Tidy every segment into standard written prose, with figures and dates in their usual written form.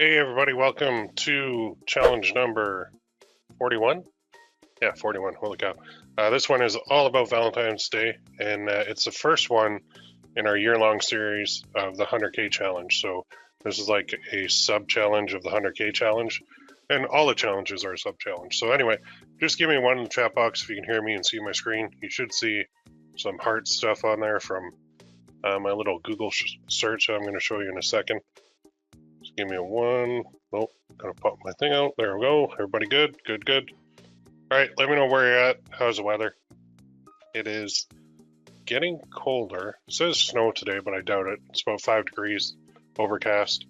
Hey everybody, welcome to challenge number 41. Yeah, 41, holy cow. This one is all about Valentine's Day, and it's the first one in our year-long series of the 100K challenge. So this is like a sub-challenge of the 100K challenge, and all the challenges are a sub-challenge. So anyway, just give me one in the chat box if you can hear me and see my screen. You should see some heart stuff on there from my little Google search I'm going to show you in a second. Just give me a one. Oh, gotta pop my thing out. There we go. Everybody good? Good, good. All right, let me know where you're at. How's the weather? It is getting colder. It says snow today, but I doubt it. It's about 5 degrees, overcast.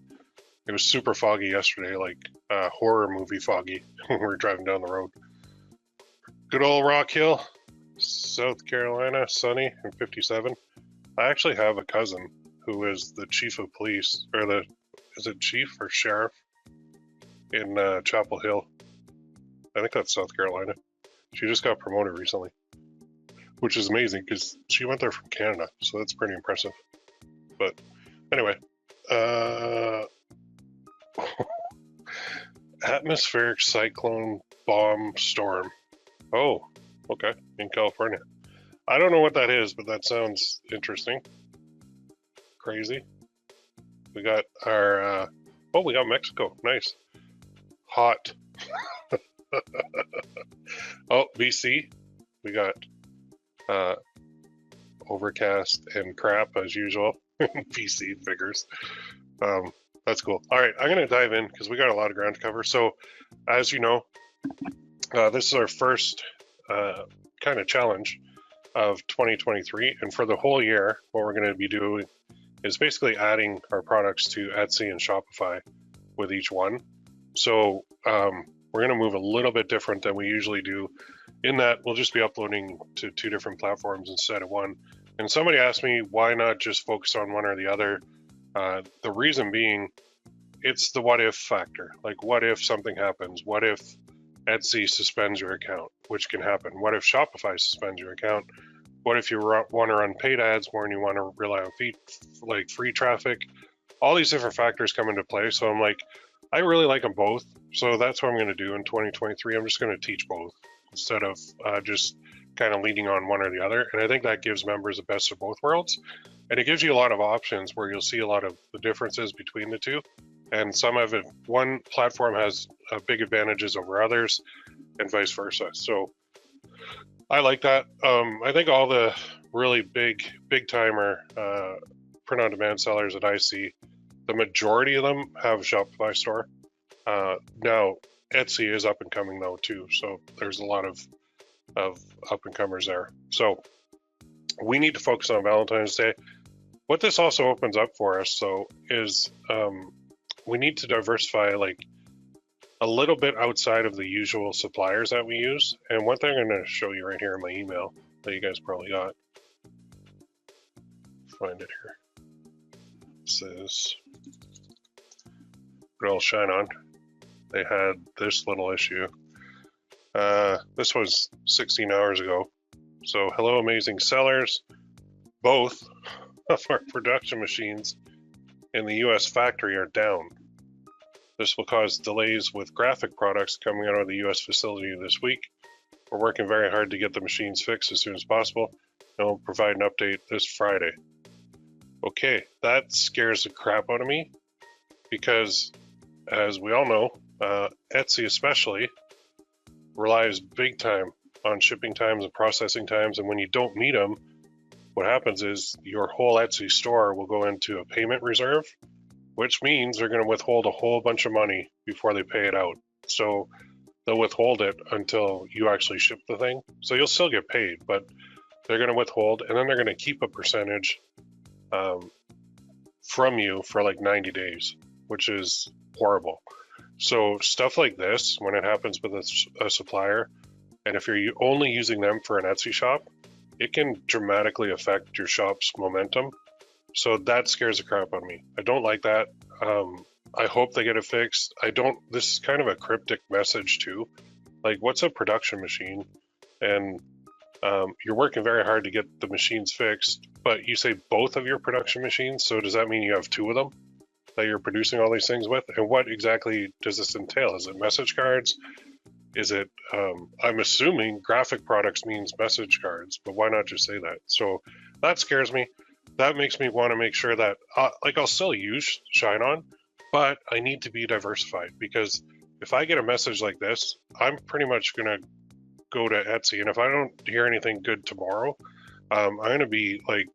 It was super foggy yesterday, like horror movie foggy when we were driving down the road. Good old Rock Hill, South Carolina, sunny and 57. I actually have a cousin who is the chief of police, or is it chief or sheriff in Chapel Hill? I think that's South Carolina. She just got promoted recently, which is amazing because she went there from Canada, so that's pretty impressive. But anyway, atmospheric cyclone bomb storm. Oh, okay, in California. I don't know what that is, but that sounds interesting. Crazy. We got our, oh, we got Mexico. Nice. Hot. Oh, BC. We got overcast and crap as usual. BC figures. That's cool. All right, I'm going to dive in because we got a lot of ground to cover. So, as you know, this is our first kind of challenge of 2023. And for the whole year, what we're going to be doing is basically adding our products to Etsy and Shopify with each one. So we're going to move a little bit different than we usually do in that we'll just be uploading to 2 different platforms instead of 1. And somebody asked me, why not just focus on one or the other? The reason being, it's the what if factor. Like, what if something happens? What if Etsy suspends your account, which can happen? What if Shopify suspends your account? What if you want to run paid ads more and you want to rely on free traffic? All these different factors come into play. So I'm like, I really like them both. So that's what I'm going to do in 2023. I'm just going to teach both instead of just kind of leaning on one or the other. And I think that gives members the best of both worlds. And it gives you a lot of options where you'll see a lot of the differences between the two. And some of it, one platform has big advantages over others and vice versa. So I like that. I think all the really big timer print on demand sellers that I see, the majority of them have a Shopify store. Now Etsy is up and coming though too, so there's a lot of up and comers there. So we need to focus on Valentine's Day. What this also opens up for us, so is we need to diversify like a little bit outside of the usual suppliers that we use. And one thing I'm going to show you right here in my email that you guys probably got. Find it here. It says, good old Shine On. They had this little issue. This was 16 hours ago. So, hello, amazing sellers. Both of our production machines in the US factory are down. This will cause delays with graphic products coming out of the US facility this week. We're working very hard to get the machines fixed as soon as possible, and we'll provide an update this Friday. Okay, that scares the crap out of me because, as we all know, Etsy especially relies big time on shipping times and processing times, and when you don't meet them, what happens is your whole Etsy store will go into a payment reserve, which means they're going to withhold a whole bunch of money before they pay it out. So they'll withhold it until you actually ship the thing. So you'll still get paid, but they're going to withhold, and then they're going to keep a percentage from you for like 90 days, which is horrible. So stuff like this, when it happens with a supplier, and if you're only using them for an Etsy shop, it can dramatically affect your shop's momentum. So that scares the crap out of me. I don't like that. I hope they get it fixed. This is kind of a cryptic message too. Like, what's a production machine? And you're working very hard to get the machines fixed, but you say both of your production machines. So does that mean you have 2 of them? that you're producing all these things with, and what exactly does this entail? Is it message cards? Is it, I'm assuming graphic products means message cards, but why not just say that? So that scares me. That makes me want to make sure that, like, I'll still use Shine On, but I need to be diversified, because if I get a message like this, I'm pretty much going to go to Etsy, and if I don't hear anything good tomorrow, I'm going to be like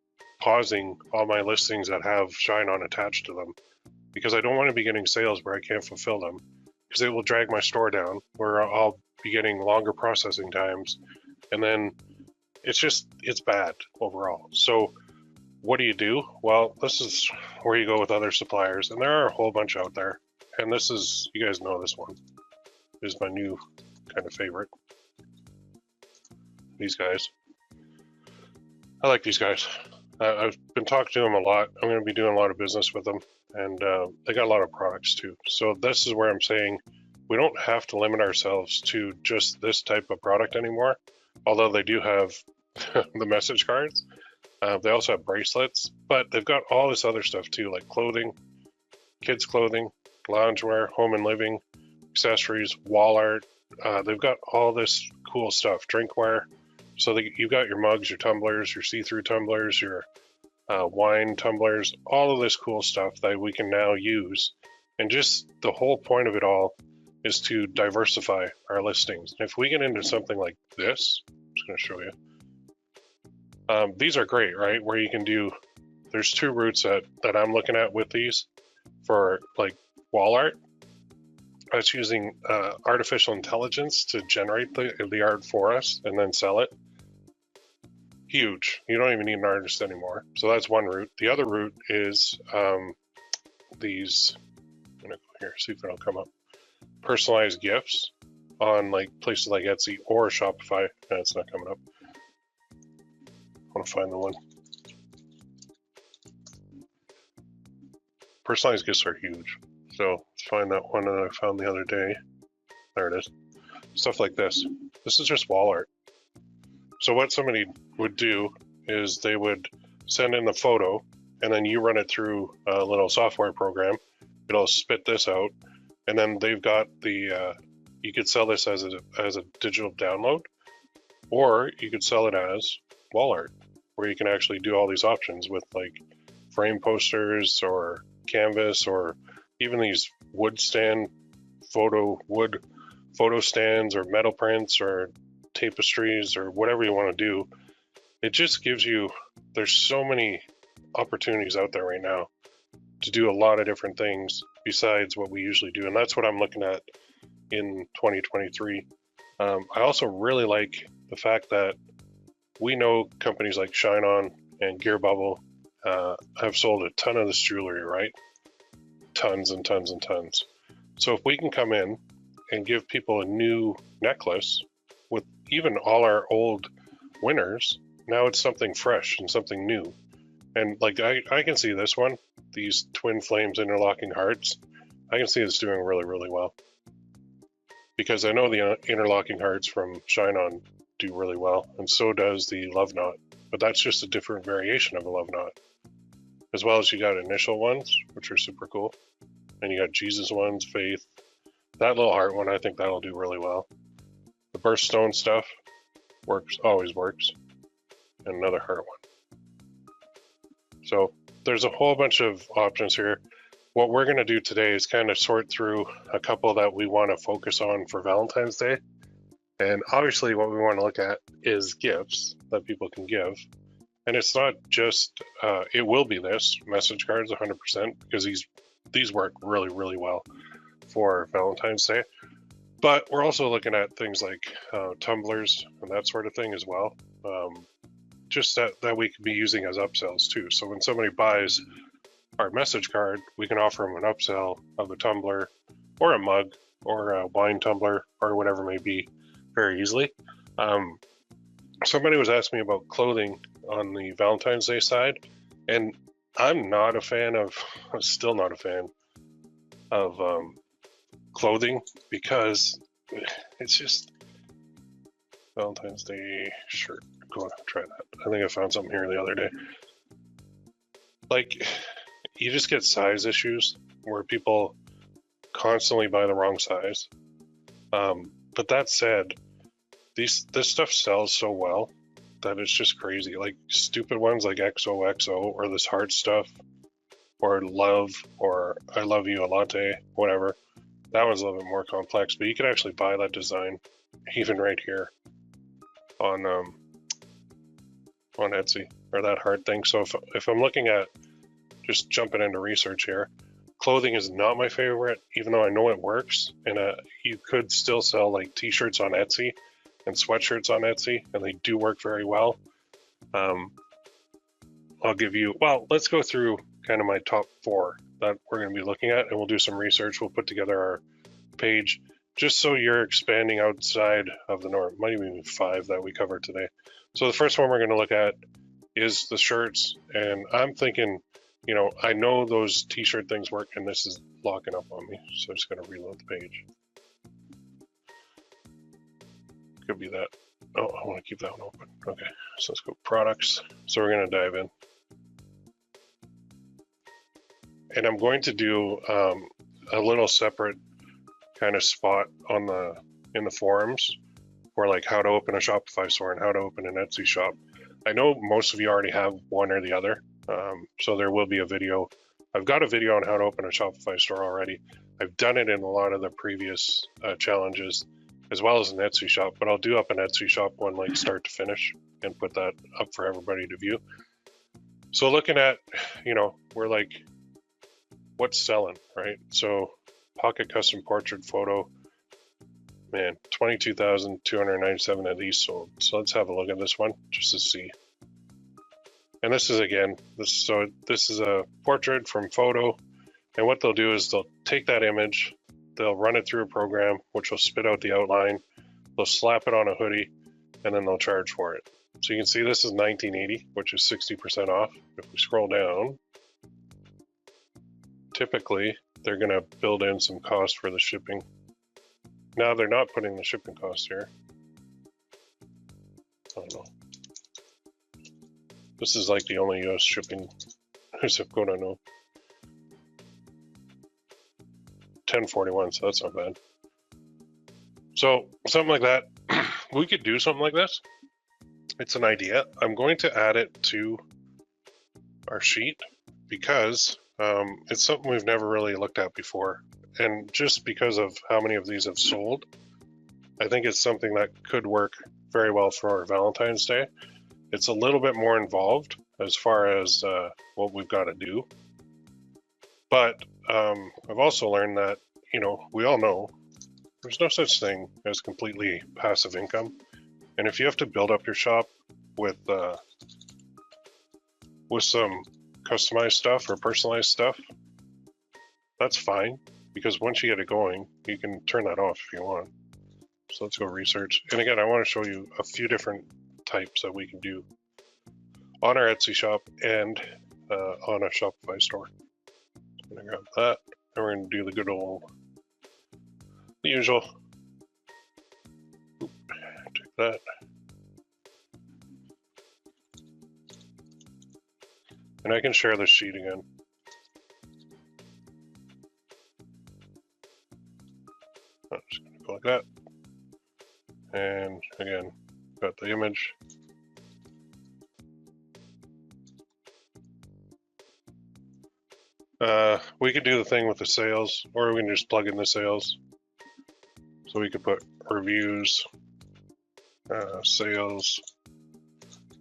pausing all my listings that have Shine On attached to them, because I don't want to be getting sales where I can't fulfill them, because it will drag my store down, where I'll be getting longer processing times, and then it's bad overall. So what do? Well, this is where you go with other suppliers, and there are a whole bunch out there. And this is, you guys know this one is my new kind of favorite. These guys. I like these guys. I've been talking to them a lot. I'm going to be doing a lot of business with them, and they got a lot of products too. So this is where I'm saying we don't have to limit ourselves to just this type of product anymore, although they do have the message cards. They also have bracelets, but they've got all this other stuff too, like clothing, kids clothing, loungewear, home and living, accessories, wall art. They've got all this cool stuff, drinkware. So you've got your mugs, your tumblers, your see-through tumblers, your wine tumblers, all of this cool stuff that we can now use. And just the whole point of it all is to diversify our listings. And if we get into something like this, I'm just going to show you. These are great, right? Where you can do, there's two routes that I'm looking at with these for like wall art. That's using artificial intelligence to generate the art for us and then sell it. Huge. You don't even need an artist anymore. So that's one route. The other route is these, I'm gonna go here, see if it'll come up. Personalized gifts on like places like Etsy or Shopify. And it's not coming up. I want to find the one. Personalized gifts are huge. So let's find that one that I found the other day. There it is. Stuff like this. This is just wall art. So what somebody would do is they would send in the photo, and then you run it through a little software program. It'll spit this out, and then they've got the, you could sell this as a digital download, or you could sell it as wall art, where you can actually do all these options with like frame posters or canvas, or even these wood photo stands, or metal prints, or tapestries, or whatever you want to do. It just gives you, there's so many opportunities out there right now to do a lot of different things besides what we usually do. And that's what I'm looking at in 2023. I also really like the fact that we know companies like Shine On and Gear Bubble have sold a ton of this jewelry, right? Tons and tons and tons. So if we can come in and give people a new necklace with even all our old winners, now it's something fresh and something new. And like I can see this one, these twin flames interlocking hearts, I can see this doing really, really well. Because I know the interlocking hearts from Shine On do really well, and so does the love knot. But that's just a different variation of a love knot. As well as you got initial ones, which are super cool. And you got Jesus ones, faith. That little heart one, I think that'll do really well. The birthstone stuff works, always works. And another heart one. So there's a whole bunch of options here. What we're going to do today is kind of sort through a couple that we want to focus on for Valentine's Day. And obviously what we want to look at is gifts that people can give. And it's not just, it will be this, message cards 100%, because these work really, really well for Valentine's Day. But we're also looking at things like tumblers and that sort of thing as well. Just that we could be using as upsells too. So when somebody buys our message card, we can offer them an upsell of a tumbler or a mug or a wine tumbler or whatever it may be very easily. Somebody was asking me about clothing on the Valentine's Day side, and I'm still not a fan of clothing, because it's just Valentine's Day shirt. Go on, try that. I think I found something here the other day. Like, you just get size issues where people constantly buy the wrong size. But that said, this stuff sells so well that it's just crazy. Like stupid ones like XOXO or this hard stuff or love or I love you a latte, whatever. That one's a little bit more complex, but you can actually buy that design even right here on Etsy, or that hard thing. So if I'm looking at just jumping into research here, clothing is not my favorite, even though I know it works. And you could still sell like t-shirts on Etsy and sweatshirts on Etsy, and they do work very well. I'll give you, well, let's go through kind of my top 4 that we're going to be looking at, and we'll do some research. We'll put together our page just so you're expanding outside of the norm. Might even be 5 that we covered today. So the first one we're going to look at is the shirts, and I'm thinking, you know, I know those t-shirt things work, and this is locking up on me, so I'm just going to reload the page. Could be that. Oh, I want to keep that one open. Okay, so let's go products. So we're going to dive in. And I'm going to do a little separate kind of spot on in the forums for like how to open a Shopify store and how to open an Etsy shop. I know most of you already have one or the other, so there will be a video. I've got a video on how to open a Shopify store already. I've done it in a lot of the previous challenges, as well as an Etsy shop, but I'll do up an Etsy shop one like start to finish and put that up for everybody to view. So looking at, you know, we're like, what's selling, right? So pocket custom portrait photo, man, 22,297 of these sold. So let's have a look at this one just to see. And this is, again, this is a portrait from photo, and what they'll do is they'll take that image, they'll run it through a program which will spit out the outline, they'll slap it on a hoodie, and then they'll charge for it. So you can see this is $19.80, which is 60% off. If we scroll down, typically they're going to build in some cost for the shipping. Now they're not putting the shipping cost here. I don't know. This is like the only US shipping zip code I know. 1041, so that's not bad. So something like that, we could do something like this. It's an idea. I'm going to add it to our sheet because it's something we've never really looked at before. And just because of how many of these have sold, I think it's something that could work very well for Valentine's Day. It's a little bit more involved as far as what we've got to do. But I've also learned that, you know, we all know there's no such thing as completely passive income. And if you have to build up your shop with some customized stuff or personalized stuff, that's fine, because once you get it going, you can turn that off if you want. So let's go research. And again, I want to show you a few different types that we can do on our Etsy shop and on a Shopify store. I'm going to grab that, and we're going to do the good old, the usual. Take that. And I can share this sheet again. I'm just going to go like that. And again, got the image. We could do the thing with the sales, or we can just plug in the sales. So we could put reviews, sales,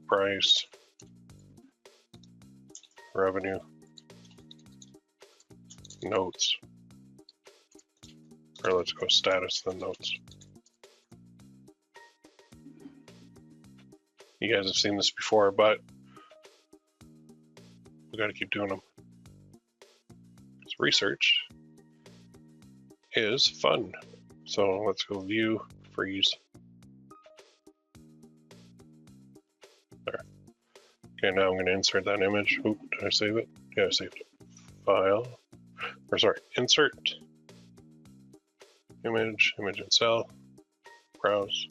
price, revenue, notes, or let's go status, then notes. You guys have seen this before, but we got to keep doing them. Research is fun. So let's go view, freeze. There. Okay, now I'm going to insert that image. Oop, did I save it? Yeah, I saved it. File, or sorry, insert, image and cell, browse.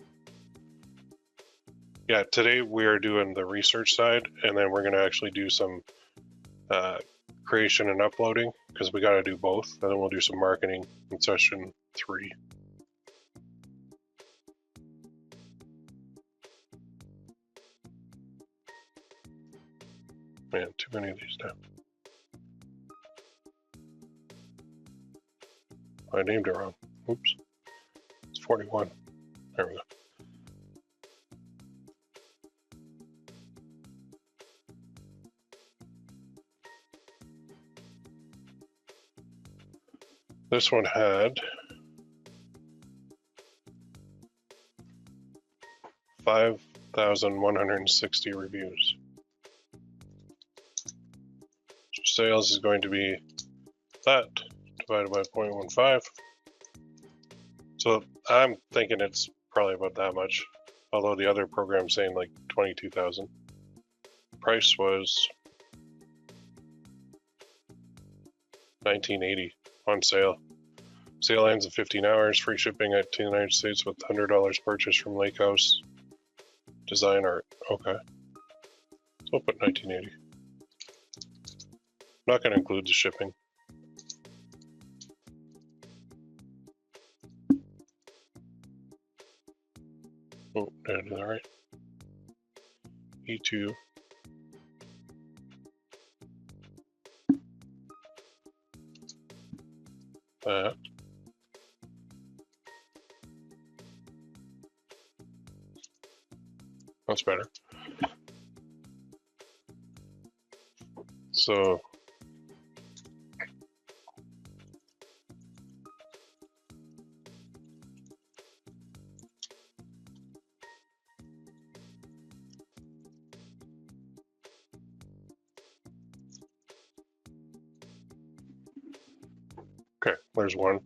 Yeah, today we are doing the research side, and then we're going to actually do some creation and uploading, because we got to do both, and then we'll do some marketing in session 3. Man, too many of these now. I named it wrong. Oops. It's 41. There we go. This one had 5,160 reviews. So sales is going to be that divided by 0.15. So I'm thinking it's probably about that much, although the other program's saying like 22,000. Price was $19.80 on sale. Sale ends in 15 hours, free shipping at the United States with $100 purchase from Lake House. Design art, okay. So we'll put 1980. Not going to include the shipping. Oh, did I do that right? E2. That. That's better. So okay, there's one.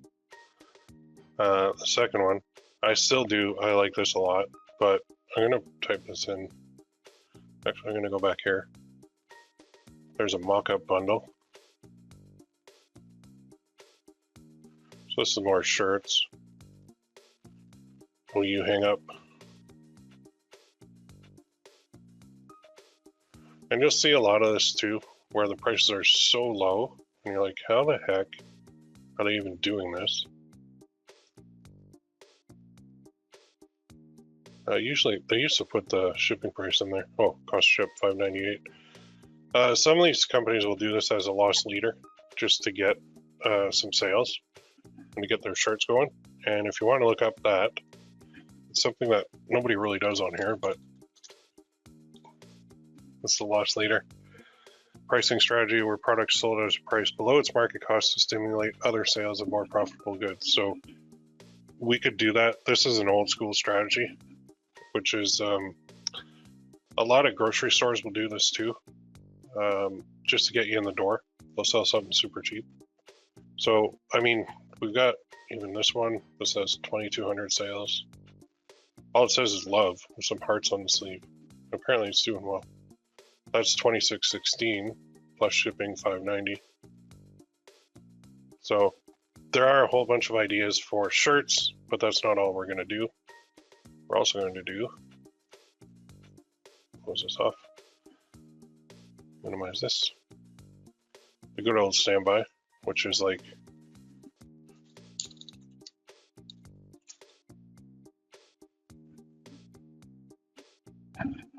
The second one, I like this a lot, but I'm going to type this in. Actually, I'm going to go back here. There's a mock-up bundle. So this is more shirts. Will you hang up? And you'll see a lot of this too, where the prices are so low, and you're like, how the heck are they even doing this? Usually, they used to put the shipping price in there. Oh, cost ship $5.98. Some of these companies will do this as a loss leader, just to get some sales and to get their shirts going. And if you want to look up that, it's something that nobody really does on here, but it's the loss leader. Pricing strategy where products sold at a price below its market cost to stimulate other sales of more profitable goods. So we could do that. This is an old school strategy, which is a lot of grocery stores will do this too, just to get you in the door. They'll sell something super cheap. So, I mean, we've got even this one. This says 2,200 sales. All it says is love with some hearts on the sleeve. Apparently it's doing well. That's 26.16 plus shipping $5.90. So there are a whole bunch of ideas for shirts, but that's not all we're going to do. We're also going to do, close this off, minimize this, the good old standby, which is like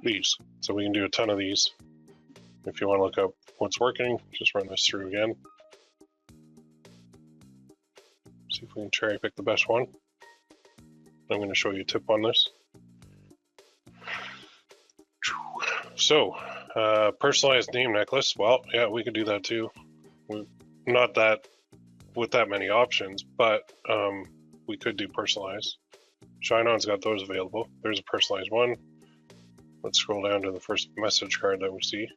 these. So we can do a ton of these. If you want to look up what's working, just run this through again. See if we can cherry pick the best one. I'm going to show you a tip on this. So, personalized name necklace. Well, yeah, we could do that too. Not that with that many options, but we could do personalized. Shine-On's got those available. There's a personalized one. Let's scroll down to the first message card that we see.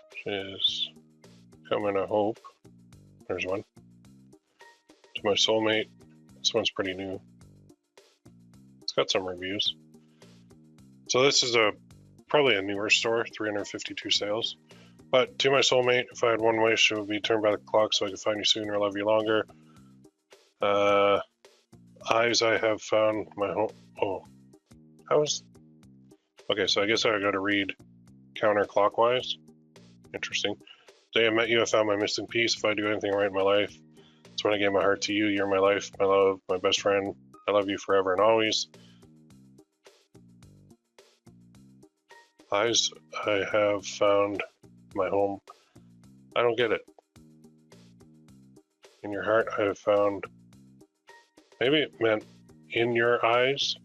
Which is coming, I hope. There's one. To my soulmate. This one's pretty new. It's got some reviews. So this is probably a newer store, 352 sales. But to my soulmate, if I had one wish, it would be turn back the clock so I could find you sooner, love you longer. Eyes, I have found my home. Oh, okay, so I guess I got to read counterclockwise Interesting. Day I met you, I found my missing piece. If I do anything right in my life, it's when I gave my heart to you. You're my life, my love, my best friend. I love you forever and always. Eyes, I have found my home. I don't get it. In your heart, I have found. Maybe it meant in your eyes,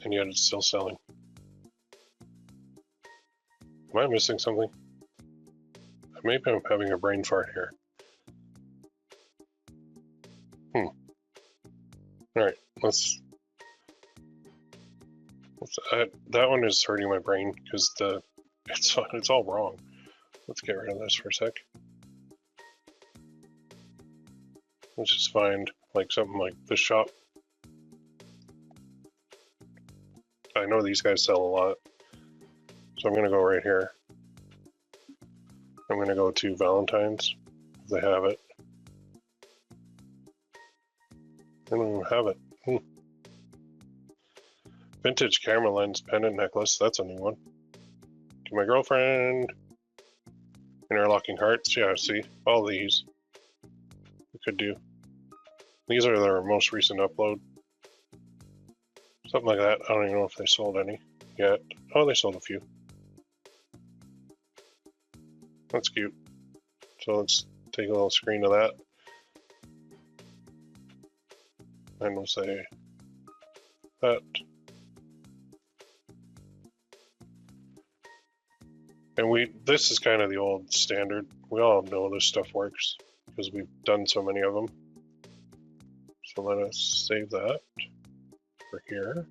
and yet it's still selling. Am I missing something? Maybe I'm having a brain fart here. Alright, let's that one is hurting my brain because it's all wrong. Let's get rid of this for a sec. Let's just find like something like the shop. I know these guys sell a lot, so I'm gonna go right here. I'm gonna go to Valentine's if they have it. They don't even have it. Vintage camera lens pendant necklace. That's a new one. To my girlfriend. Interlocking hearts. Yeah, see, all these we could do. These are their most recent upload. Something like that. I don't even know if they sold any yet. Oh, they sold a few. That's cute. So let's take a little screen of that. And we'll say that. And this is kind of the old standard. We all know this stuff works because we've done so many of them. So let us save that for here.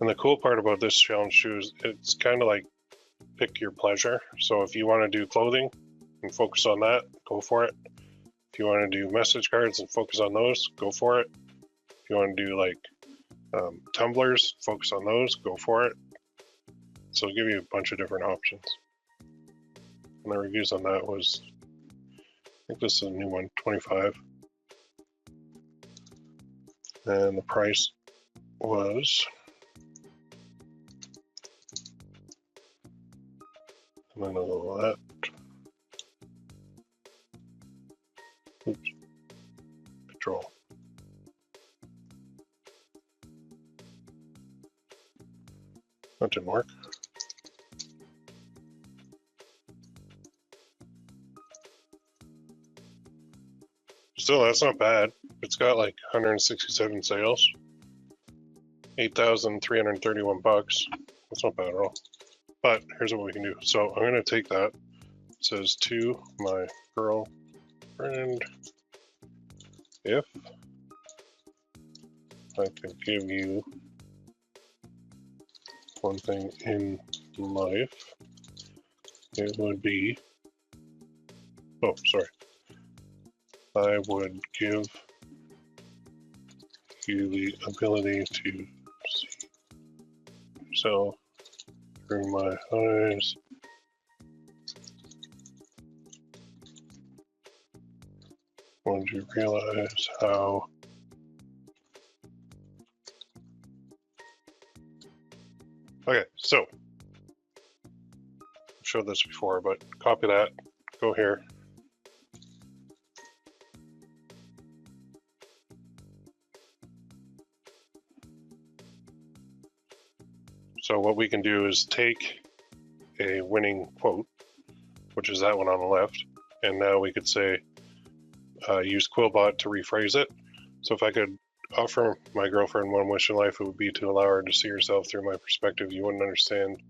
And the cool part about this challenge too is it's kind of like pick your pleasure. So if you want to do clothing and focus on that, go for it. If you want to do message cards and focus on those, go for it. If you want to do like tumblers, focus on those, go for it. So it'll give you a bunch of different options. And the reviews on that was, I think this is a new one, 25. And the price was, and then all that. Oops. Control. That didn't work. Still, that's not bad. It's got like 167 sales. 8,331 bucks. That's not bad at all. But here's what we can do. So I'm going to take that. It says to my girlfriend, if I could give you one thing in life, it would be, oh, sorry. I would give you the ability to see yourself through my eyes. Once you realize how okay, so I've showed this before, but copy that, go here. So what we can do is take a winning quote, which is that one on the left, and now we could say use Quillbot to rephrase it. So if I could offer my girlfriend one wish in life, it would be to allow her to see herself through my perspective. You wouldn't understand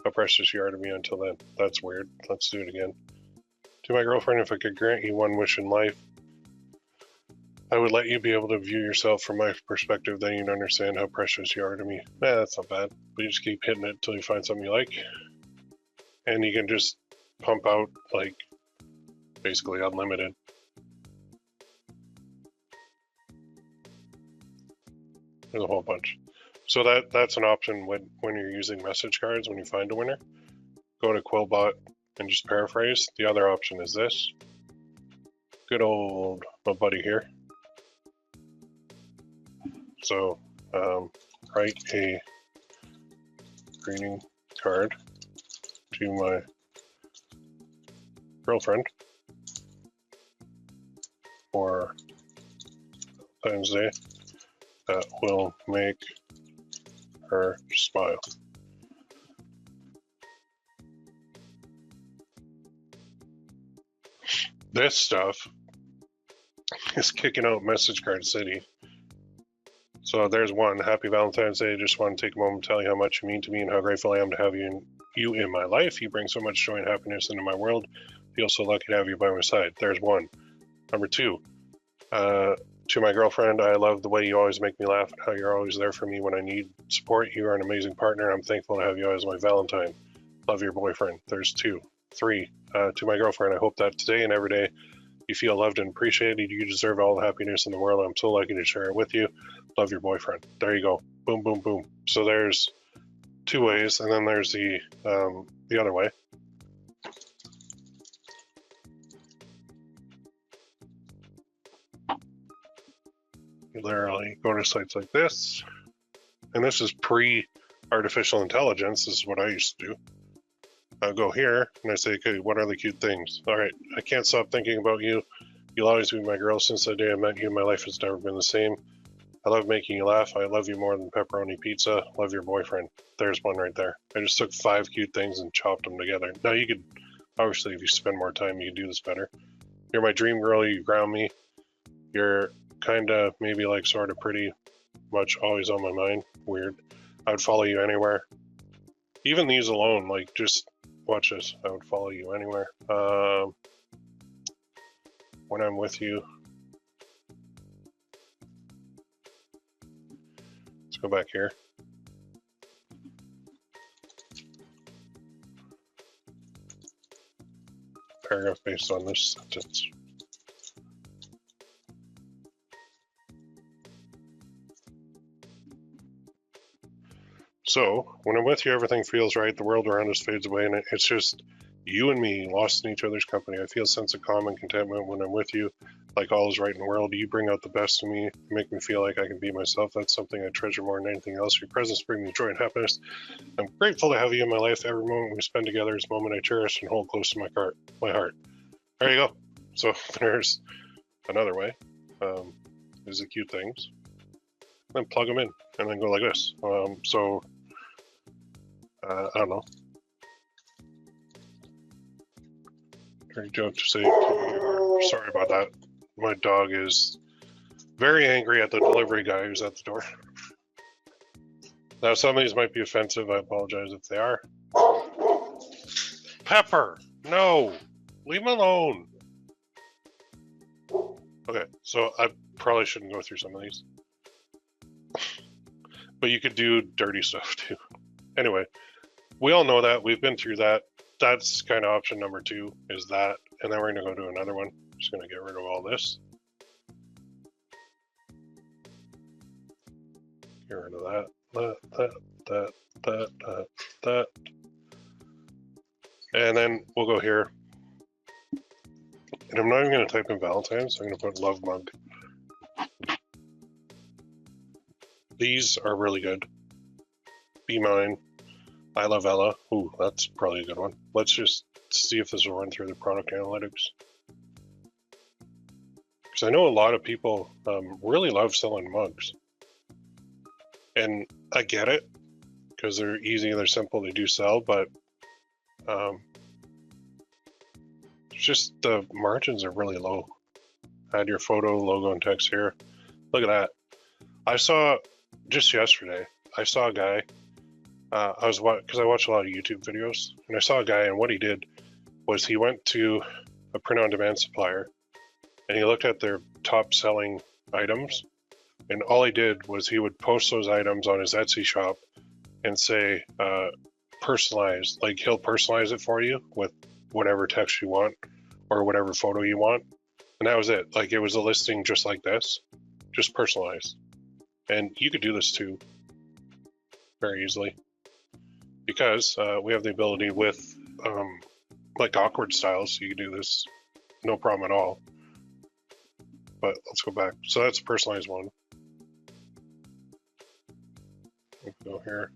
how precious you are to me until then. That's weird. Let's do it again. To my girlfriend, if I could grant you one wish in life, I would let you be able to view yourself from my perspective, then you'd understand how precious you are to me. That's not bad. But you just keep hitting it until you find something you like. And you can just pump out, like, basically unlimited. There's a whole bunch. So that's an option when you're using message cards, when you find a winner. Go to Quillbot and just paraphrase. The other option is this. Good old my buddy here. So write a greeting card to my girlfriend for Valentine's Day that will make her smile. This stuff is kicking out Message Card City. So there's one. Happy Valentine's Day. Just want to take a moment to tell you how much you mean to me and how grateful I am to have you in my life. You bring so much joy and happiness into my world. Feel so lucky to have you by my side. There's one. Number two, to my girlfriend, I love the way you always make me laugh and how you're always there for me when I need support. You are an amazing partner. I'm thankful to have you as my Valentine. Love, your boyfriend. There's two. Three, to my girlfriend, I hope that today and every day you feel loved and appreciated. You deserve all the happiness in the world. I'm so lucky to share it with you. Love, your boyfriend. There you go. Boom, boom, boom. So there's two ways, and then there's the other way. You literally go to sites like this, and this is pre-artificial intelligence. This is what I used to do. I'll go here and I say, okay, what are the cute things? All right, I can't stop thinking about you. You'll always be my girl. Since the day I met you, my life has never been the same. I love making you laugh. I love you more than pepperoni pizza. Love, your boyfriend. There's one right there. I just took 5 cute things and chopped them together. Now you could, obviously, if you spend more time, you can do this better. You're my dream girl. You ground me. You're kind of maybe like sort of pretty much always on my mind. Weird. I would follow you anywhere. Even these alone, like just watch this. I would follow you anywhere. When I'm with you. Let's go back here. Paragraph based on this sentence. So, when I'm with you, everything feels right. The world around us fades away, and it's just you and me lost in each other's company. I feel a sense of calm and contentment when I'm with you. Like all is right in the world. You bring out the best in me. You make me feel like I can be myself. That's something I treasure more than anything else. Your presence brings me joy and happiness. I'm grateful to have you in my life. Every moment we spend together is a moment I cherish and hold close to my heart. There you go. So there's another way. These are cute things. Then plug them in, and then go like this. I don't know. Very joke to say. Sorry about that. My dog is very angry at the delivery guy who's at the door. Now, some of these might be offensive. I apologize if they are. Pepper! No! Leave him alone! Okay, so I probably shouldn't go through some of these. But you could do dirty stuff too. Anyway, we all know that. We've been through that. That's kind of option number 2 is that. And then we're going to go to another one. Just going to get rid of all this. Get rid of that. And then we'll go here. And I'm not even going to type in Valentine's. I'm going to put love mug. These are really good. Be mine. I love Ella. Ooh, that's probably a good one. Let's just see if this will run through the product analytics. Because I know a lot of people really love selling mugs. And I get it, because they're easy, they're simple, they do sell, but just the margins are really low. Add your photo, logo, and text here. Look at that. I saw, just yesterday, I saw a guy, because I watch a lot of YouTube videos, and I saw a guy, and what he did was he went to a print-on-demand supplier, and he looked at their top-selling items, and all he did was he would post those items on his Etsy shop and say, personalized, like he'll personalize it for you with whatever text you want or whatever photo you want. And that was it. Like it was a listing just like this, just personalized. And you could do this too, very easily, because we have the ability with like awkward styles, so you can do this no problem at all. But let's go back. So that's a personalized one. We can go here.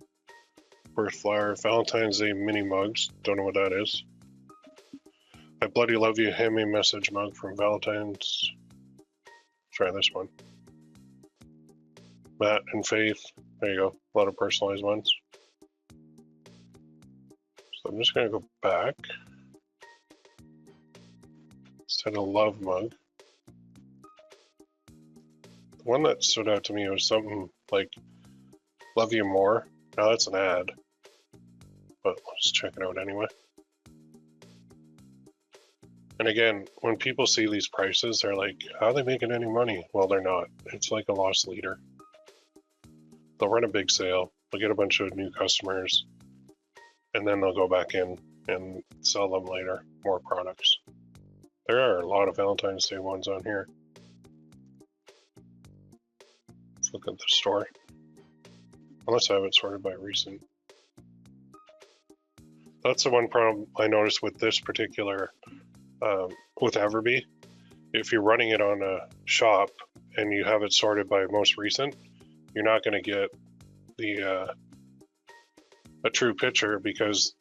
Birth flower, Valentine's Day mini mugs. Don't know what that is. I bloody love you, hand me message mug from Valentine's. Try this one. Matt and Faith. There you go. A lot of personalized ones. So I'm just going to go back. Instead of love mug. The one that stood out to me was something like love you more. Now that's an ad. But let's check it out anyway. And again, when people see these prices, they're like, how are they making any money? Well, they're not. It's like a loss leader. They'll run a big sale, they'll get a bunch of new customers, and then they'll go back in and sell them later, more products. There are a lot of Valentine's Day ones on here. Let's look at the store. Unless I have it sorted by recent. That's the one problem I noticed with this particular, with Everbee. If you're running it on a shop and you have it sorted by most recent, you're not going to get the a true picture because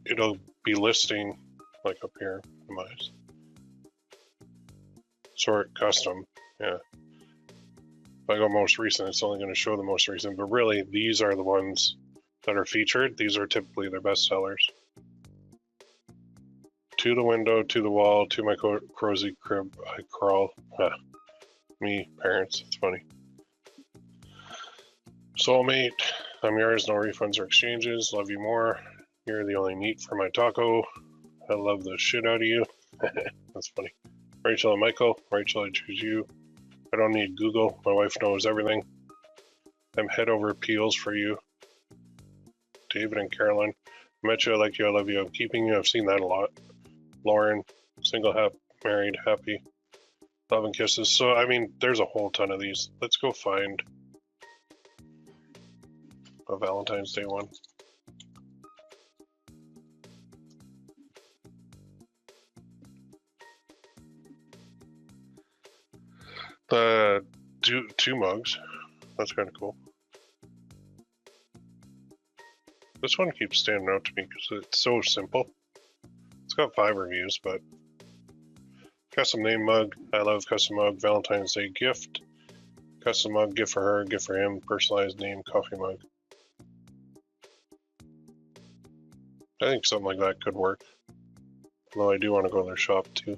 it'll be listing like up here. Minimize. Sort custom. Yeah. If I go most recent, it's only going to show the most recent. But really, these are the ones that are featured. These are typically their best sellers. To the window, to the wall, to my cozy crib, I crawl. Me, parents, it's funny. Soulmate, I'm yours, no refunds or exchanges. Love you more. You're the only meat for my taco. I love the shit out of you. That's funny. Rachel and Michael. Rachel, I choose you. I don't need Google. My wife knows everything. I'm head over peels for you. David and Caroline. I met you, I like you, I love you, I'm keeping you. I've seen that a lot. Lauren, single, married, happy. Love and kisses. So, I mean, there's a whole ton of these. Let's go find a Valentine's Day one. The two mugs. That's kind of cool. This one keeps standing out to me because it's so simple. It's got 5 reviews, but custom name mug. I love custom mug. Valentine's Day gift. Custom mug, gift for her, gift for him. Personalized name, coffee mug. I think something like that could work. Although I do want to go to their shop too.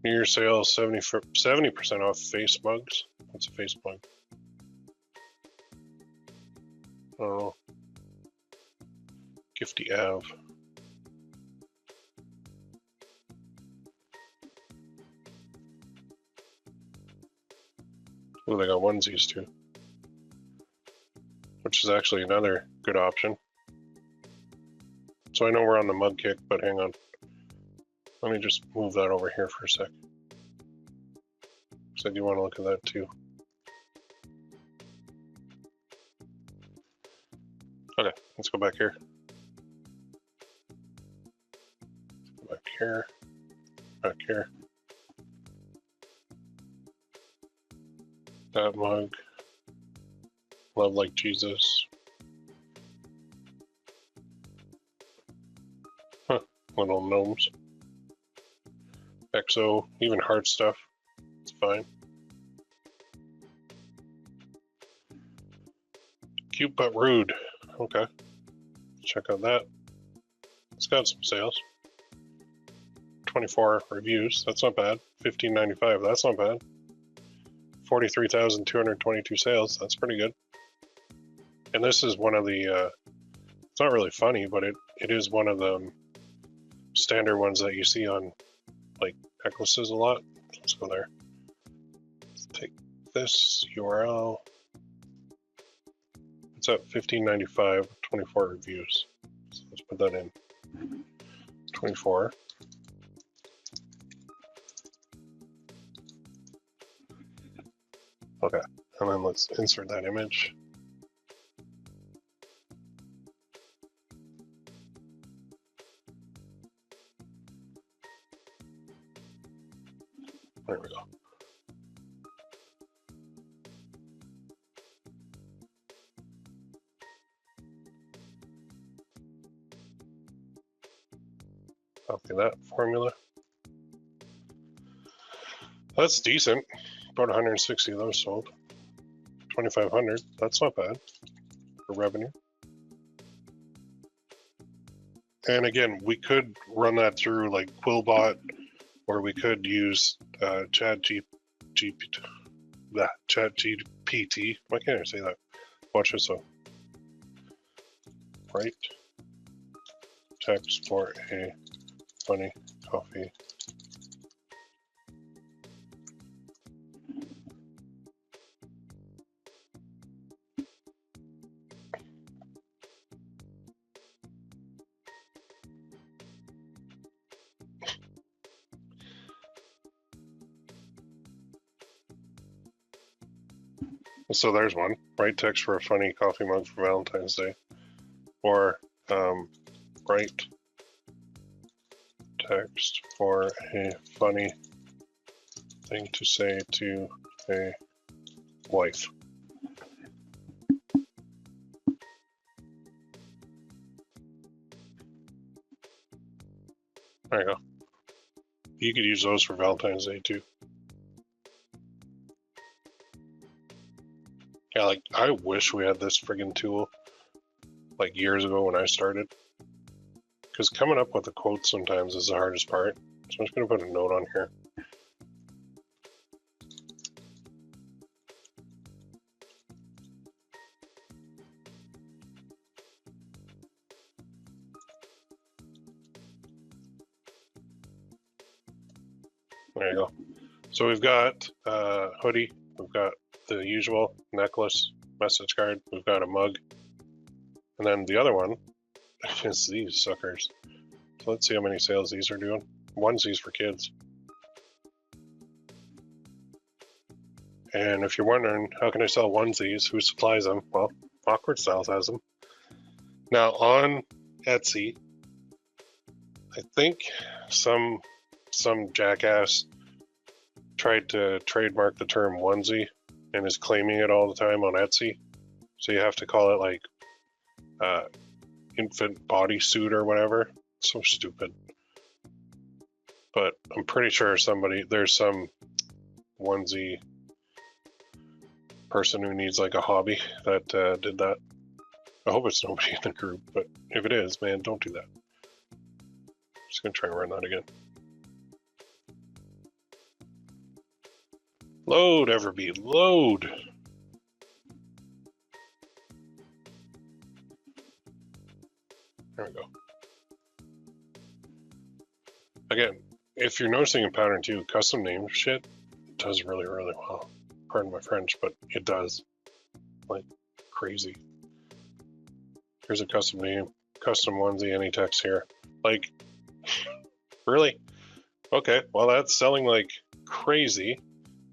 New Year sale, 70% off face mugs. What's a face mug? Oh, Gifty Ave. Oh, they got onesies too, which is actually another good option. So I know we're on the mug kick, but hang on. Let me just move that over here for a sec. So I do want to look at that too. Okay, let's go back here. Back here. Back here. That mug. Love like Jesus. Huh, little gnomes. XO, even hard stuff. It's fine. Cute but rude. Okay. Check out that. It's got some sales. 24 reviews. That's not bad. $15.95. That's not bad. 43,222 sales. That's pretty good. And this is one of the, it's not really funny, but it is one of the standard ones that you see on like necklaces a lot. Let's go there. Let's take this URL. It's at $15.95, 24 reviews. So let's put that in. 24. Okay, and then let's insert that image. There we go. Copy that formula. That's decent. About 160 of those sold. 2,500. That's not bad for revenue. And again, we could run that through like Quillbot, or we could use ChatGPT. Why can't I say that? Watch this though. Write text for a funny coffee. So there's one. Write text for a funny coffee mug for Valentine's Day. Or write text for a funny thing to say to a wife. There you go. You could use those for Valentine's Day too. Yeah, like I wish we had this friggin' tool like years ago when I started. Because coming up with the quotes sometimes is the hardest part. So I'm just gonna put a note on here. There you go. So we've got a hoodie, we've got the usual necklace, message card, we've got a mug, and then the other one is these suckers. So let's see how many sales these are doing. Onesies for kids. And if you're wondering, how can I sell onesies? Who supplies them? Well, Awkward Styles has them. Now on Etsy, I think some jackass tried to trademark the term onesie and is claiming it all the time on Etsy. So you have to call it like infant bodysuit or whatever. So stupid. But I'm pretty sure there's some onesie person who needs like a hobby that did that. I hope it's nobody in the group, but if it is, man, don't do that. Just gonna try and run that again. Load, Everbeat, load. There we go. Again, if you're noticing a pattern too, custom name shit does really, really well. Pardon my French, but it does. Like crazy. Here's a custom name, custom onesie, any text here. Like, really? Okay, well that's selling like crazy.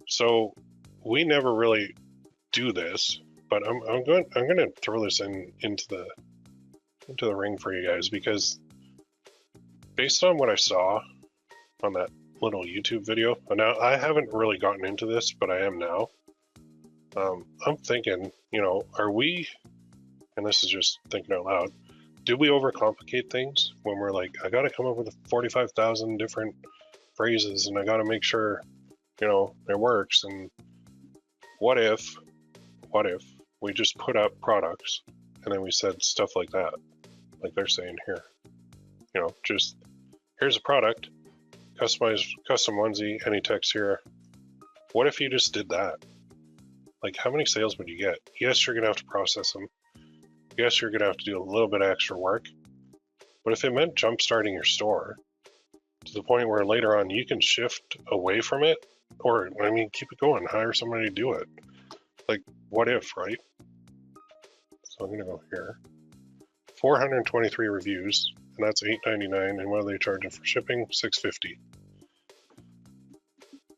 So we never really do this, but I'm going to throw this into the ring for you guys, because based on what I saw on that little YouTube video, and now I haven't really gotten into this, but I am now. I'm thinking, are we, and this is just thinking out loud, do we overcomplicate things when we're like, I got to come up with 45,000 different phrases and I got to make sure, it works? And what if we just put up products and then we said stuff like that, like they're saying here, just here's a product, customized, custom onesie, any text here. What if you just did that? Like, how many sales would you get? Yes, you're gonna have to process them. Yes, you're gonna have to do a little bit of extra work. But if it meant jump starting your store to the point where later on you can shift away from it, or keep it going, hire somebody to do it. Like, what if, right? So I'm gonna go here. 423 reviews, and that's $8.99. And what are they charging for shipping? $6.50.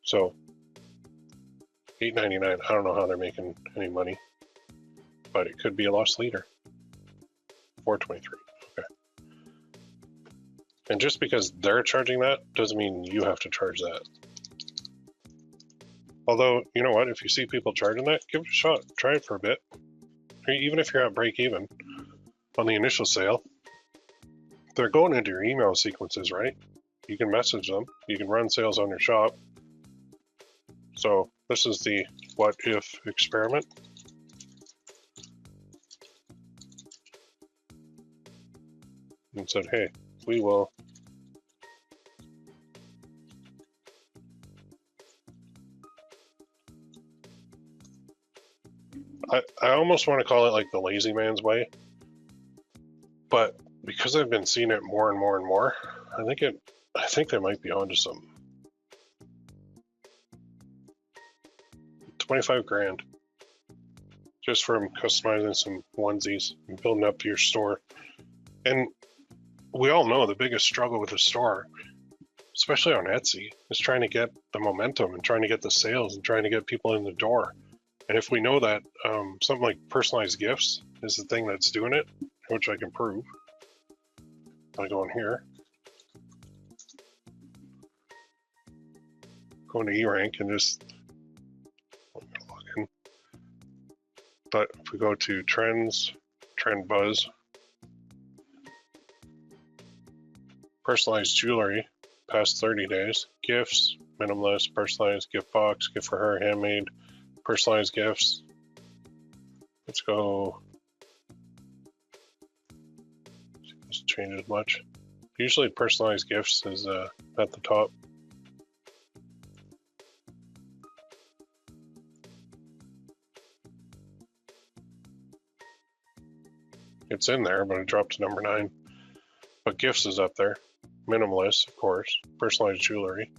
So $8.99. I don't know how they're making any money, but it could be a lost leader. 423. Okay. And just because they're charging that doesn't mean you have to charge that. Although, you know what? If you see people charging that, give it a shot. Try it for a bit. Even if you're at break even on the initial sale, they're going into your email sequences, right? You can message them. You can run sales on your shop. So this is the what if experiment. And said, hey, we will I almost want to call it like the lazy man's way, but because I've been seeing it more and more and more, I think they might be onto something. 25 grand just from customizing some onesies and building up your store. And we all know the biggest struggle with a store, especially on Etsy, is trying to get the momentum and trying to get the sales and trying to get people in the door. And if we know that something like personalized gifts is the thing that's doing it, which I can prove by going here, going to eRank and just log in. But if we go to trends, trend buzz, personalized jewelry, past 30 days, gifts, minimalist, personalized, gift box, gift for her, handmade, personalized gifts. Let's go. See if this changes much. Usually personalized gifts is at the top. It's in there, but it dropped to number 9. But gifts is up there. Minimalist, of course. Personalized jewelry.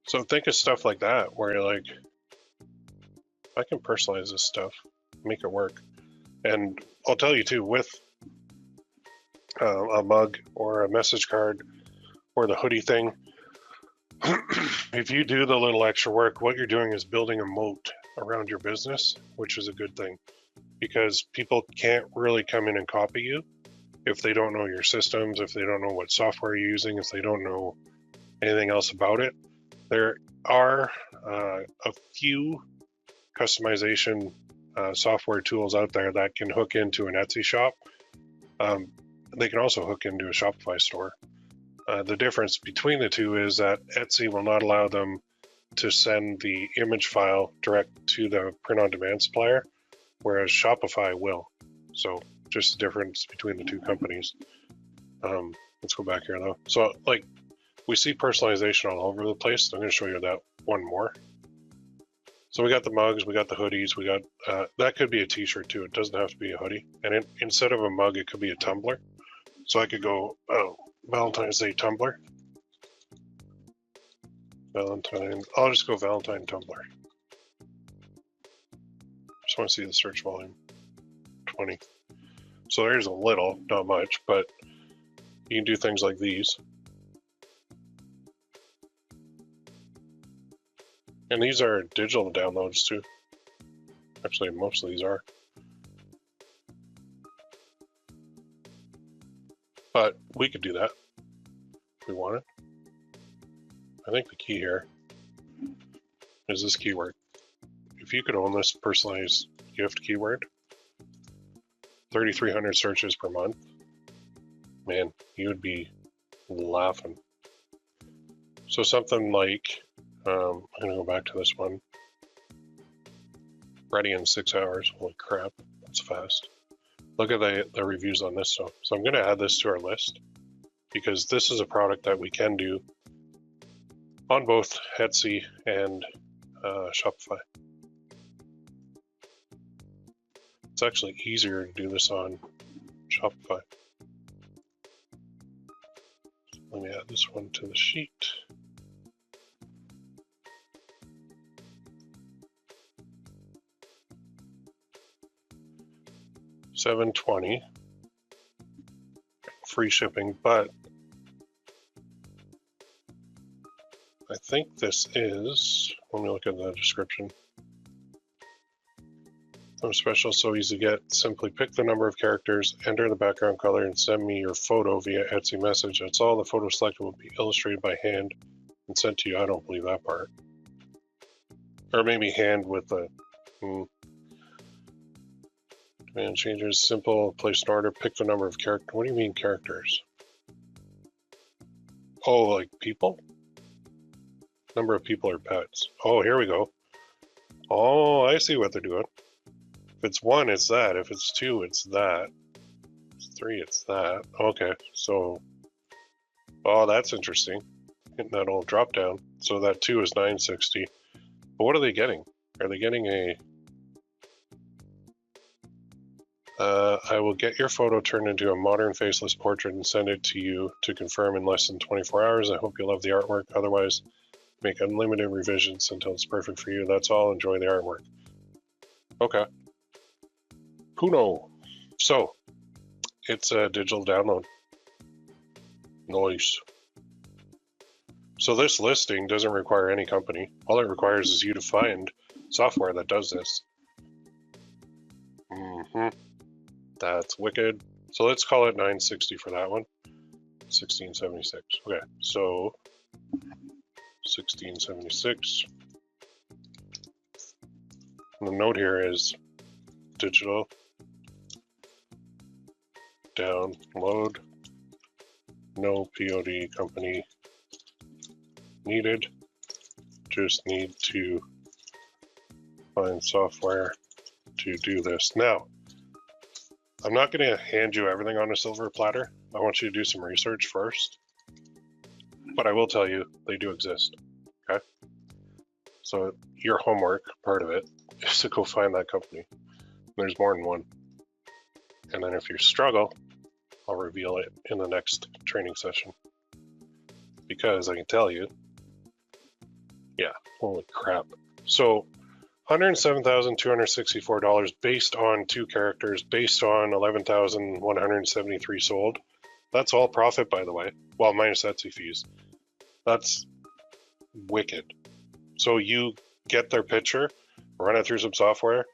So think of stuff like that, where you're like, I can personalize this stuff, make it work. And I'll tell you too, with a mug or a message card or the hoodie thing, if you do the little extra work, what you're doing is building a moat around your business, which is a good thing, because people can't really come in and copy you if they don't know your systems, if they don't know what software you're using, if they don't know anything else about it. There are a few customization software tools out there that can hook into an Etsy shop. They can also hook into a Shopify store. The difference between the two is that Etsy will not allow them to send the image file direct to the print-on-demand supplier, whereas Shopify will. So just the difference between the two companies. Let's go back here though. So like we see personalization all over the place. I'm going to show you that one more. So we got the mugs, we got the hoodies, we got, that could be a t-shirt too. It doesn't have to be a hoodie. And instead of a mug, it could be a tumbler. So I could go, Valentine's Day tumbler. Valentine, I'll just go Valentine tumbler. Just want to see the search volume, 20. So there's a little, not much, but you can do things like these. And these are digital downloads too. Actually, most of these are. But we could do that if we wanted. I think the key here is this keyword. If you could own this personalized gift keyword, 3,300 searches per month, man, you would be laughing. So something like, I'm gonna go back to this one. Ready in 6 hours. Holy crap, that's fast. Look at the reviews on this stuff. So I'm gonna add this to our list because this is a product that we can do on both Etsy and Shopify. It's actually easier to do this on Shopify. Let me add this one to the sheet. $7.20 free shipping, but I think this is, let me look at the description. I'm special, so easy to get. Simply pick the number of characters, enter the background color, and send me your photo via Etsy message. That's all. The photo selected will be illustrated by hand and sent to you. I don't believe that part. Or maybe hand with the, Command changes, simple, place an order, pick the number of characters. What do you mean characters? Oh, like people? Number of people or pets. Oh, here we go. Oh, I see what they're doing. If it's 1, it's that. If it's 2, it's that. If it's 3, it's that. Okay, so... Oh, that's interesting. Hitting that old drop down. So that 2 is 960. But what are they getting? Are they getting a... I will get your photo turned into a modern faceless portrait and send it to you to confirm in less than 24 hours. I hope you love the artwork. Otherwise, make unlimited revisions until it's perfect for you. That's all. Enjoy the artwork. Okay. Puno. So, it's a digital download. Nice. So this listing doesn't require any company. All it requires is you to find software that does this. That's wicked. So let's call it 960 for that one. 1676. Okay, so 1676. And the note here is digital download, no POD company needed, just need to find software to do this. Now, I'm not going to hand you everything on a silver platter. I want you to do some research first, but I will tell you they do exist, okay? So your homework, part of it, is to go find that company. There's more than one. And then if you struggle, I'll reveal it in the next training session. Because I can tell you, yeah, holy crap. So $107,264 based on 2 characters, based on 11,173 sold. That's all profit, by the way. Well, minus Etsy fees. That's wicked. So you get their picture, run it through some software,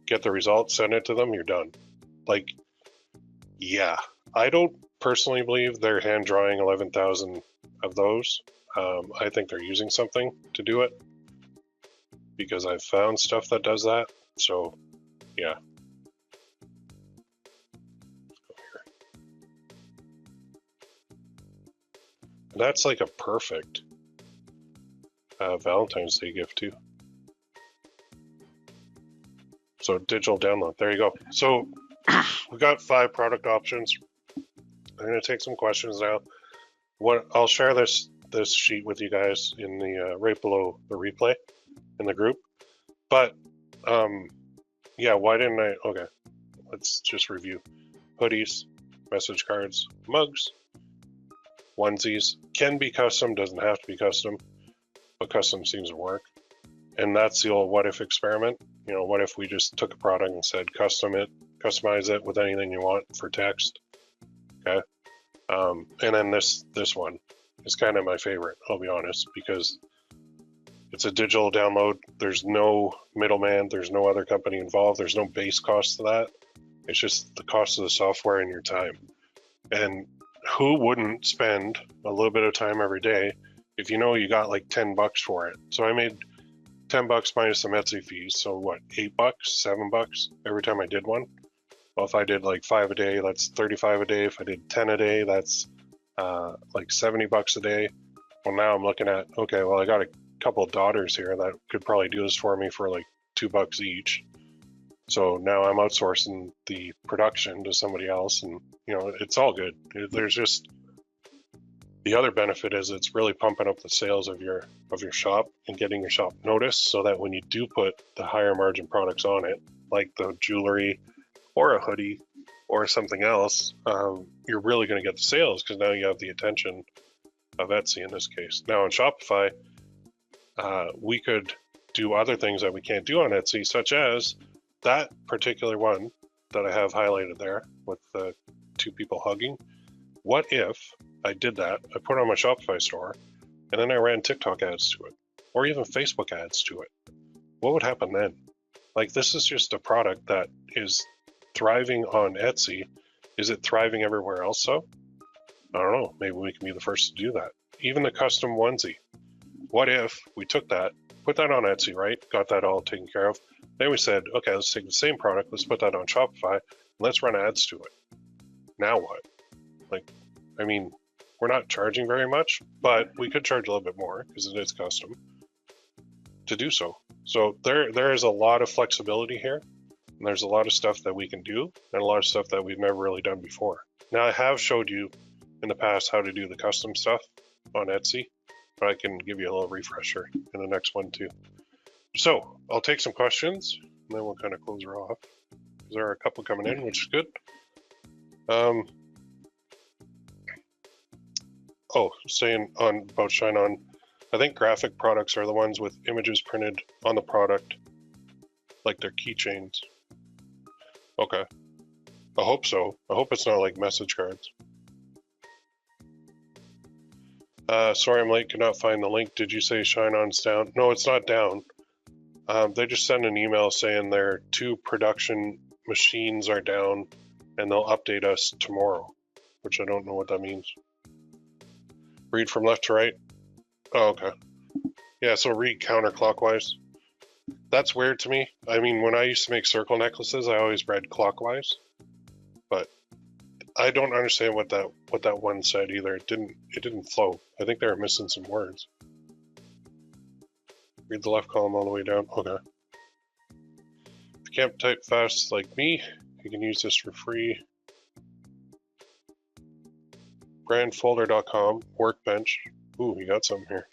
get the results, send it to them, you're done. Like, yeah. I don't personally believe they're hand drawing 11,000 of those. I think they're using something to do it, because I've found stuff that does that. So, yeah. That's like a perfect Valentine's Day gift too. So digital download, there you go. So we've got 5 product options. I'm gonna take some questions now. I'll share this sheet with you guys in the right below the replay in the group. But yeah, why didn't I? Okay, let's just review. Hoodies, message cards, mugs, onesies. Can be custom, doesn't have to be custom, but custom seems to work. And that's the old what if experiment. You know, what if we just took a product and said customize it with anything you want for text. Okay. And then this one is kind of my favorite, I'll be honest, because it's a digital download. There's no middleman. There's no other company involved. There's no base cost to that. It's just the cost of the software and your time. And who wouldn't spend a little bit of time every day if you know you got like $10 for it? So I made $10 minus some Etsy fees. So what, $8, $7 every time I did one? Well, if I did like 5 a day, that's 35 a day. If I did 10 a day, that's like $70 a day. Well, now I'm looking at, okay, well, I got a couple of daughters here that could probably do this for me for like $2 each. So now I'm outsourcing the production to somebody else, and you know, it's all good. There's just the other benefit is it's really pumping up the sales of your shop and getting your shop noticed, so that when you do put the higher margin products on it, like the jewelry or a hoodie or something else, you're really going to get the sales because now you have the attention of Etsy in this case. Now on Shopify, we could do other things that we can't do on Etsy, such as that particular one that I have highlighted there with the 2 people hugging. What if I did that, I put it on my Shopify store, and then I ran TikTok ads to it, or even Facebook ads to it? What would happen then? Like, this is just a product that is thriving on Etsy. Is it thriving everywhere else? So I don't know, maybe we can be the first to do that. Even the custom onesie. What if we took that, put that on Etsy, right? Got that all taken care of. Then we said, okay, let's take the same product, let's put that on Shopify, and let's run ads to it. Now what? Like, I mean, we're not charging very much, but we could charge a little bit more because it is custom to do so. So there is a lot of flexibility here, and there's a lot of stuff that we can do, and a lot of stuff that we've never really done before. Now, I have showed you in the past how to do the custom stuff on Etsy, but I can give you a little refresher in the next one too. So I'll take some questions, and then we'll kind of close her off. There are a couple coming in, which is good. Saying about Shine On, I think graphic products are the ones with images printed on the product, like their keychains. Okay. I hope so. I hope it's not like message cards. Sorry I'm late, could not find the link. Did you say Shine On's down? No, it's not down. They just sent an email saying their 2 production machines are down and they'll update us tomorrow, which I don't know what that means. Read from left to right? Oh, okay. Yeah, so read counterclockwise. That's weird to me. I mean, when I used to make circle necklaces, I always read clockwise, but I don't understand what that one said either. It didn't flow. I think they were missing some words. Read the left column all the way down. Okay. If you can't type fast like me, you can use this for free. Brandfolder.com, workbench. Ooh, we got something here.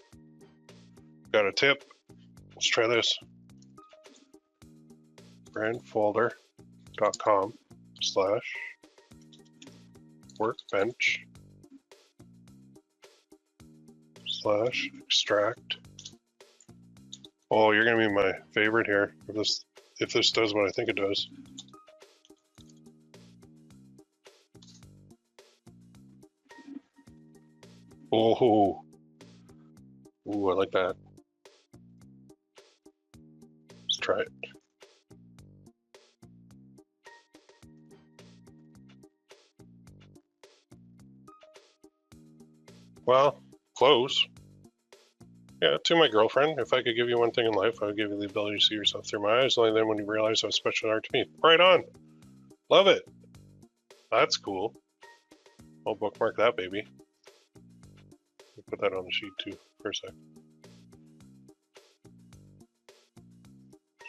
Got a tip. Let's try this. brandfolder.com/workbench/extract. Oh, you're gonna be my favorite here if this does what I think it does. Oh, ooh, I like that. Let's try it. Well, close. Yeah, to my girlfriend, if I could give you one thing in life, I would give you the ability to see yourself through my eyes, only then when you realize how special you are to me. Right on. Love it. That's cool. I'll bookmark that baby. Put that on the sheet too for a sec.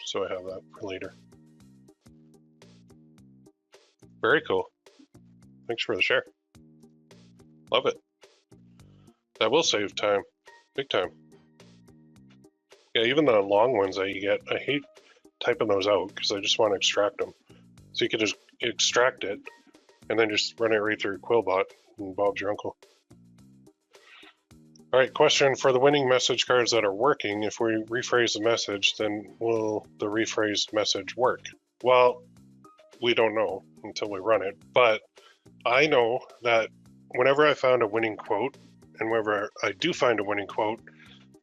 So I have that for later. Very cool. Thanks for the share. Love it. That will save time. Big time. Yeah, even the long ones that you get, I hate typing those out because I just want to extract them. So you can just extract it and then just run it right through Quillbot and Bob's your uncle. All right, question for the winning message cards that are working. If we rephrase the message, then will the rephrased message work? Well, we don't know until we run it, but I know that whenever I found a winning quote, and whenever I do find a winning quote,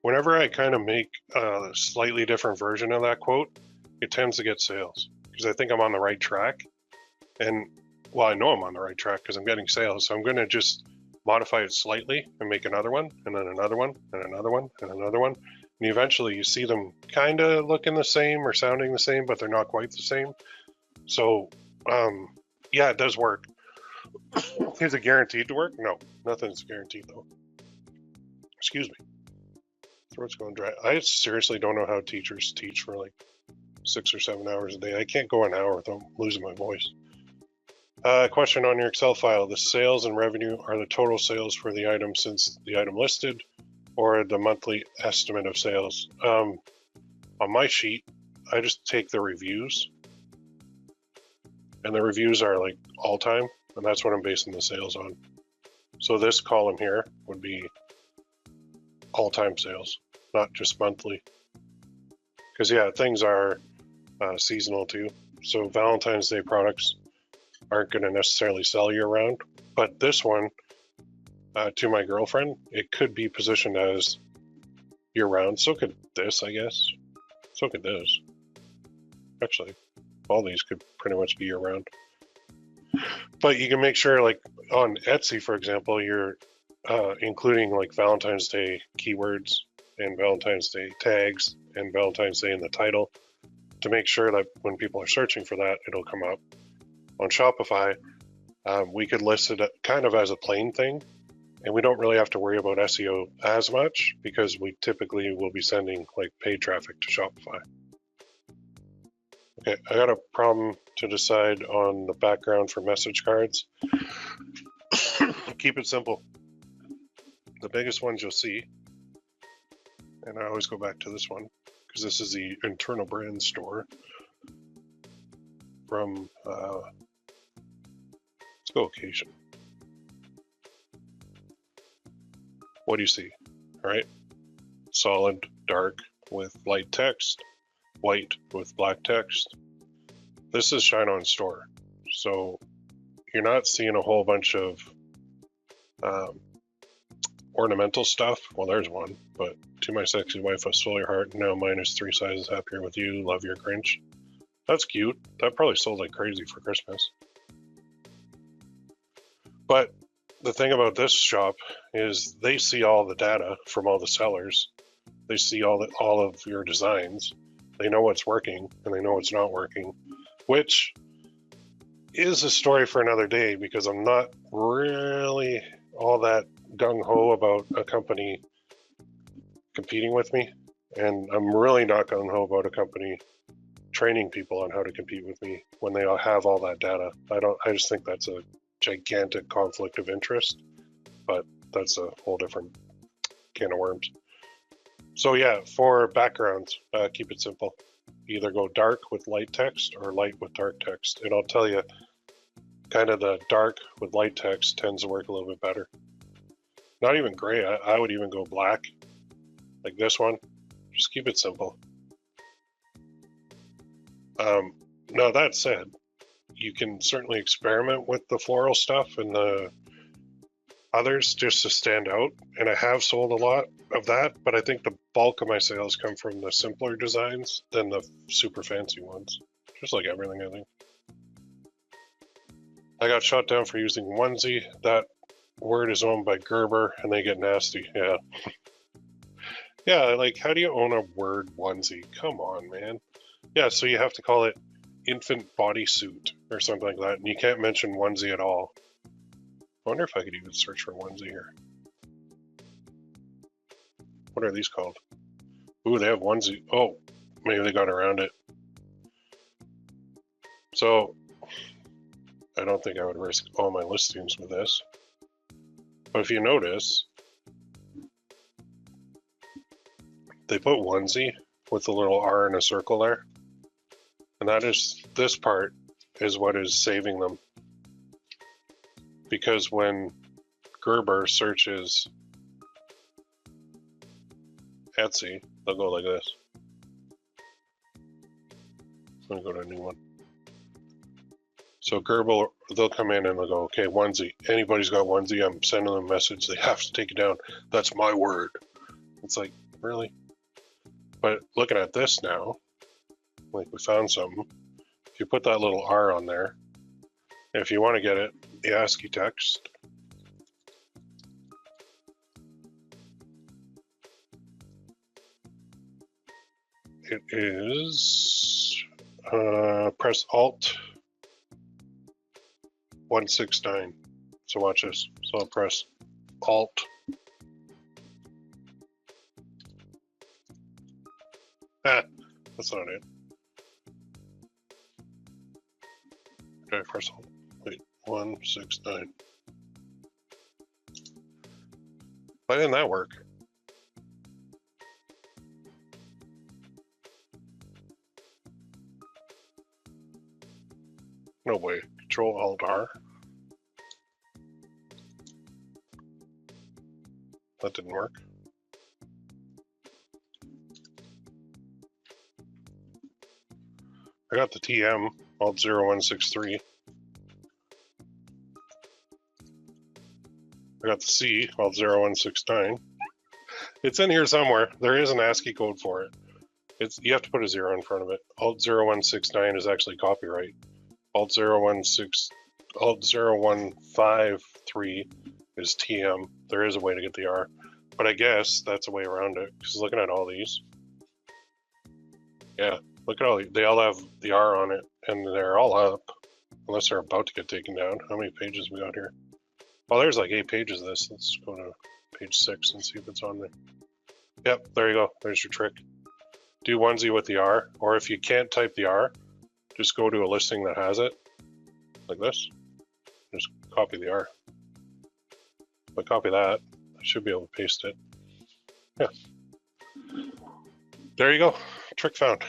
whenever I kind of make a slightly different version of that quote, it tends to get sales because I think I'm on the right track. And well, I know I'm on the right track because I'm getting sales. So I'm going to just modify it slightly and make another one, and then another one, and another one, and another one. And eventually you see them kind of looking the same or sounding the same, but they're not quite the same. So yeah, it does work. Is it guaranteed to work? No, nothing's guaranteed though. Excuse me. Throat's going dry. I seriously don't know how teachers teach for like 6 or 7 hours a day. I can't go an hour without losing my voice. Question on your Excel file. The sales and revenue are the total sales for the item since the item listed, or the monthly estimate of sales? On my sheet, I just take the reviews, and the reviews are like all time, and that's what I'm basing the sales on. So this column here would be all-time sales, not just monthly. Because yeah, things are seasonal too. So Valentine's Day products aren't going to necessarily sell year-round, but this one, to my girlfriend, it could be positioned as year-round. So could this, I guess. So could this. Actually, all these could pretty much be year-round. But you can make sure, like on Etsy, for example, you're including like Valentine's Day keywords and Valentine's Day tags and Valentine's Day in the title to make sure that when people are searching for that, it'll come up. On Shopify, we could list it kind of as a plain thing, and we don't really have to worry about SEO as much because we typically will be sending like paid traffic to Shopify. Okay, I got a problem to decide on the background for message cards. Keep it simple. The biggest ones you'll see, and I always go back to this one because this is the internal brand store from, let's go occasion. What do you see? All right, solid, dark with light text, white with black text. This is Shine On Store. So you're not seeing a whole bunch of ornamental stuff. Well, there's one, but to my sexy wife, I stole your heart. Now mine is 3 sizes happier with you. Love your Grinch. That's cute. That probably sold like crazy for Christmas. But the thing about this shop is they see all the data from all the sellers. They see all of your designs. They know what's working and they know what's not working, which is a story for another day because I'm not really all that gung-ho about a company competing with me, and I'm really not gung-ho about a company training people on how to compete with me when they all have all that data. I just think that's a gigantic conflict of interest, but that's a whole different can of worms. So yeah, for backgrounds, keep it simple. Either go dark with light text or light with dark text, and I'll tell you, kind of the dark with light text tends to work a little bit better. Not even gray, I would even go black, like this one. Just keep it simple. Now that said, you can certainly experiment with the floral stuff and the others just to stand out, and I have sold a lot of that, but I think the bulk of my sales come from the simpler designs than the super fancy ones. Just like everything, I think. I got shot down for using onesie. That word is owned by Gerber and they get nasty. Yeah. Yeah, like how do you own a word onesie? Come on, man. Yeah, so you have to call it infant bodysuit or something like that, and you can't mention onesie at all. I wonder if I could even search for onesie here. What are these called? Ooh, they have onesie. Oh, maybe they got around it. So I don't think I would risk all my listings with this. But if you notice, they put onesie with a little R in a circle there. And that is, this part is what is saving them. Because when Gerber searches Etsy, they'll go like this. Let me go to a new one. So Gerber, they'll come in and they'll go, okay, onesie. Anybody's got onesie, I'm sending them a message. They have to take it down. That's my word. It's like, really? But looking at this now, like we found something. If you put that little R on there, if you want to get it, the ASCII text. It is, press Alt 169. So watch this. So I'll press Alt. That's not it. Okay, press Alt. Wait, 169. Why didn't that work? No way. Control Alt R. That didn't work. I got the TM, Alt 0163. I got the C, Alt 0169. It's in here somewhere. There is an ASCII code for it. You have to put a 0 in front of it. Alt 0169 is actually copyright. Alt 0153 is TM. There is a way to get the R, but I guess that's a way around it, because looking at all these, yeah, Look at they all have the R on it, and they're all up, unless they're about to get taken down. How many pages we got here? Oh, there's like 8 pages of this. Let's go to page 6 and see if it's on there. Yep, there you go. There's your trick. Do onesie with the R, or if you can't type the R, just go to a listing that has it, like this. Just copy the R. If I copy that, I should be able to paste it. Yeah. There you go. Trick found.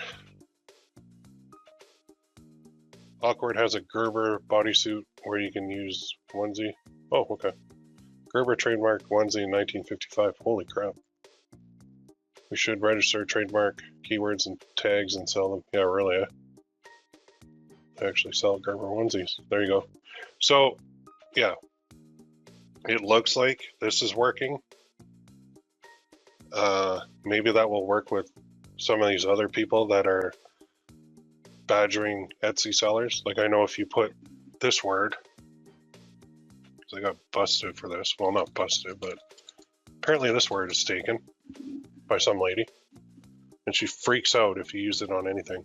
Awkward has a Gerber bodysuit where you can use onesie. Oh, okay. Gerber trademark onesie in 1955. Holy crap. We should register trademark keywords and tags and sell them. Yeah, really. Actually sell Gerber onesies. There you go. So, yeah. It looks like this is working. Maybe that will work with some of these other people that are badgering Etsy sellers. Like, I know if you put this word, because I got busted for this. Well, not busted, but apparently this word is taken by some lady, and she freaks out if you use it on anything.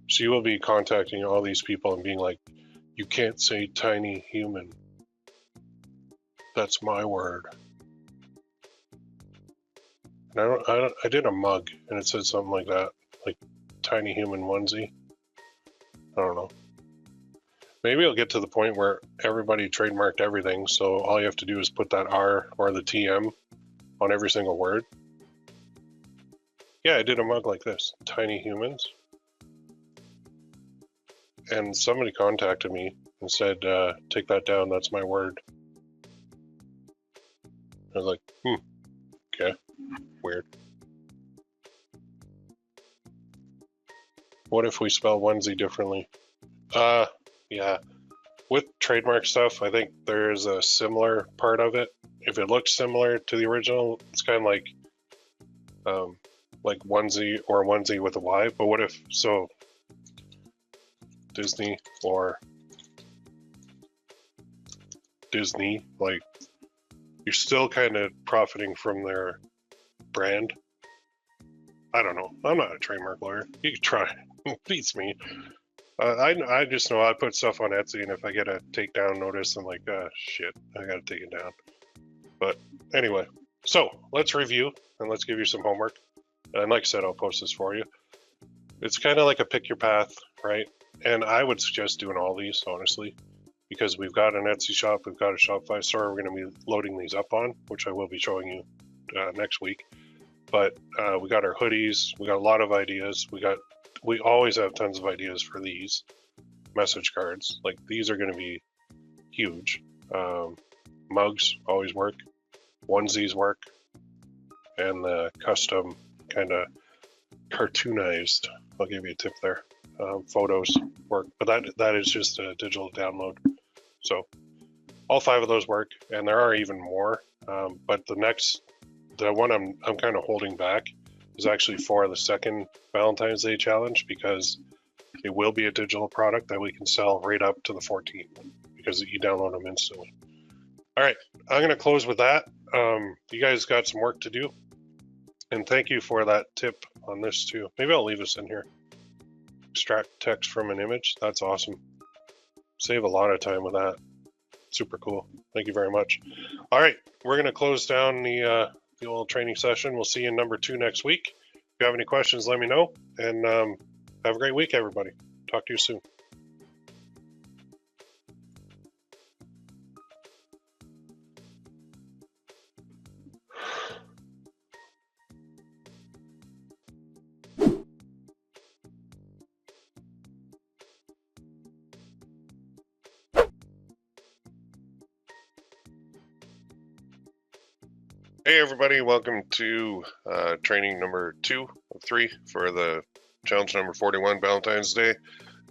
She will be contacting all these people and being like, you can't say tiny human. That's my word. And I did a mug and it said something like that, like tiny human onesie. I don't know. Maybe it'll get to the point where everybody trademarked everything, so all you have to do is put that R or the TM on every single word. Yeah, I did a mug like this, tiny humans. And somebody contacted me and said, take that down, that's my word. I was like, okay, weird. What if we spell onesie differently? Yeah. With trademark stuff, I think there's a similar part of it. If it looks similar to the original, it's kind of like onesie or onesie with a Y. But what if, so Disney or Disney, like, you're still kind of profiting from their brand. I don't know. I'm not a trademark lawyer. You can try. Beats me. I just know I put stuff on Etsy, and if I get a takedown notice, I'm like, shit, I gotta take it down. But anyway, so let's review and let's give you some homework. And like I said, I'll post this for you. It's kind of like a pick your path, right? And I would suggest doing all these, honestly, because we've got an Etsy shop, we've got a Shopify store we're going to be loading these up on, which I will be showing you next week. But we got our hoodies, we got a lot of ideas. We always have tons of ideas for these message cards. Like, these are going to be huge. Mugs always work. Onesies work. And the custom kind of cartoonized, I'll give you a tip there. Photos work, but that is just a digital download. So all 5 of those work, and there are even more. But the one I'm kind of holding back is actually for the second Valentine's Day challenge, because it will be a digital product that we can sell right up to the 14th because you download them instantly. All right, I'm going to close with that. You guys got some work to do, and thank you for that tip on this too. Maybe I'll leave this in here. Extract text from an image. That's awesome. Save a lot of time with that. Super cool. Thank you very much. All right, we're going to close down the old training session. We'll see you in number 2 next week. If you have any questions, let me know. And have a great week, everybody. Talk to you soon. Hey everybody, welcome to training number 2 of 3 for the challenge number 41, Valentine's Day.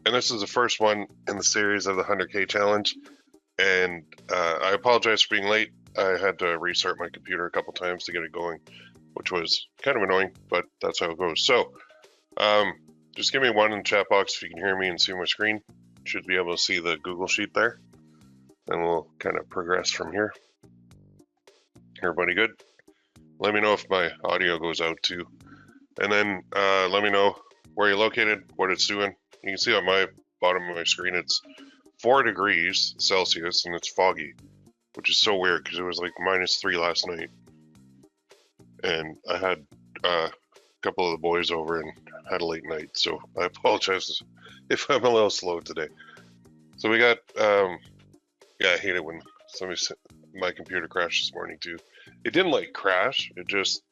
And this is the first one in the series of the 100K challenge. And I apologize for being late. I had to restart my computer a couple times to get it going, which was kind of annoying, but that's how it goes. So just give me 1 in the chat box if you can hear me and see my screen. Should be able to see the Google Sheet there. And we'll kind of progress from here. Everybody good? Let me know if my audio goes out too. And then let me know where you're located, what it's doing. You can see on my bottom of my screen, it's 4 degrees Celsius and it's foggy, which is so weird because it was like -3 last night. And I had a couple of the boys over and had a late night, so I apologize if I'm a little slow today. So we got, yeah, I hate it when my computer crashed this morning too. It didn't like crash, it just,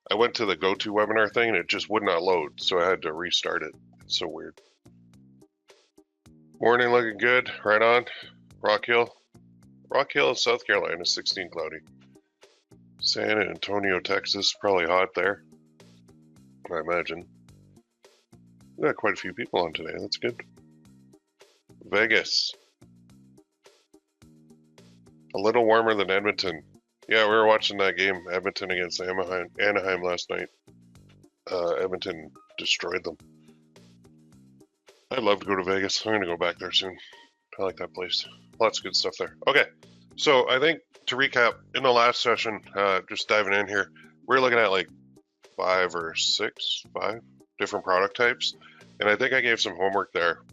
I went to the GoToWebinar thing and it just would not load, so I had to restart it. It's so weird. Morning looking good, right on. Rock Hill, South Carolina, 16 cloudy. San Antonio, Texas, probably hot there, I imagine. We got quite a few people on today, that's good. Vegas, a little warmer than Edmonton. Yeah, we were watching that game, Edmonton against Anaheim last night. Edmonton destroyed them. I'd love to go to Vegas. I'm going to go back there soon. I like that place. Lots of good stuff there. Okay, so I think to recap, in the last session, just diving in here, we're looking at like 5 different product types. And I think I gave some homework there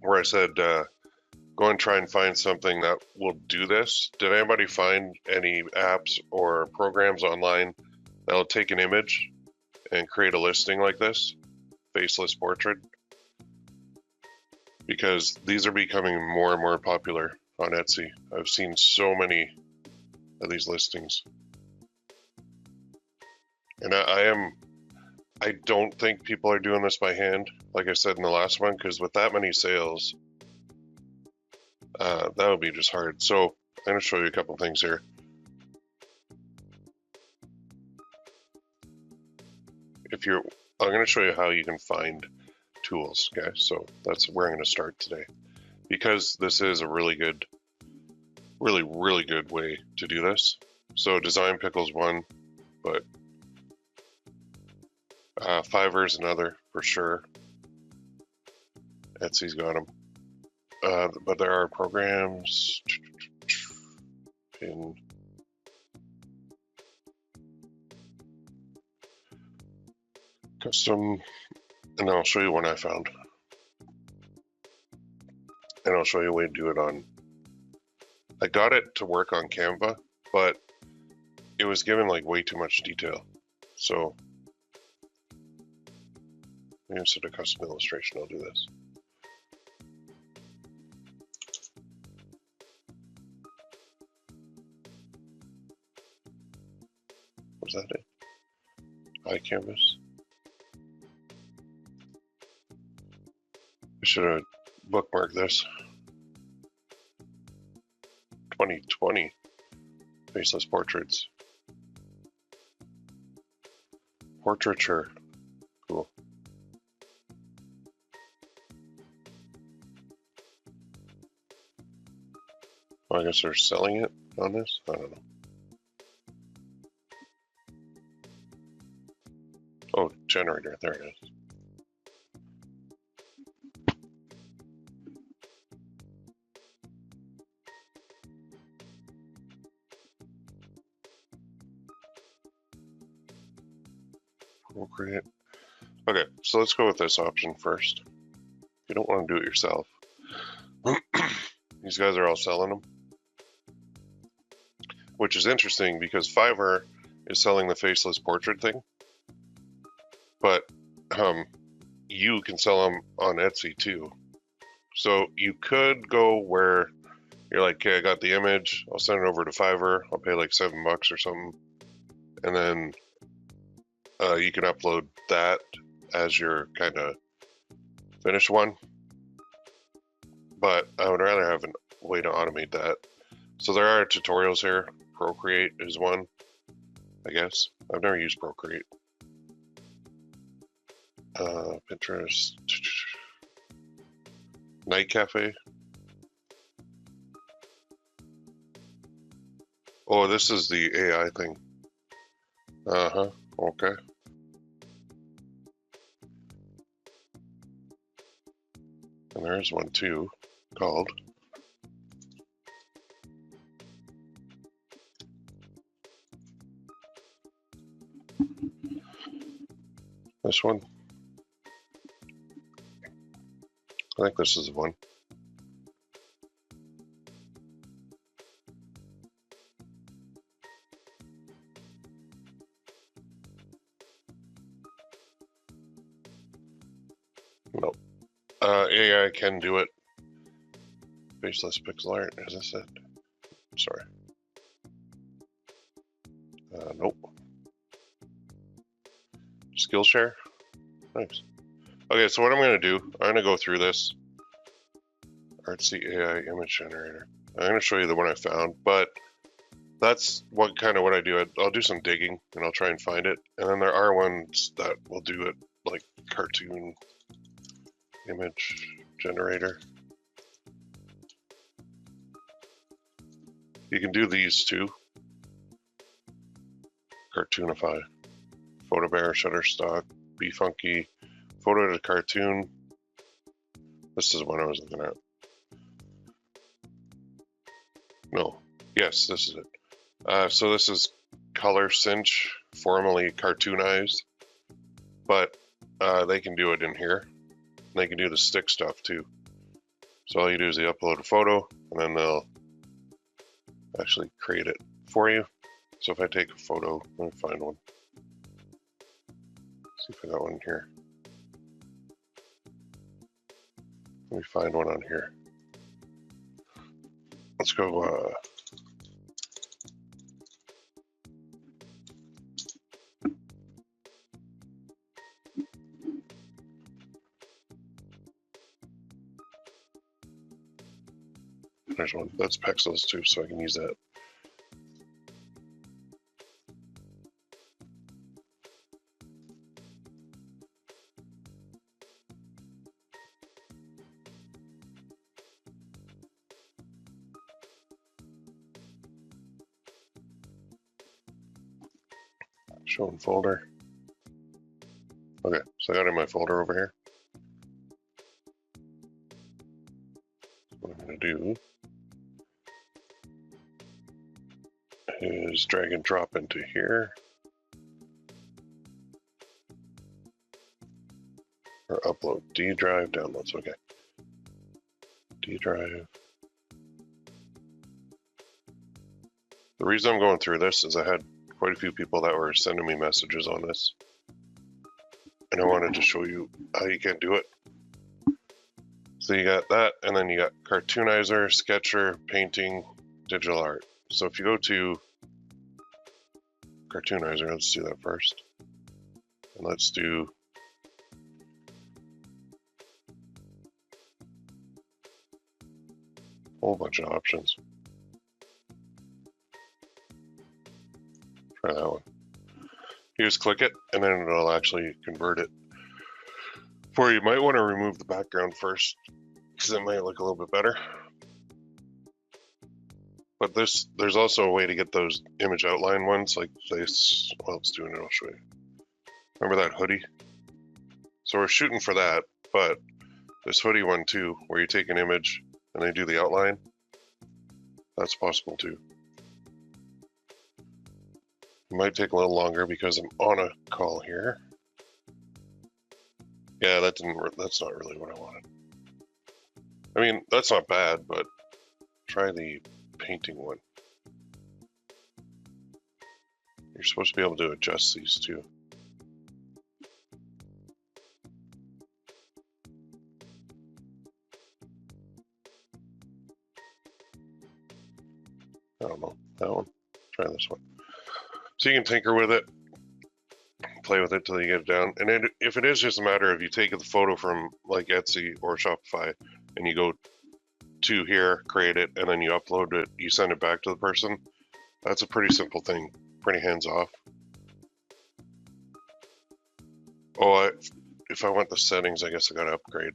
where I said, go and try and find something that will do this. Did anybody find any apps or programs online that'll take an image and create a listing like this? Faceless portrait? Because these are becoming more and more popular on Etsy. I've seen so many of these listings. And I don't think people are doing this by hand, like I said in the last one, because with that many sales, that would be just hard. So I'm going to show you a couple things here. I'm going to show you how you can find tools, guys. So that's where I'm going to start today, because this is a really good way to do this. So Design Pickle's one, but Fiverr's another for sure. Etsy's got them. But there are programs. Pin. Custom. And I'll show you one I found. And I'll show you a way to do it on. I got it to work on Canva, but it was given like way too much detail. So instead of custom illustration, I'll do this. Was that it? iCanvas. I should have bookmarked this. 2020 faceless portraits. Portraiture. Cool. Well, I guess they're selling it on this? I don't know. Oh, generator. There it is. Procreate. Okay, so let's go with this option first. You don't want to do it yourself. These guys are all selling them, which is interesting because Fiverr is selling the faceless portrait thing, but you can sell them on Etsy too. So you could go where you're like, okay, I got the image, I'll send it over to Fiverr, I'll pay like $7 or something, and then you can upload that as your kind of finished one. But I would rather have a way to automate that. So there are tutorials here. Procreate is one, I guess. I've never used Procreate. Pinterest. Night Cafe. Oh, this is the AI thing. Uh-huh, okay. And there's one too, called This one. I think this is the one. Nope. AI can do it. Faceless pixel art, is this it? Sorry. Nope. Skillshare? Nice. Okay, so what I'm going to do, I'm going to go through this. Artsy AI image generator. I'm going to show you the one I found, but that's what I do. I'll do some digging and I'll try and find it. And then there are ones that will do it, like cartoon image generator. You can do these too. Cartoonify, Photo Bear, Shutterstock, Be Funky, Photo to Cartoon. This is one I was looking at. No, yes, this is it. So this is Color Cinch, formerly Cartoonize, but they can do it in here. They can do the stick stuff too. So all you do is you upload a photo, and then they'll actually create it for you. So if I take a photo, let me find one. See if I got one here. Let me find one on here. Let's go. There's one. That's pixels too, so I can use that. Show in folder. Okay, so I got it in my folder over here. What I'm going to do is drag and drop into here. Or upload D drive, downloads, okay. D drive. The reason I'm going through this is I had quite a few people that were sending me messages on this. And I wanted to show you how you can do it. So you got that, and then you got Cartoonizer, Sketcher, Painting, Digital Art. So if you go to Cartoonizer, let's do that first. And let's do a whole bunch of options. Try that one. You just click it, and then it'll actually convert it for you. You might want to remove the background first, because it might look a little bit better. But there's also a way to get those image outline ones, like this. Well, it's doing it, I'll show you. Remember that hoodie? So we're shooting for that, but this hoodie one too, where you take an image and they do the outline, that's possible too. It might take a little longer because I'm on a call here. Yeah, that's not really what I wanted. I mean, that's not bad, but try the painting one. You're supposed to be able to adjust these too. I don't know, that one. Try this one. So you can tinker with it, play with it till you get it down. And if it is just a matter of you take the photo from like Etsy or Shopify and you go to here, create it, and then you upload it, you send it back to the person, that's a pretty simple thing, pretty hands off. Oh, if I want the settings, I guess I gotta upgrade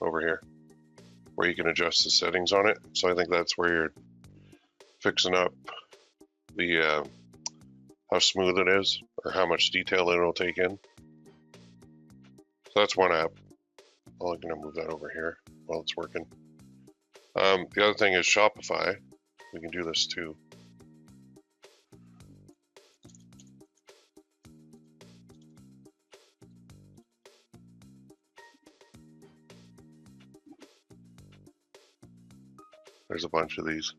over here, where you can adjust the settings on it. So I think that's where you're fixing up the how smooth it is, or how much detail it'll take in. So that's one app. I'm gonna move that over here while it's working. The other thing is Shopify. We can do this too. There's a bunch of these.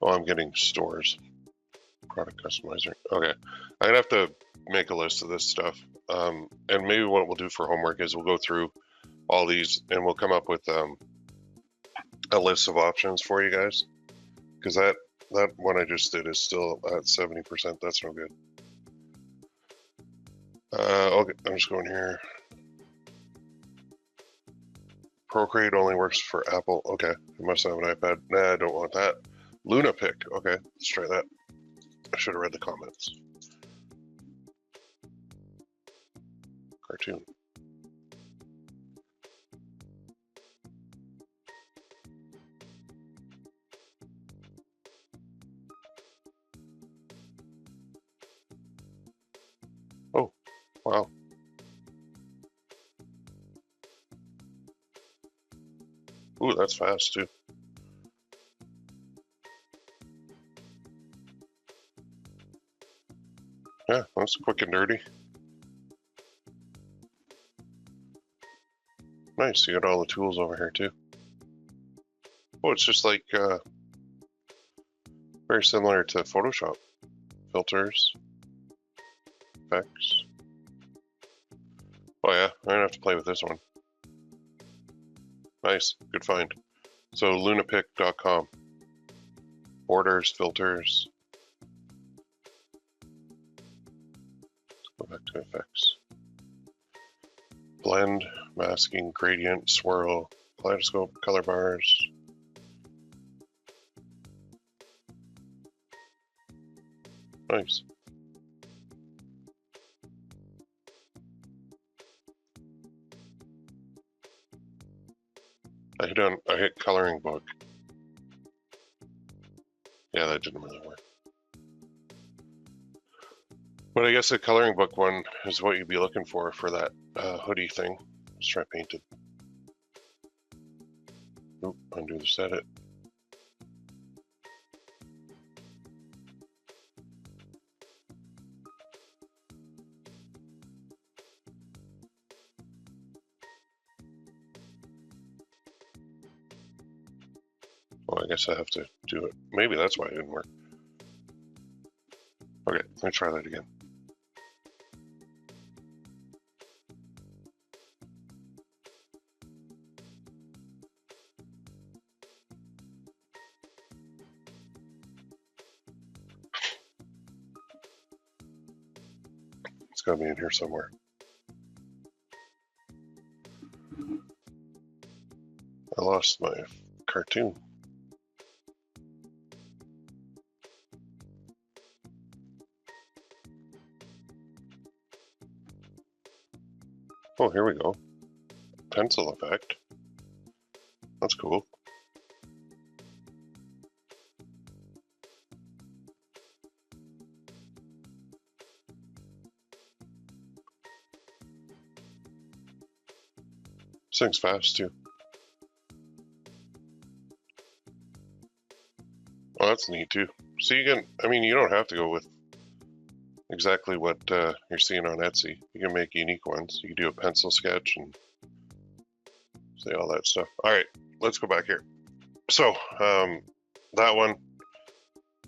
Oh, I'm getting stores. Product customizer. Okay. I'm gonna have to make a list of this stuff. And maybe what we'll do for homework is we'll go through all these and we'll come up with a list of options for you guys. Because that one I just did is still at 70%. That's no good. Okay, I'm just going here. Procreate only works for Apple. Okay, I must have an iPad. Nah, I don't want that. Luna pick. Okay, let's try that. I should have read the comments. Cartoon. Oh, wow. Ooh, that's fast too. Yeah, that's quick and dirty. Nice, you got all the tools over here too. Oh, it's just like very similar to Photoshop. Filters, effects. Oh yeah, I'm gonna have to play with this one. Nice, good find. So lunapick.com. Borders, filters. Let's go back to effects. Blend, masking, gradient, swirl, kaleidoscope, color bars. Nice. I hit coloring book. Yeah, that didn't really work. But I guess the coloring book one is what you'd be looking for that hoodie thing. Let's try painted. Oop, undo the set it. Well, I guess I have to do it. Maybe that's why it didn't work. Okay, let me try that again. It's gotta be in here somewhere. I lost my cartoon. Oh, here we go. Pencil effect. That's cool. This thing's fast too. Oh, that's neat too. So you can, I mean, you don't have to go with exactly what you're seeing on Etsy. You can make unique ones. You can do a pencil sketch and say all that stuff. All right, let's go back here. So that one,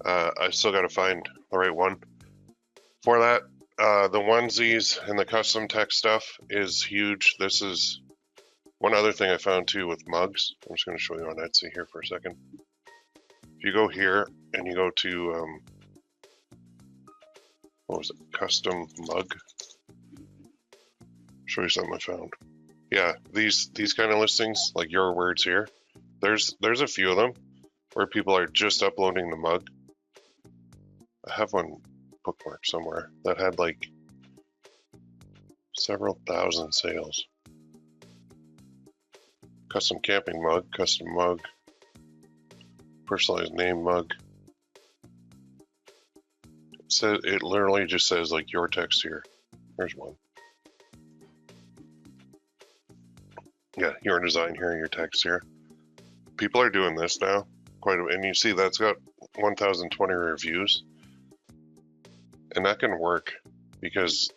I still got to find the right one for that. The onesies and the custom text stuff is huge. This is one other thing I found too with mugs. I'm just going to show you on Etsy here for a second. If you go here and you go to, what was it, custom mug? Show you something I found. Yeah, these kind of listings, like your words here, there's a few of them where people are just uploading the mug. I have one bookmarked somewhere that had like several thousand sales. Custom camping mug, custom mug, personalized name mug. It literally just says like your text here. There's one. Yeah, your design here, your text here. People are doing this now quite a bit, and you see that's got 1,020 reviews, and that can work because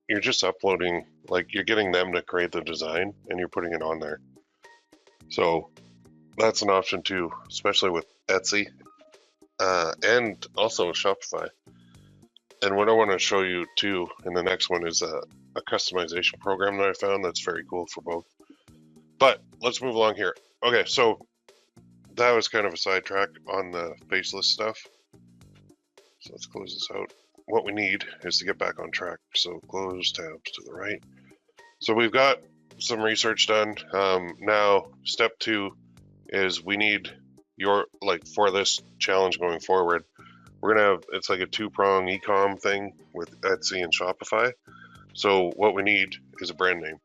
you're just uploading, like you're getting them to create the design and you're putting it on there. So that's an option too, especially with Etsy and also Shopify. And what I want to show you too in the next one is a customization program that I found that's very cool for both. But let's move along here. Okay, so that was kind of a sidetrack on the faceless stuff. So let's close this out. What we need is to get back on track. So close tabs to the right. So we've got some research done. Now, step 2 is we need your, like for this challenge going forward, we're gonna have, it's like a 2-prong e-com thing with Etsy and Shopify. So what we need is a brand name.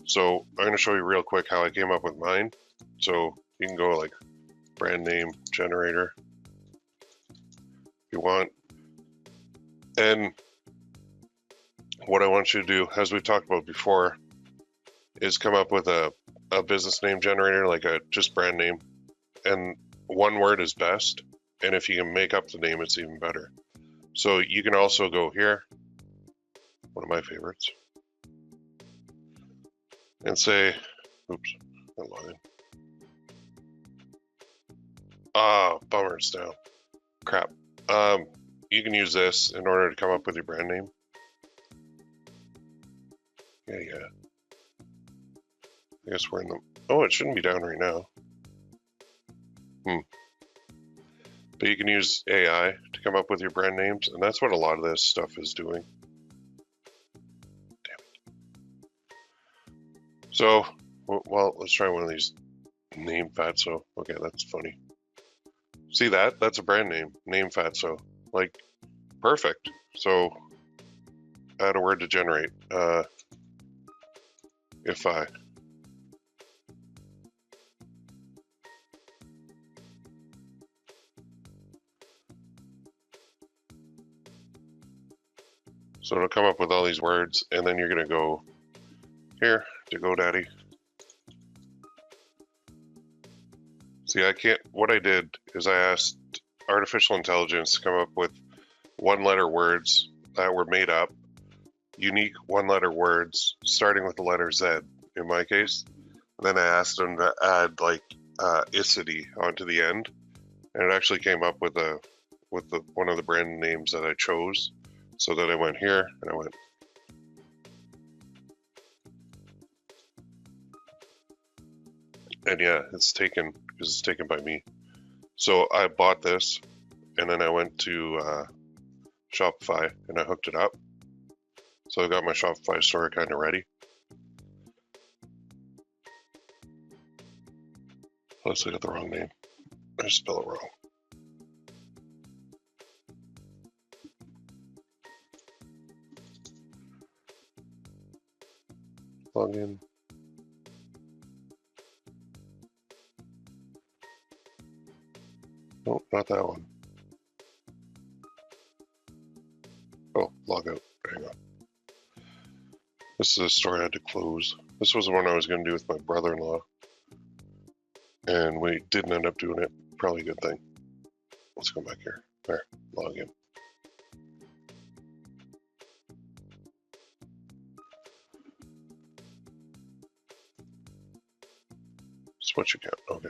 So I'm gonna show you real quick how I came up with mine. So you can go like brand name generator if you want. And what I want you to do, as we've talked about before, is come up with a business name generator, like a just brand name. And one word is best. And if you can make up the name, it's even better. So you can also go here, one of my favorites, and say, oops, I log in. Bummer, it's down. Crap. You can use this in order to come up with your brand name. Yeah. I guess we're in the, oh, it shouldn't be down right now. But you can use AI to come up with your brand names, and that's what a lot of this stuff is doing. Damn it. So, well, let's try one of these. Name Fatso. Okay, that's funny. See that? That's a brand name. Name Fatso. Like, perfect. So, add a word to generate. If I. So it'll come up with all these words, and then you're gonna go here to GoDaddy. See, I can't, what I did is I asked artificial intelligence to come up with 1-letter words that were made up, unique 1-letter words, starting with the letter Z in my case. And then I asked them to add like icity onto the end, and it actually came up with one of the brand names that I chose. So that I went here and I went, and yeah, it's taken because it's taken by me. So I bought this, and then I went to Shopify and I hooked it up. So I got my Shopify store kind of ready. Unless I got the wrong name. I just spell it wrong. Log in. Nope, not that one. Oh, log out. Hang on. This is a store I had to close. This was the one I was going to do with my brother-in-law. And we didn't end up doing it. Probably a good thing. Let's go back here. There, log in. Switch account, okay.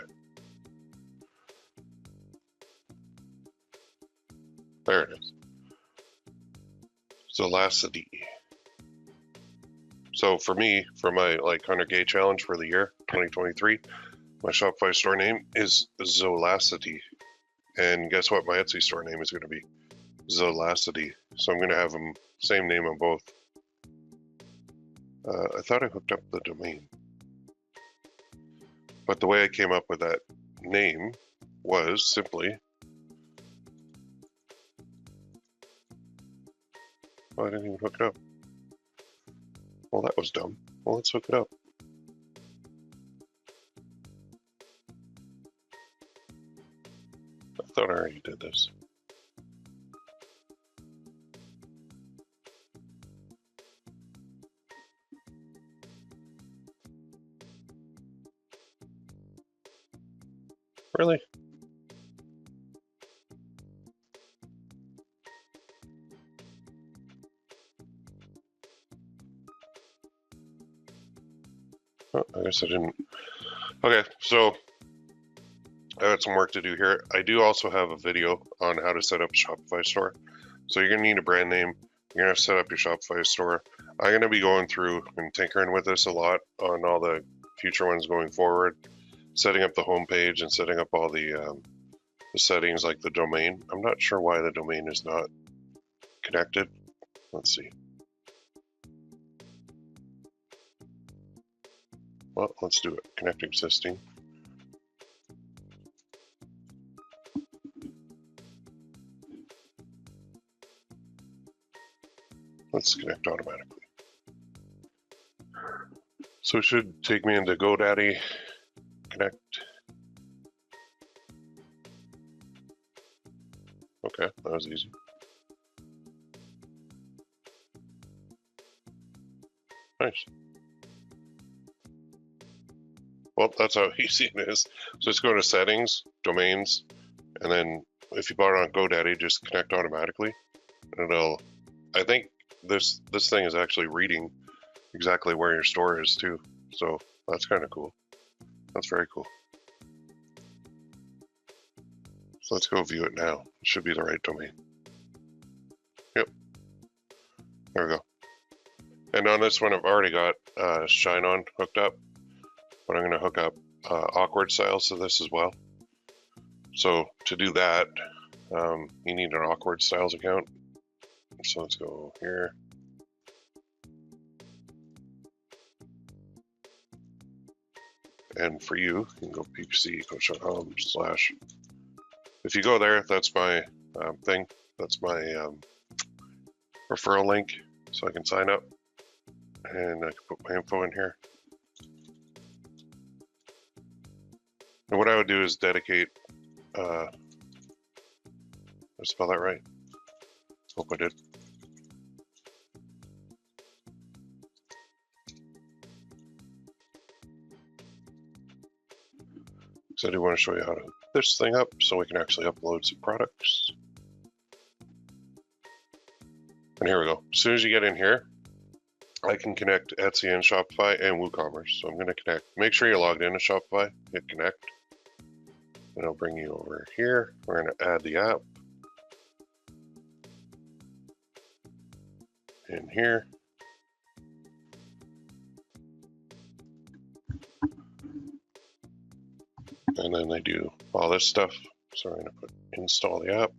There it is. Zolacity. So for me, for my like 100K challenge for the year 2023, my Shopify store name is Zolacity. And guess what? My Etsy store name is going to be Zolacity. So I'm going to have them same name on both. I thought I hooked up the domain. But the way I came up with that name was simply, oh, I didn't even hook it up. Well, that was dumb. Well, let's hook it up. I thought I already did this. Really? I guess I didn't. Okay, so I got some work to do here. I do also have a video on how to set up a Shopify store. So you're gonna need a brand name. You're gonna have to set up your Shopify store. I'm gonna be going through and tinkering with this a lot on all the future ones going forward, setting up the homepage and setting up all the settings like the domain. I'm not sure why the domain is not connected. Let's see. Well, let's do it. Connect existing. Let's connect automatically. So it should take me into GoDaddy, connect. Okay, that was easy. Nice. Well, that's how easy it is. So just go to settings, domains, and then if you bought it on GoDaddy, just connect automatically. And it'll, I think this thing is actually reading exactly where your store is too. So that's kind of cool. That's very cool. So let's go view it now. It should be the right domain. Yep. There we go. And on this one, I've already got Shine On hooked up, but I'm going to hook up Awkward Styles to this as well. So to do that, you need an Awkward Styles account. So let's go here. And for you can go ppc.com/. If you go there, that's my thing. That's my referral link, so I can sign up. And I can put my info in here. And what I would do is dedicate, did I spell that right? Hope I did. So I do want to show you how to hook this thing up so we can actually upload some products. And here we go. As soon as you get in here, I can connect Etsy and Shopify and WooCommerce. So I'm going to connect. Make sure you're logged into Shopify. Hit connect. And it'll bring you over here. We're going to add the app. In here. And then they do all this stuff. So I'm going to put install the app.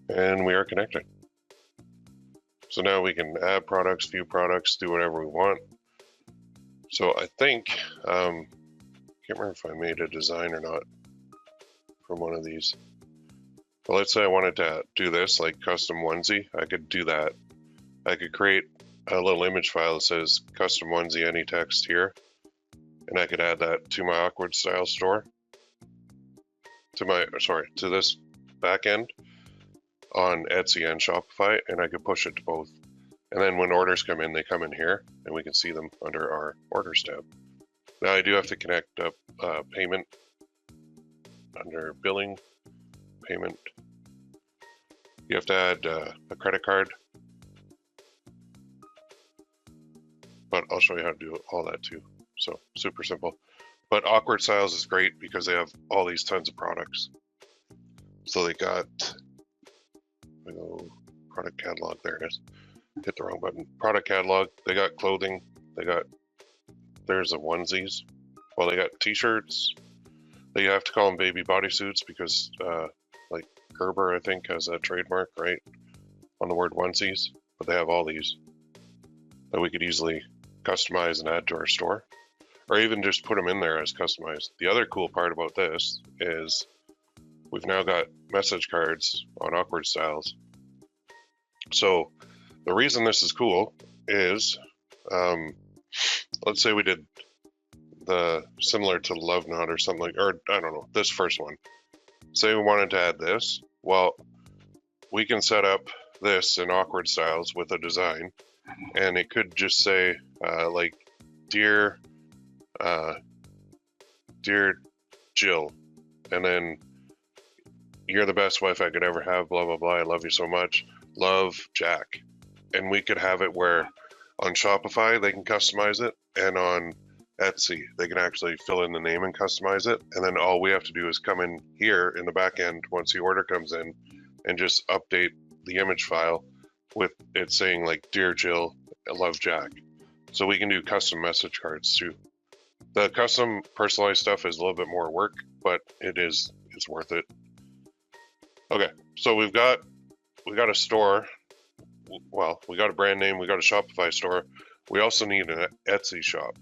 And we are connected. So now we can add products, view products, do whatever we want. So I think, can't remember if I made a design or not from one of these. But let's say I wanted to do this, like custom onesie, I could do that. I could create a little image file that says custom onesie, any text here. And I could add that to my Awkward Style store. To this back end on Etsy and Shopify, and I could push it to both. And then when orders come in, they come in here, and we can see them under our orders tab. Now I do have to connect up payment under billing, payment. You have to add a credit card, but I'll show you how to do all that too. So super simple. But Awkward Styles is great because they have all these tons of products. So they got, product catalog, there it is. Hit the wrong button. Product catalog, they got clothing, there's the onesies. Well, they got t-shirts. They have to call them baby bodysuits because like Gerber, I think, has a trademark, right, on the word onesies. But they have all these that we could easily customize and add to our store, or even just put them in there as customized. The other cool part about this is we've now got message cards on Awkward Styles. So the reason this is cool is, let's say we did the similar to Love Knot or something like, or I don't know, this first one. Say we wanted to add this. Well, we can set up this in Awkward Styles with a design, and it could just say like, dear Jill, and then you're the best wife I could ever have, blah, blah, blah. I love you so much. Love, Jack. And we could have it where on Shopify, they can customize it. And on Etsy, they can actually fill in the name and customize it. And then all we have to do is come in here in the back end once the order comes in and just update the image file with it saying like, Dear Jill, I love Jack. So we can do custom message cards too. The custom personalized stuff is a little bit more work, but it's worth it. Okay, so we got a store. Well, we got a brand name, we got a Shopify store. We also need an Etsy shop.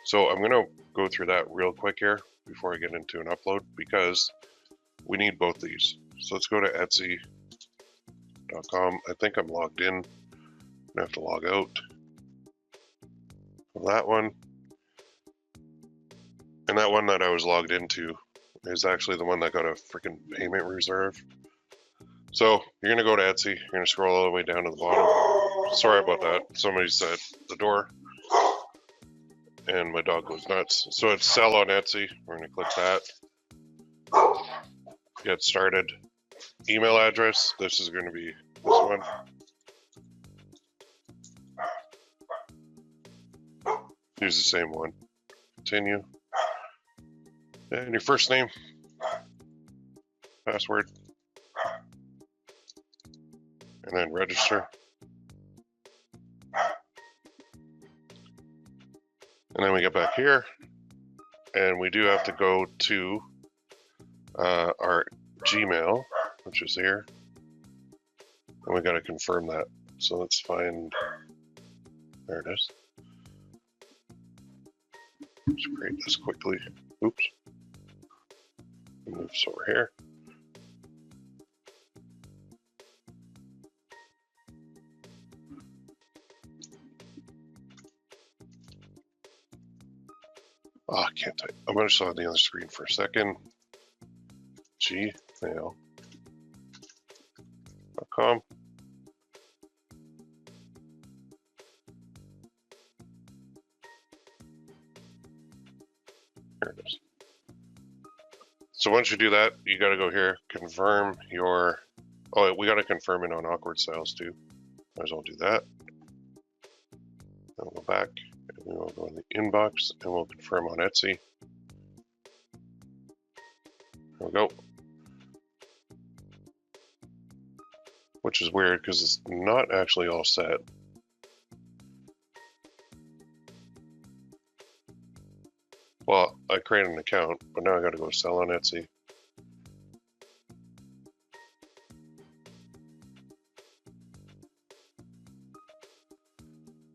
So I'm gonna go through that real quick here before I get into an upload because we need both these. So let's go to Etsy.com. I think I'm logged in. I'm gonna have to log out of that one. And that one that I was logged into is actually the one that got a freaking payment reserve. So you're gonna go to Etsy, you're gonna scroll all the way down to the bottom. Sorry about that, somebody's at the door and my dog goes nuts. So it's sell on Etsy, we're gonna click that. Get started. Email address, this is gonna be this one. Use the same one. Continue. And your first name, password, and then register. And then we get back here, and we do have to go to our Gmail, which is here, and we got to confirm that. So let's find, there it is. Let's create this quickly. Oops. Move this over here. Oh, I can't type. I'm going to show the other screen for a second. Gmail.com. There it is. So once you do that, you got to go here, confirm your, oh, we got to confirm it on awkward styles too. Might as well do that. Then we'll go back and we will go in the inbox and we'll confirm on Etsy. There we go. Which is weird because it's not actually all set. Well, I created an account, but now I got to go sell on Etsy.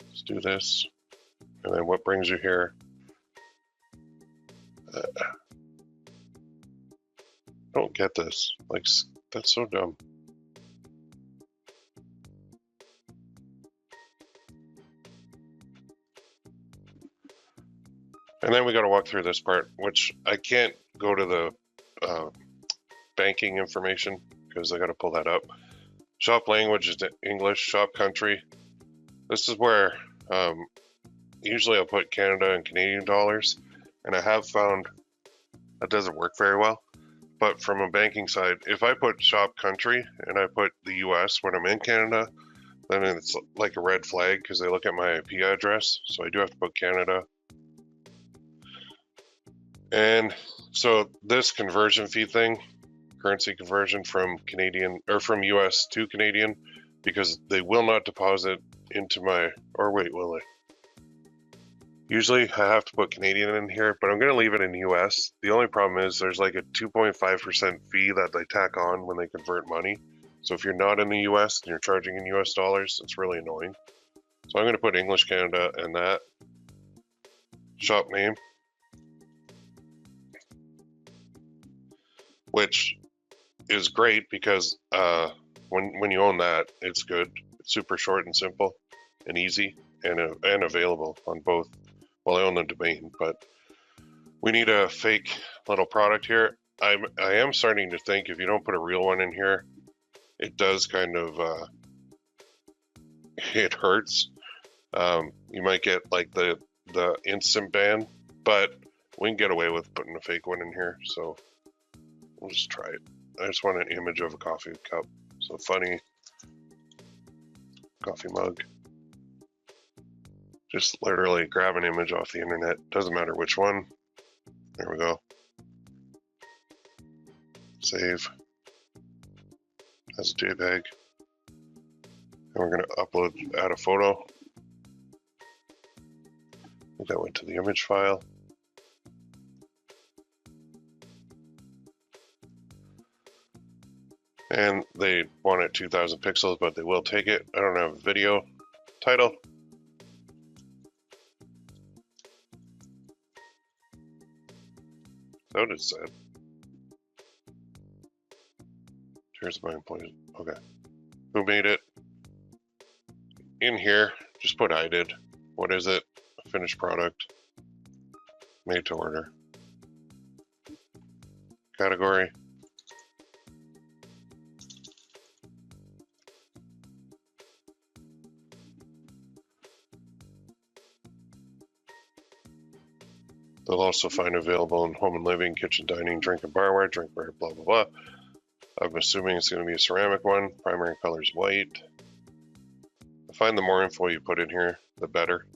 Let's do this. And then what brings you here? Don't get this. Like, that's so dumb. And then we got to walk through this part, which I can't go to the banking information because I got to pull that up. Shop language is English, shop country. This is where usually I'll put Canada and Canadian dollars, and I have found that doesn't work very well. But from a banking side, if I put shop country and I put the US when I'm in Canada, then it's like a red flag because they look at my IP address. So I do have to put Canada. And so this conversion fee thing, currency conversion from Canadian or from US to Canadian, because they will not deposit into my, or wait, will they? Usually I have to put Canadian in here, but I'm going to leave it in US. The only problem is there's like a 2.5% fee that they tack on when they convert money. So if you're not in the US and you're charging in US dollars, it's really annoying. So I'm going to put English Canada and that. Shop name. Which is great because when you own that, it's good. It's super short and simple and easy and available on both. Well, I own the domain, but we need a fake little product here. I am starting to think if you don't put a real one in here, it does kind of, it hurts. You might get like the instant ban, but we can get away with putting a fake one in here. So we'll just try it. I just want an image of a coffee cup. So funny coffee mug. Just literally grab an image off the internet. Doesn't matter which one. There we go. Save as a JPEG. And we're going to upload, add a photo. I think that went to the image file. And they want it 2000 pixels, but they will take it. I don't have a video. Title. That's what it said. Here's my employees. Okay. Who made it? In here, just put I did. What is it? Finished product. Made to order. Category. They'll also find available in home and living, kitchen, dining, drink and barware, drinkware, blah, blah, blah. I'm assuming it's going to be a ceramic one. Primary color is white. I find the more info you put in here, the better.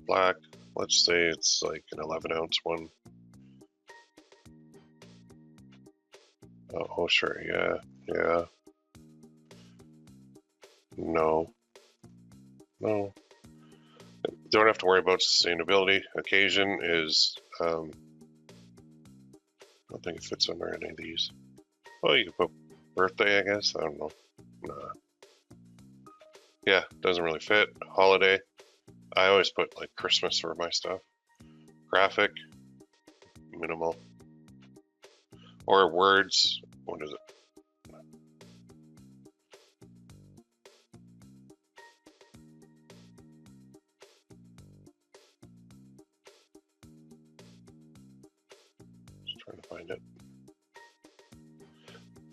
Black. Let's say it's like an 11-ounce one. Oh, sure. Yeah. Yeah. No. No. Don't have to worry about sustainability. Occasion is, I don't think it fits under any of these. Well, you could put birthday, I guess. I don't know. Nah. Yeah, doesn't really fit. Holiday. I always put like Christmas for my stuff. Graphic. Minimal. Or words. What is it? Just trying to find it.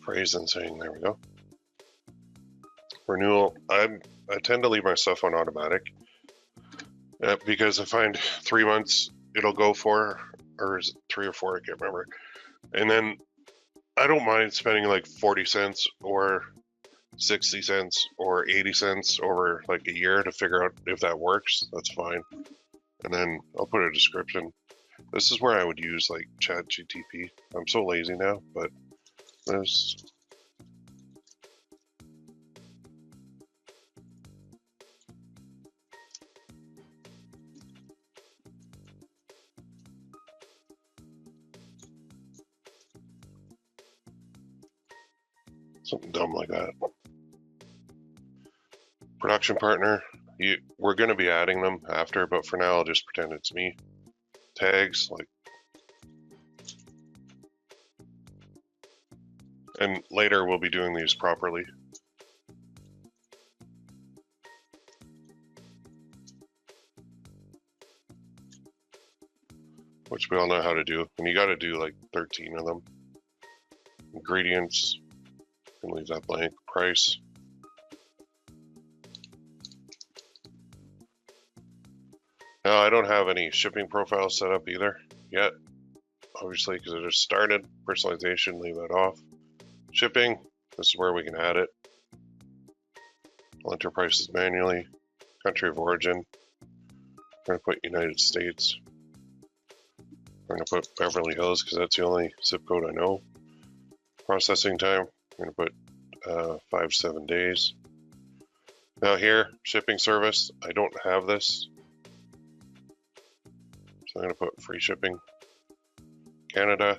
Phrase and saying, there we go. Renewal. I tend to leave my stuff on automatic because I find 3 months it'll go for, or is it 3 or 4? I can't remember. And then I don't mind spending like 40 cents or 60 cents or 80 cents over like a year to figure out if that works. That's fine. And then I'll put a description. This is where I would use like ChatGPT. I'm so lazy now, but there's something dumb like that. Production partner. We're going to be adding them after, but for now I'll just pretend it's me. Tags, like, and later we'll be doing these properly. Which we all know how to do, and you got to do like 13 of them. Ingredients, you can leave that blank. Price. Now I don't have any shipping profiles set up either yet, obviously because I just started. Personalization, leave that off. Shipping, this is where we can add it. I'll enter prices manually. Country of origin, I'm going to put United States. I'm going to put Beverly Hills because that's the only zip code I know. Processing time, I'm going to put 5 to 7 days. Now here, shipping service, I don't have this. So I'm going to put free shipping. Canada,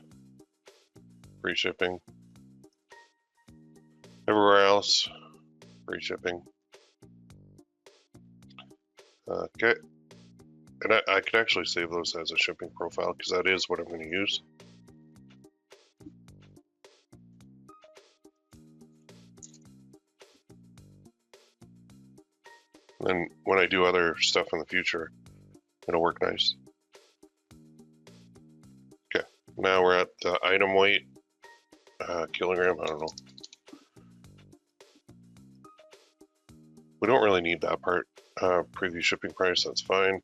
free shipping. Everywhere else, free shipping. Okay. And I could actually save those as a shipping profile because that is what I'm going to use. And then when I do other stuff in the future, it'll work nice. Okay, now we're at the item weight, kilogram, I don't know. We don't really need that part. Preview shipping price, that's fine.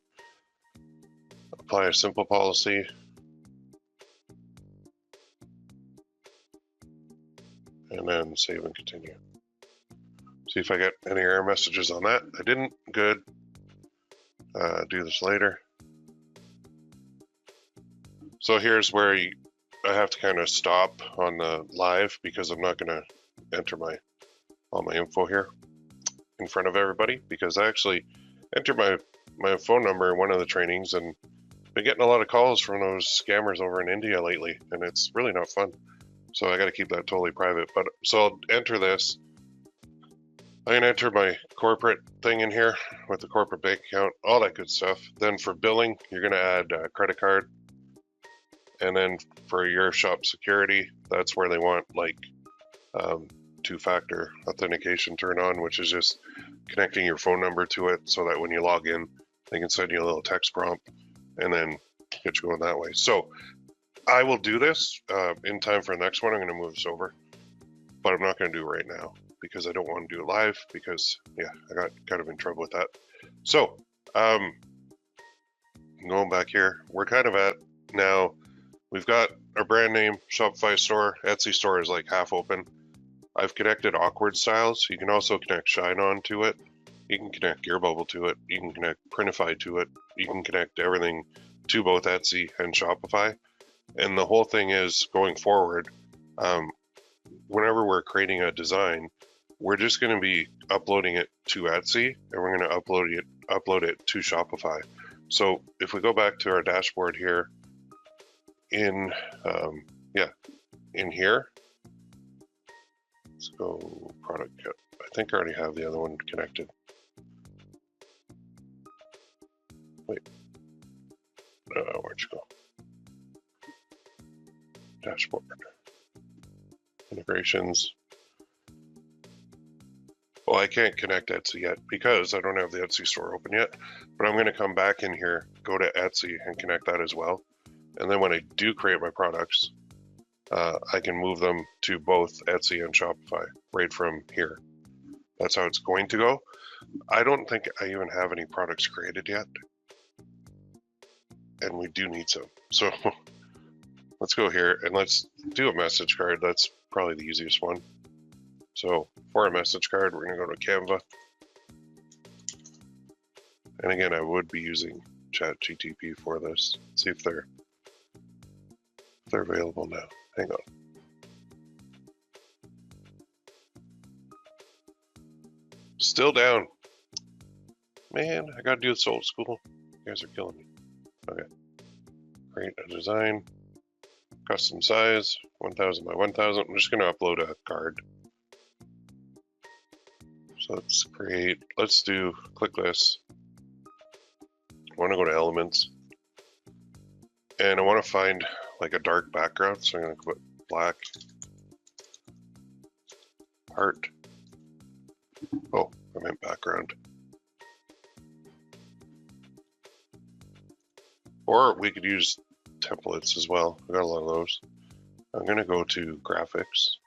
Apply a simple policy. and save and continue. See if I get any error messages on that. I didn't. Good. Do this later. So here's where I have to kind of stop on the live because I'm not going to enter all my info here in front of everybody, because I actually entered my phone number in one of the trainings and been getting a lot of calls from those scammers over in India lately, and it's really not fun. So I got to keep that totally private. But so I'll enter this. I'm going to enter my corporate thing in here with the corporate bank account, all that good stuff. Then for billing, you're going to add a credit card. And then for your shop security, that's where they want like two-factor authentication turned on, which is just connecting your phone number to it so that when you log in, they can send you a little text prompt and then get you going that way. So I will do this in time for the next one. I'm going to move this over, but I'm not going to do it right now because I don't want to do it live because, yeah, I got kind of in trouble with that. So going back here, we're kind of at now, we've got our brand name, Shopify store, Etsy store is like half open. I've connected awkward styles. You can also connect Shine On to it. You can connect Gear Bubble to it. You can connect Printify to it. You can connect everything to both Etsy and Shopify. And the whole thing is going forward, whenever we're creating a design, we're just going to be uploading it to Etsy and we're going to upload it to Shopify. So if we go back to our dashboard here in here, let's go product kit. I think I already have the other one connected. Wait, where'd you go? Dashboard, integrations. Well, I can't connect Etsy yet because I don't have the Etsy store open yet, but I'm going to come back in here, go to Etsy and connect that as well. And then when I do create my products, I can move them to both Etsy and Shopify right from here. That's how it's going to go. I don't think I even have any products created yet. And we do need some. So let's go here and let's do a message card. That's probably the easiest one. So for a message card, we're going to go to Canva. And again, I would be using ChatGTP for this. Let's see if they're available now. Hang on. Still down. Man, I gotta do this old school. You guys are killing me. Okay. Create a design. Custom size, 1000 by 1000. I'm just gonna upload a card. So let's click this. I wanna go to elements. And I wanna find like a dark background. So I'm gonna put black. Heart. Oh, I meant background. Or we could use templates as well. I've got a lot of those. I'm going to go to graphics.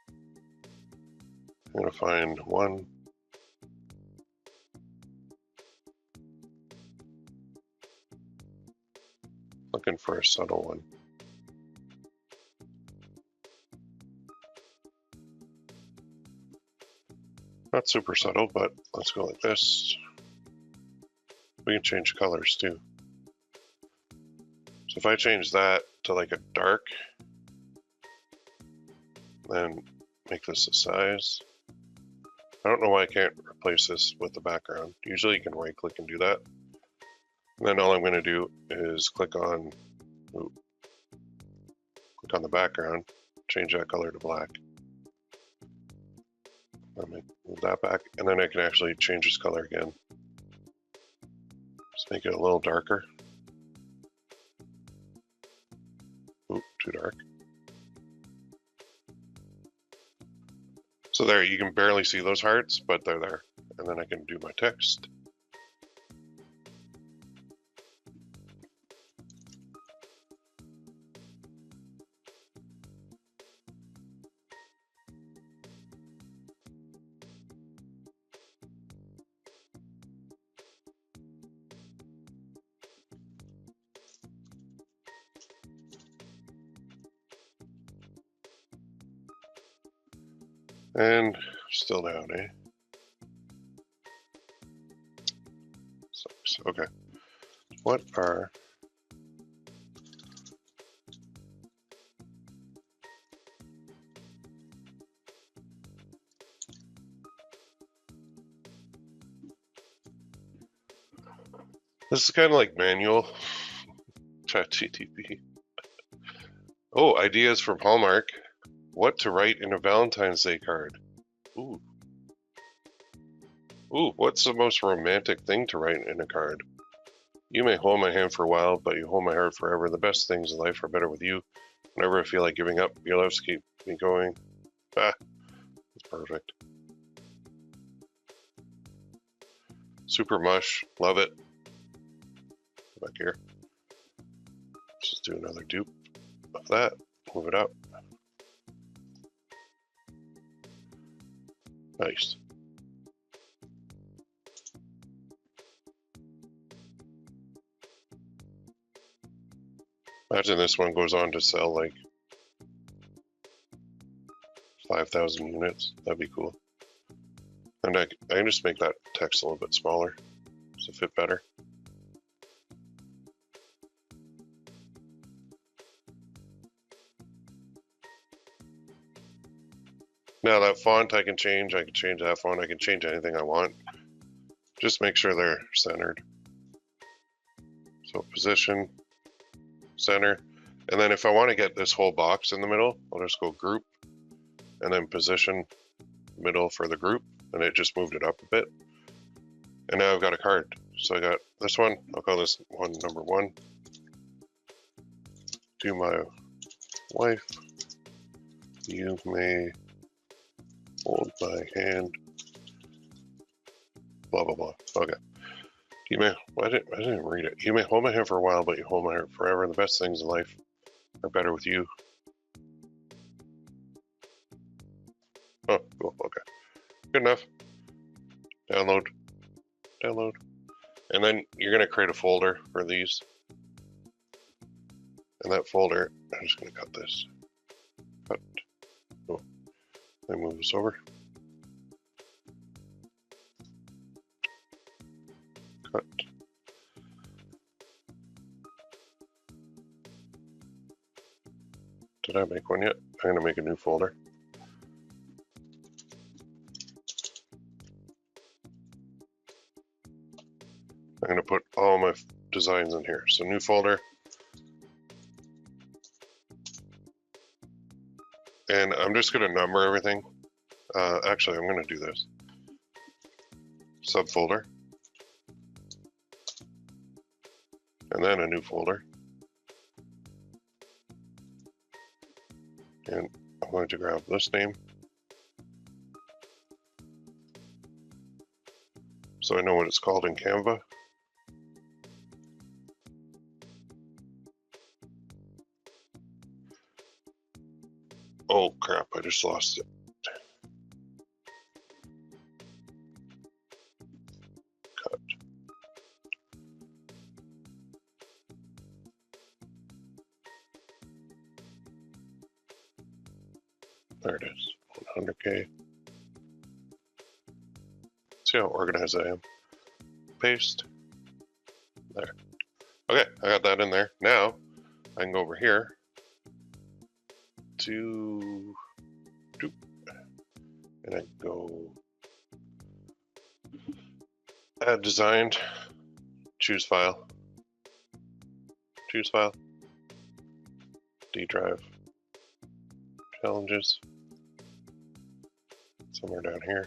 I'm going to find one. Looking for a subtle one. Not super subtle, but let's go like this. We can change colors too. So if I change that to like a dark, then make this a size. I don't know why I can't replace this with the background. Usually you can right click and do that. And then all I'm going to do is click on the background, change that color to black. Let me move that back, and then I can actually change this color again. Just make it a little darker. Ooh, too dark. So there, you can barely see those hearts, but they're there. And then I can do my text. And still down, eh? Sucks. Okay. What are this is kind of like manual ChatGTP. Oh, ideas from Hallmark. What to write in a Valentine's Day card. Ooh. Ooh, what's the most romantic thing to write in a card? You may hold my hand for a while, but you hold my heart forever. The best things in life are better with you. Whenever I feel like giving up, your loves keep me going. Ah, that's perfect. Super mush. Love it. Go back here. Let's just do another dupe of that. Move it up. Nice. Imagine this one goes on to sell like 5,000 units. That'd be cool. And I can just make that text a little bit smaller to fit better. Now that font I can change that font, I can change anything I want. Just make sure they're centered. So position, center, and then if I want to get this whole box in the middle, I'll just go group, and then position middle for the group, and it just moved it up a bit. And now I've got a card. So I got this one, I'll call this one number 1. To my wife, you may hold my hand, blah, blah, blah. Okay. You may, I didn't read it. You may hold my hand for a while, but you hold my heart forever. The best things in life are better with you. Oh, cool. Okay. Good enough. Download. Download. And then you're going to create a folder for these. And that folder, I'm just going to cut this. Cut. Oh. Then move this over. Cut. Did I make one yet? I'm going to make a new folder. I'm going to put all my designs in here. So new folder. And I'm just going to number everything. Actually, I'm going to do this. Subfolder. And then a new folder. And I'm going to grab this name. So I know what it's called in Canva. Oh crap, I just lost it. Cut. There it is, 100K. See how organized I am. Paste. There. Okay, I got that in there. Now, I can go over here to doop, and I go add designed, choose file, D drive, challenges, somewhere down here,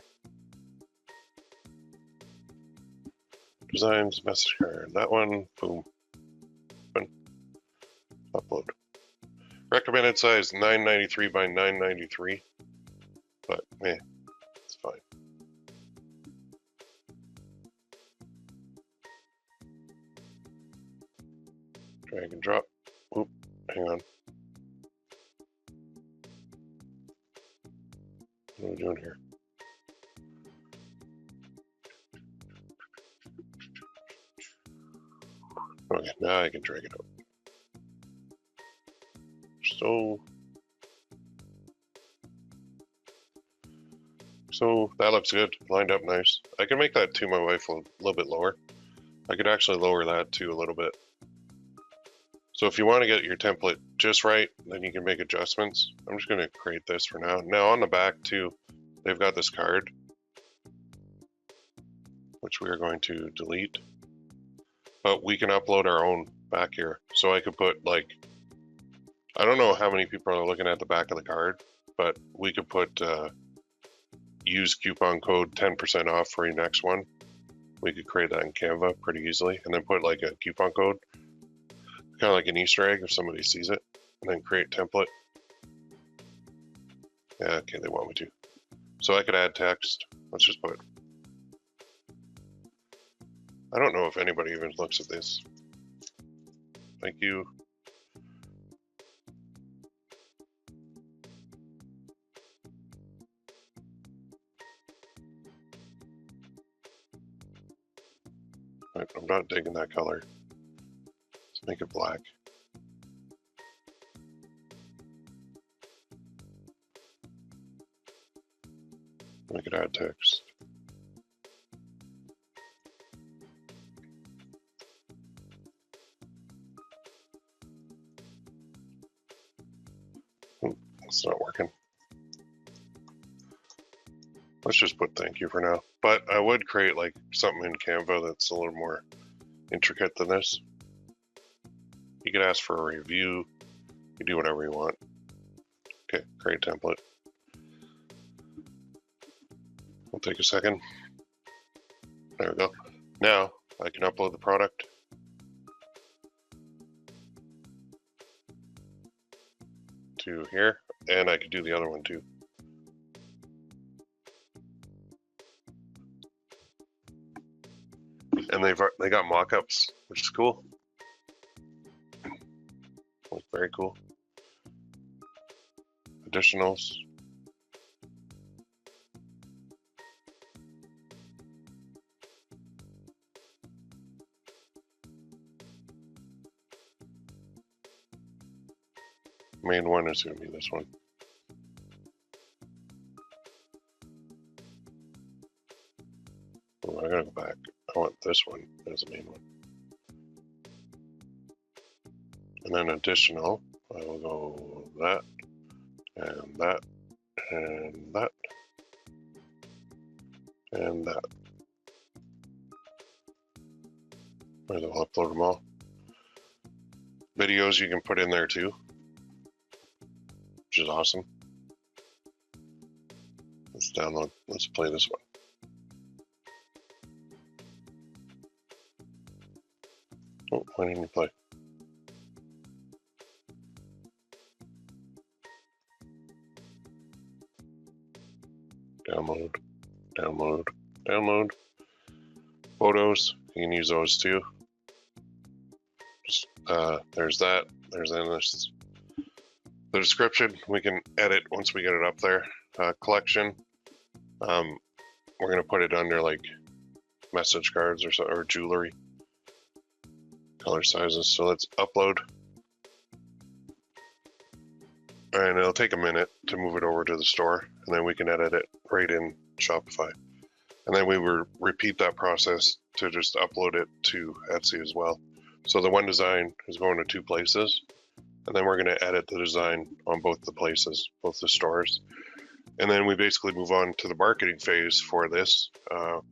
designs, message card, that one, boom, open, upload. Recommended size 993 by 993, but it's fine. Drag and drop. Oop, hang on. What are we doing here? Okay, now I can drag it out. So So that looks good, lined up nice. I can make that to my wife a little bit lower. I could actually lower that too a little bit. So if you want to get your template just right, then you can make adjustments. I'm just going to create this for now. Now on the back too, they've got this card, which we are going to delete. But we can upload our own back here. So I could put like, I don't know how many people are looking at the back of the card, but we could put use coupon code 10% off for your next one. We could create that in Canva pretty easily and then put like a coupon code, kind of like an Easter egg if somebody sees it, and then create template. Yeah, okay, they want me to. So I could add text. Let's just put, I don't know if anybody even looks at this. Thank you. I'm not digging that color. Let's make it black. We could add text. It's not working. Let's just put thank you for now. But I would create like something in Canva that's a little more intricate than this. You could ask for a review. You do whatever you want. Okay, create template. It'll take a second. There we go. Now I can upload the product. To here, and I could do the other one too. And they got mock-ups, which is cool. Looks very cool. Additionals. Main one is going to be this one. Oh, I gotta go back. I want this one as the main one. And then additional, I will go that, and that, and that, and that. Or they'll upload them all. Videos you can put in there too, which is awesome. Let's download, let's play this one. Oh, why didn't you play? Download, download, download. Photos, you can use those too. Just, there's that, there's in this. The description, we can edit once we get it up there. Collection, we're gonna put it under like message cards or jewelry. Color sizes, so let's upload. And it'll take a minute to move it over to the store, and then we can edit it right in Shopify. And then we will repeat that process to just upload it to Etsy as well. So the one design is going to 2 places, and then we're going to edit the design on both the places, both the stores. And then we basically move on to the marketing phase for this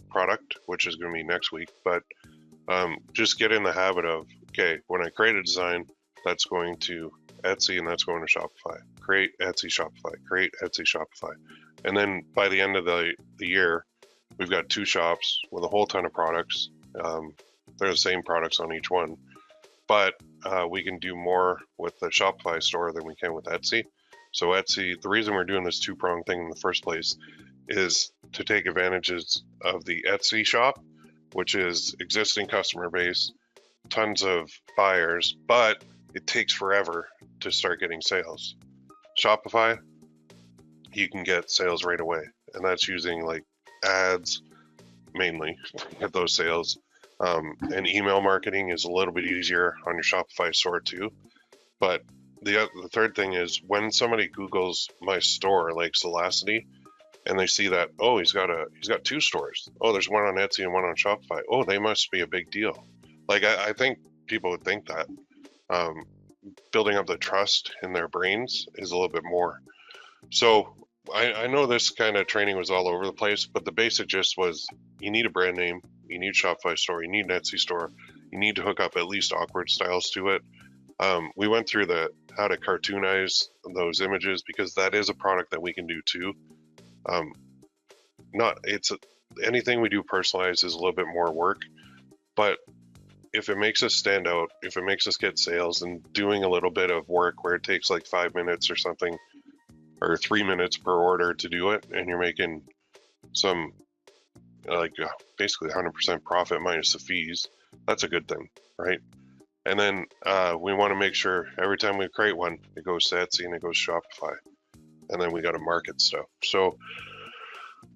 product, which is going to be next week. But just get in the habit of, okay, when I create a design, that's going to Etsy and that's going to Shopify. Create Etsy Shopify, create Etsy Shopify. And then by the end of the year, we've got 2 shops with a whole ton of products. They're the same products on each one, but we can do more with the Shopify store than we can with Etsy. So Etsy, the reason we're doing this 2-pronged thing in the first place is to take advantages of the Etsy shop, which is existing customer base, tons of buyers, but it takes forever to start getting sales. Shopify, you can get sales right away, and that's using like ads mainly to get those sales. And email marketing is a little bit easier on your Shopify store too. But the third thing is when somebody Googles my store, like Solacity, and they see that, oh, he's got 2 stores. Oh, there's one on Etsy and one on Shopify. Oh, they must be a big deal. Like I think people would think that. Building up the trust in their brains is a little bit more. So I know this kind of training was all over the place, but the basic gist was you need a brand name, you need a Shopify store, you need an Etsy store, you need to hook up at least awkward styles to it. We went through how to cartoonize those images, because that is a product that we can do too. Anything we do personalized is a little bit more work, but if it makes us stand out, if it makes us get sales, and doing a little bit of work where it takes like 5 minutes or something, or 3 minutes per order to do it, and you're making some basically 100% profit minus the fees, that's a good thing, right? And then we want to make sure every time we create one, it goes to Etsy and it goes to Shopify, and then we got to market stuff. So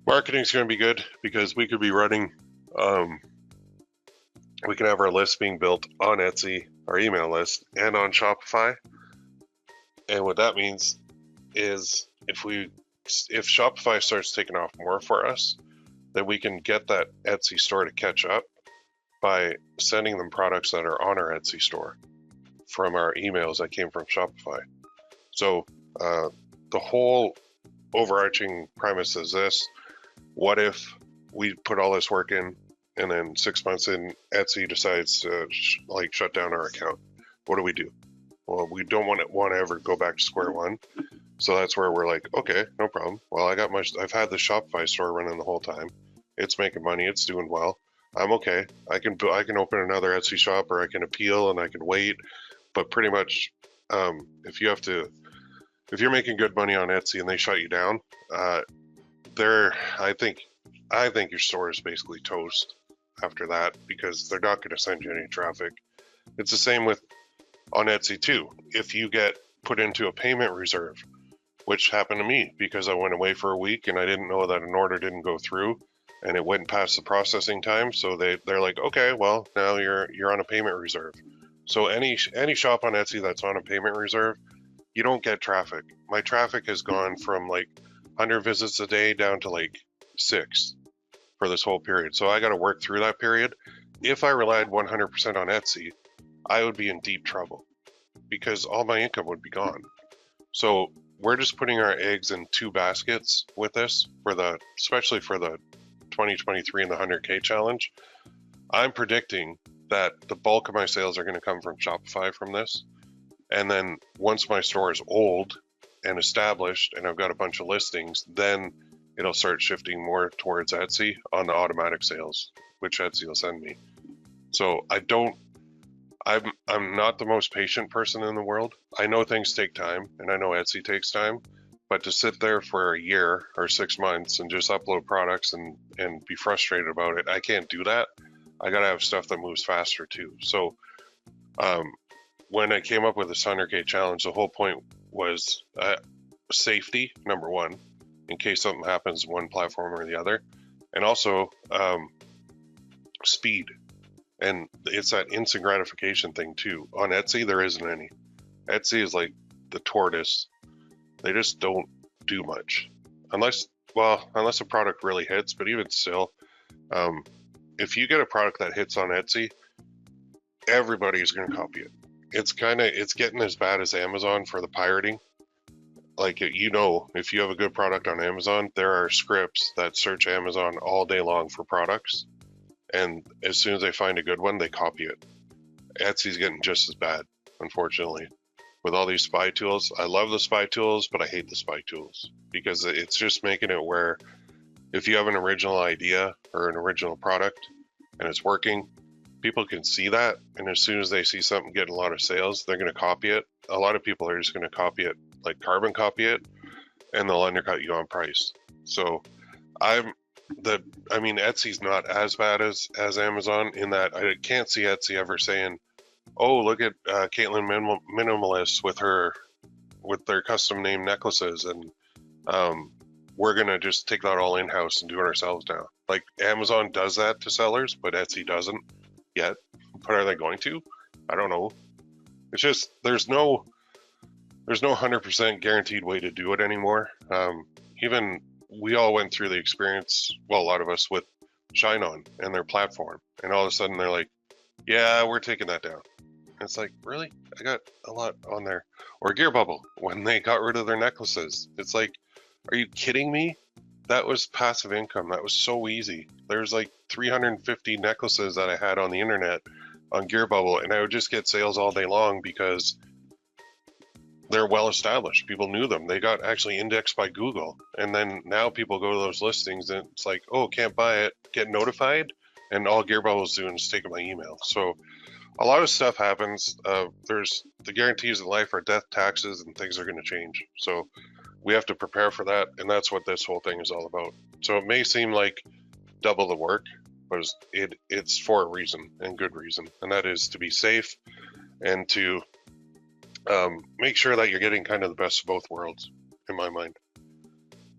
marketing is going to be good, because we could be running, we can have our list being built on Etsy, our email list, and on Shopify. And what that means is if Shopify starts taking off more for us, then we can get that Etsy store to catch up by sending them products that are on our Etsy store from our emails that came from Shopify. So the whole overarching premise is this: what if we put all this work in, and then 6 months in, Etsy decides to shut down our account? What do we do? Well, we don't want to ever go back to square one. So that's where we're like, okay, no problem. Well, I've had the Shopify store running the whole time. It's making money. It's doing well. I'm okay. I can open another Etsy shop, or I can appeal and I can wait. But pretty much, if you're making good money on Etsy and they shut you down, I think your store is basically toast after that, because they're not going to send you any traffic. It's the same on Etsy too. If you get put into a payment reserve, which happened to me because I went away for a week and I didn't know that an order didn't go through and it went past the processing time. So they're like, okay, well, now you're on a payment reserve. So any shop on Etsy that's on a payment reserve, you don't get traffic. My traffic has gone from 100 visits a day down to 6 for this whole period. So I got to work through that period. If I relied 100% on Etsy, I would be in deep trouble, because all my income would be gone. So we're just putting our eggs in 2 baskets with this, especially for the 2023 and the 100K challenge. I'm predicting that the bulk of my sales are going to come from Shopify from this. And then once my store is old and established and I've got a bunch of listings, then it'll start shifting more towards Etsy on the automatic sales, which Etsy will send me. So I'm not the most patient person in the world. I know things take time, and I know Etsy takes time, but to sit there for a year or 6 months and just upload products and be frustrated about it, I can't do that. I gotta have stuff that moves faster too. So when I came up with this 100K challenge, the whole point was safety, number one, in case something happens one platform or the other, and also speed. And it's that instant gratification thing too. On Etsy, there isn't any. Etsy is like the tortoise. They just don't do much. Unless a product really hits, but even still, if you get a product that hits on Etsy, everybody's going to copy it. It's getting as bad as Amazon for the pirating. If you have a good product on Amazon, there are scripts that search Amazon all day long for products. And as soon as they find a good one, they copy it. Etsy's getting just as bad, unfortunately, with all these spy tools. I love the spy tools, but I hate the spy tools, because it's just making it where if you have an original idea or an original product and it's working, people can see that. And as soon as they see something getting a lot of sales, they're going to copy it. A lot of people are just going to copy it, like carbon copy it, and they'll undercut you on price. So Etsy's not as bad as Amazon, in that I can't see Etsy ever saying, oh, look at Caitlin Minimalist with their custom name necklaces, and we're gonna just take that all in-house and do it ourselves now. Like Amazon does that to sellers, but Etsy doesn't yet. But are they going to? I don't know. It's just there's no 100% guaranteed way to do it anymore. Even we all went through the experience, well, a lot of us, with Shine On and their platform, and all of a sudden they're like, yeah, we're taking that down. And it's like, really? I got a lot on there. Or Gear Bubble, when they got rid of their necklaces. It's like, are you kidding me? That was passive income. That was so easy. There's like 350 necklaces that I had on the internet on Gear Bubble, and I would just get sales all day long because they're well established. People knew them. They got actually indexed by Google. And then now people go to those listings and it's like, oh, can't buy it, get notified. And all Gear Bubble's doing is taking my email. So a lot of stuff happens. There's the guarantees of life are death, taxes, and things are going to change. So we have to prepare for that. And that's what this whole thing is all about. So it may seem like double the work, but it's for a reason and good reason. And that is to be safe and to make sure that you're getting kind of the best of both worlds, in my mind.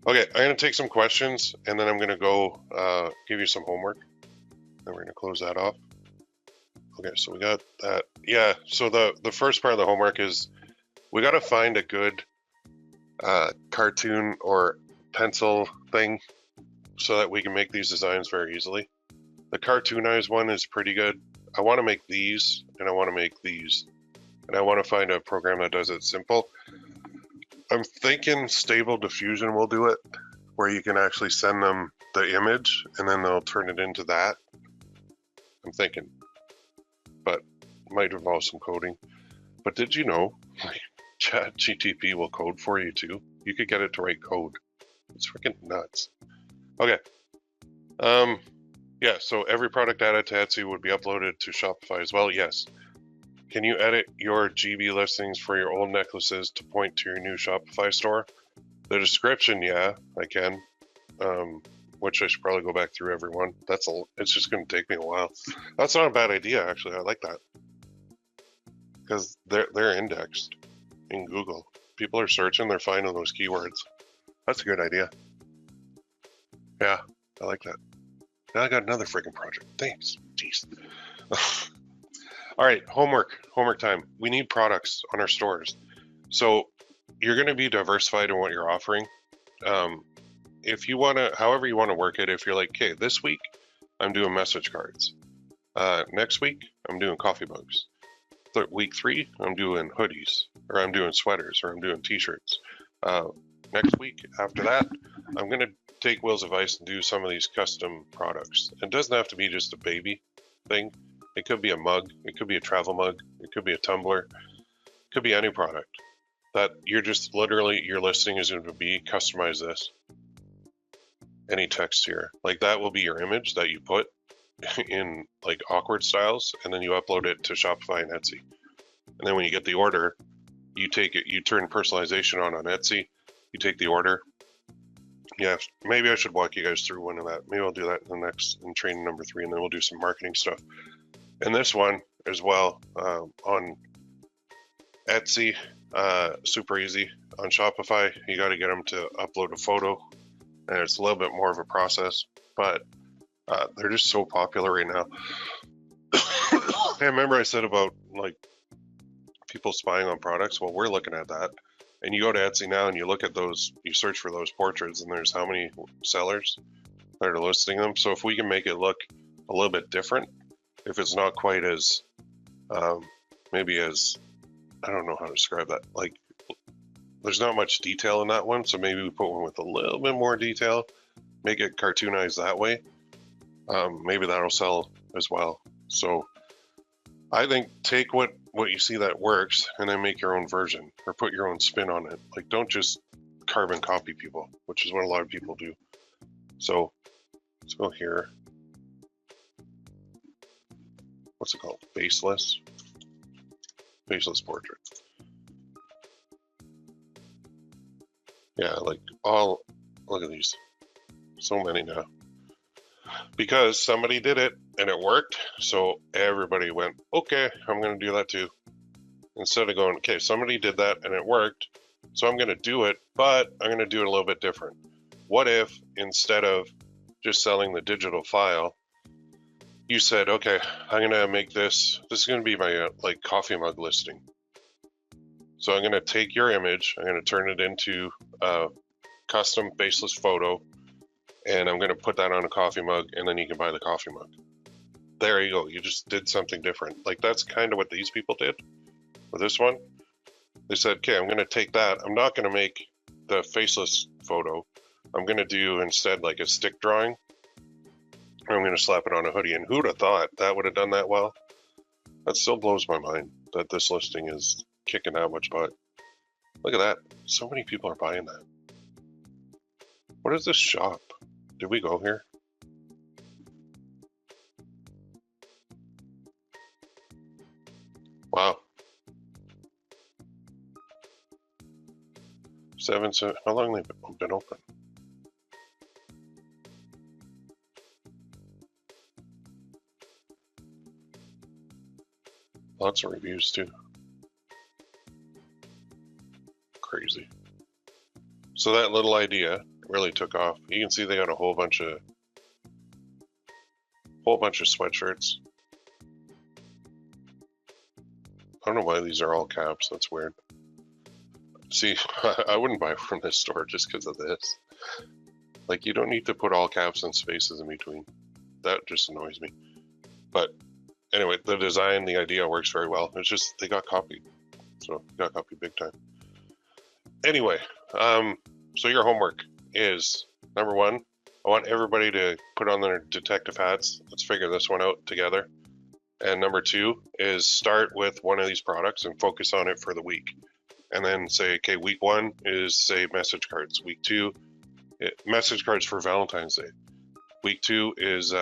Okay, I'm going to take some questions, and then I'm going to go give you some homework. Then we're going to close that off. Okay, so we got that. Yeah, so the first part of the homework is we got to find a good cartoon or pencil thing so that we can make these designs very easily. The cartoonized one is pretty good. I want to make these, and I want to make these. And I want to find a program that does it simple. I'm thinking Stable Diffusion will do it, where you can actually send them the image and then they'll turn it into that. I'm thinking, but it might involve some coding. But did you know ChatGTP will code for you too? You could get it to write code. It's freaking nuts. Okay. Yeah, so every product added to Etsy would be uploaded to Shopify as well. Yes. Can you edit your GB listings for your old necklaces to point to your new Shopify store? The description, yeah, I can. Which I should probably go back through every one. It's just going to take me a while. That's not a bad idea, actually. I like that because they're indexed in Google. People are searching, they're finding those keywords. That's a good idea. Yeah, I like that. Now I got another freaking project. Thanks. Jeez. All right, homework time. We need products on our stores. So you're going to be diversified in what you're offering. If you want to, however you want to work it, if you're like, okay, this week I'm doing message cards. Next week I'm doing coffee mugs. Week 3 I'm doing hoodies, or I'm doing sweaters, or I'm doing t-shirts. Next week after that, I'm going to take Will's advice and do some of these custom products. It doesn't have to be just a baby thing. It could be a mug, it could be a travel mug, it could be a tumbler, it could be any product that you're just literally, your listing is going to be customize this. Any text here, like that will be your image that you put in like awkward styles, and then you upload it to Shopify and Etsy. And then when you get the order, you take it, you turn personalization on Etsy, you take the order. Yeah, maybe I should walk you guys through one of that. Maybe I'll do that in training number 3, and then we'll do some marketing stuff. And this one as well on Etsy, super easy. On Shopify, you got to get them to upload a photo, and it's a little bit more of a process, but they're just so popular right now. I remember I said about like people spying on products. Well, we're looking at that, and you go to Etsy now and you look at those, you search for those portraits, and there's how many sellers that are listing them. So if we can make it look a little bit different, if it's not quite as, maybe as, I don't know how to describe that. Like, there's not much detail in that one, so maybe we put one with a little bit more detail, make it cartoonized that way. Maybe that'll sell as well. So I think take what you see that works and then make your own version or put your own spin on it. Like, don't just carbon copy people, which is what a lot of people do. So let's go here. What's it called? Faceless portrait. Yeah, like look at these. So many now. Because somebody did it and it worked, so everybody went, okay, I'm going to do that too. Instead of going, okay, somebody did that and it worked, so I'm going to do it, but I'm going to do it a little bit different. What if instead of just selling the digital file, you said, okay, I'm going to make this is going to be my like coffee mug listing. So I'm going to take your image, I'm going to turn it into custom faceless photo, and I'm going to put that on a coffee mug, and then you can buy the coffee mug. There you go. You just did something different. Like, that's kind of what these people did with this one. They said, okay, I'm going to take that. I'm not going to make the faceless photo. I'm going to do instead like a stick drawing. I'm going to slap it on a hoodie. And who'd have thought that would have done that well? That still blows my mind that this listing is kicking that much butt. Look at that. So many people are buying that. What is this shop? Did we go here? Wow. How long have they been open? Lots of reviews too. Crazy. So that little idea really took off. You can see they got a whole bunch of sweatshirts. I don't know why these are all caps. That's weird. See, I wouldn't buy from this store just because of this. Like, you don't need to put all caps and spaces in between. That just annoys me. But anyway, the design, the idea works very well. It's just they got copied. So got copied big time. Anyway, so your homework is, number one, I want everybody to put on their detective hats. Let's figure this one out together. And number two is start with one of these products and focus on it for the week. And then say, okay, week one is, say, message cards. Week two, message cards for Valentine's Day. Week two is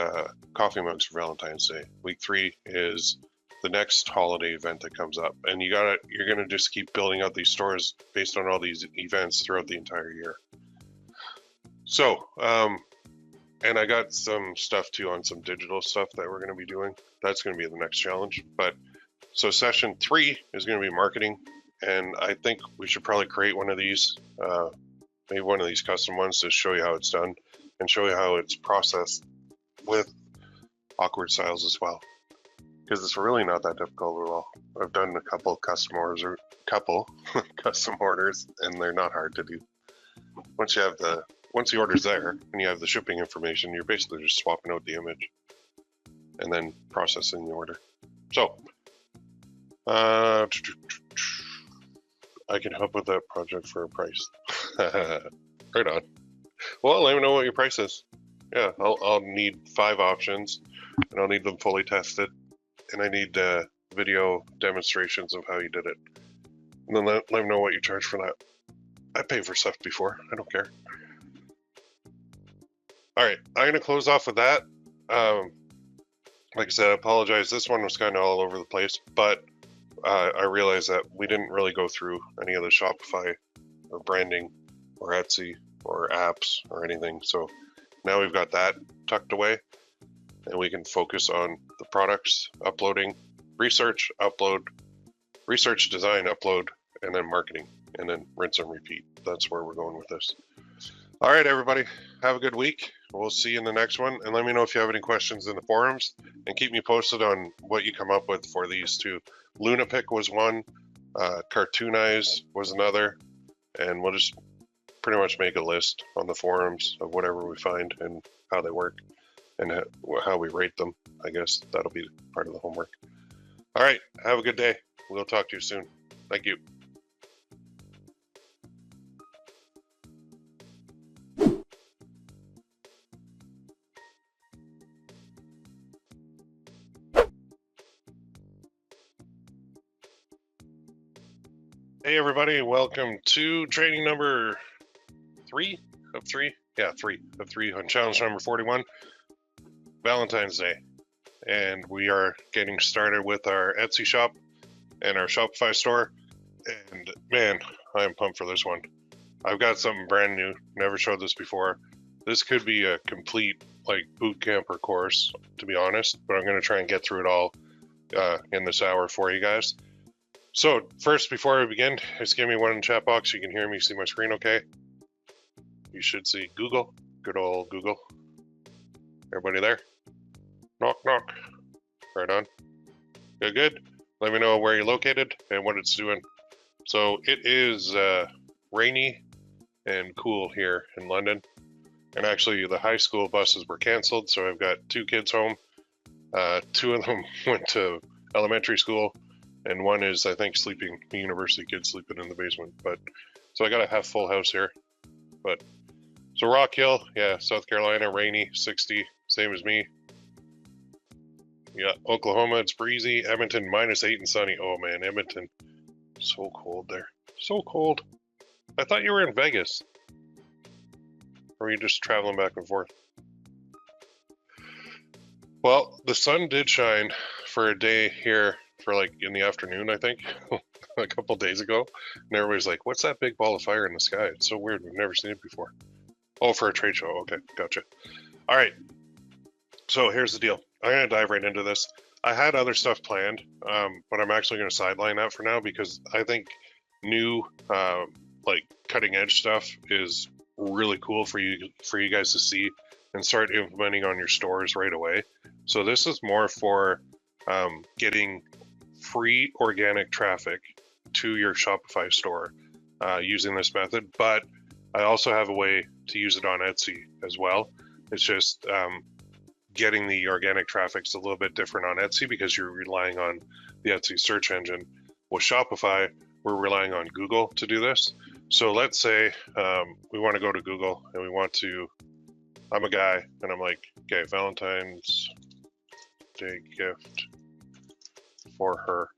coffee mugs for Valentine's Day. Week three is the next holiday event that comes up. And you're gonna just keep building out these stores based on all these events throughout the entire year. So, and I got some stuff too on some digital stuff that we're gonna be doing. That's gonna be the next challenge. But so session 3 is gonna be marketing. And I think we should probably create one of these, maybe one of these custom ones to show you how it's done and show you how it's processed with awkward styles as well. Because it's really not that difficult at all. I've done a couple custom orders, and they're not hard to do. Once the order's there and you have the shipping information, you're basically just swapping out the image and then processing the order. So, I can help with that project for a price. Right on. Well, let me know what your price is. Yeah, I'll need 5 options, and I'll need them fully tested, and I need video demonstrations of how you did it. And then let me know what you charge for that. I pay for stuff before. I don't care. All right, I'm gonna close off with that. Like I said, I apologize. This one was kind of all over the place, but I realized that we didn't really go through any of the Shopify or branding or Etsy or apps or anything. So now we've got that tucked away, and we can focus on the products, uploading, research, upload, research, design, upload, and then marketing, and then rinse and repeat. That's where we're going with this. All right, everybody, have a good week. We'll see you in the next one, and let me know if you have any questions in the forums, and keep me posted on what you come up with for these two. Lunapic was one, Cartoonize was another, and we'll just pretty much make a list on the forums of whatever we find and how they work and how we rate them. I guess that'll be part of the homework. All right, have a good day. We'll talk to you soon. Thank you. Hey everybody, welcome to training number 3 of 3. Yeah, 3 of 3 on challenge number 41, Valentine's Day. And we are getting started with our Etsy shop and our Shopify store. And man, I am pumped for this one. I've got something brand new, never showed this before. This could be a complete like boot camp or course, to be honest, but I'm gonna try and get through it all in this hour for you guys. So first, before I begin, just give me one in the chat box. You can hear me, see my screen okay? You should see Google, good old Google. Everybody there? Knock, knock. Right on. Good. Let me know where you're located and what it's doing. So it is rainy and cool here in London. And actually, the high school buses were canceled, so I've got 2 kids home. 2 of them went to elementary school, and one is, I think, sleeping, university kid sleeping in the basement. But so I got a half full house here. But so Rock Hill, yeah, South Carolina, rainy, 60, same as me. Yeah, Oklahoma, it's breezy. Edmonton, -8 and sunny. Oh man, Edmonton, so cold there. So cold. I thought you were in Vegas. Or are you just traveling back and forth? Well, the sun did shine for a day here for like in the afternoon, I think, a couple days ago. And everybody's like, what's that big ball of fire in the sky? It's so weird. We've never seen it before. Oh, for a trade show. Okay, gotcha. All right. So here's the deal. I'm going to dive right into this. I had other stuff planned, but I'm actually going to sideline that for now because I think new, like cutting edge stuff is really cool for you guys to see and start implementing on your stores right away. So this is more for getting free organic traffic to your Shopify store using this method, but I also have a way to use it on Etsy as well. It's just getting the organic traffic's a little bit different on Etsy because you're relying on the Etsy search engine. With Shopify, we're relying on Google to do this. So let's say we want to go to Google and we want to, I'm a guy and I'm like, okay, Valentine's Day gift for her.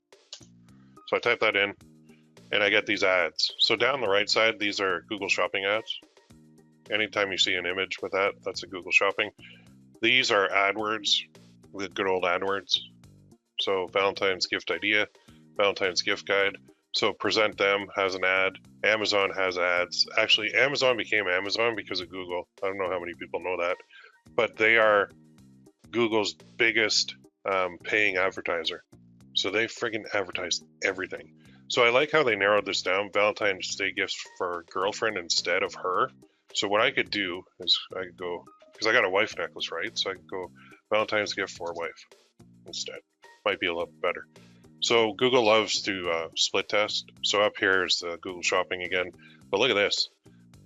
So I type that in and I get these ads. So down the right side, these are Google Shopping ads. Anytime you see an image with that, that's a Google Shopping. These are AdWords, the good old AdWords. So Valentine's gift idea, Valentine's gift guide. So Present Them has an ad. Amazon has ads. Actually, Amazon became Amazon because of Google. I don't know how many people know that, but they are Google's biggest paying advertiser. So they friggin' advertise everything. So I like how they narrowed this down. Valentine's Day gifts for girlfriend instead of her. So what I could do is I could go, because I got a wife necklace, right? So I could go Valentine's gift for wife instead. Might be a little better. So Google loves to split test. So up here is the Google Shopping again. But look at this.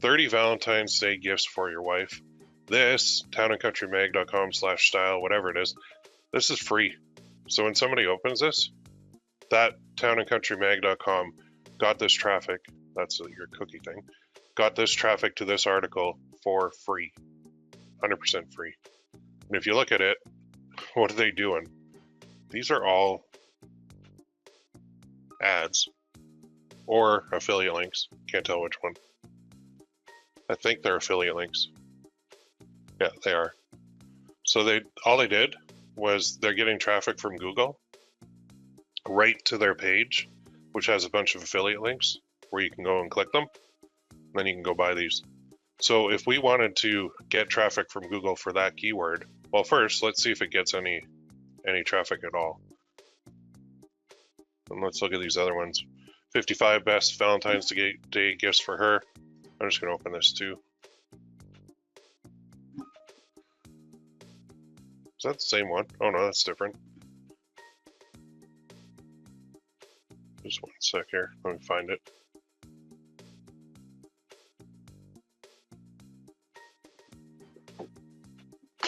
30 Valentine's Day gifts for your wife. This, townandcountrymag.com/style, whatever it is, this is free. So when somebody opens this, that townandcountrymag.com got this traffic, that's your cookie thing, got this traffic to this article for free. 100% free. And if you look at it, what are they doing? These are all ads or affiliate links. Can't tell which one. I think they're affiliate links. Yeah, they are. So all they did was they're getting traffic from Google right to their page, which has a bunch of affiliate links where you can go and click them. And then you can go buy these. So if we wanted to get traffic from Google for that keyword, well, first, let's see if it gets any traffic at all. And let's look at these other ones. 55 best Valentine's Day gifts for her. I'm just going to open this too. Is that the same one? Oh no, that's different. Just one sec here. Let me find it.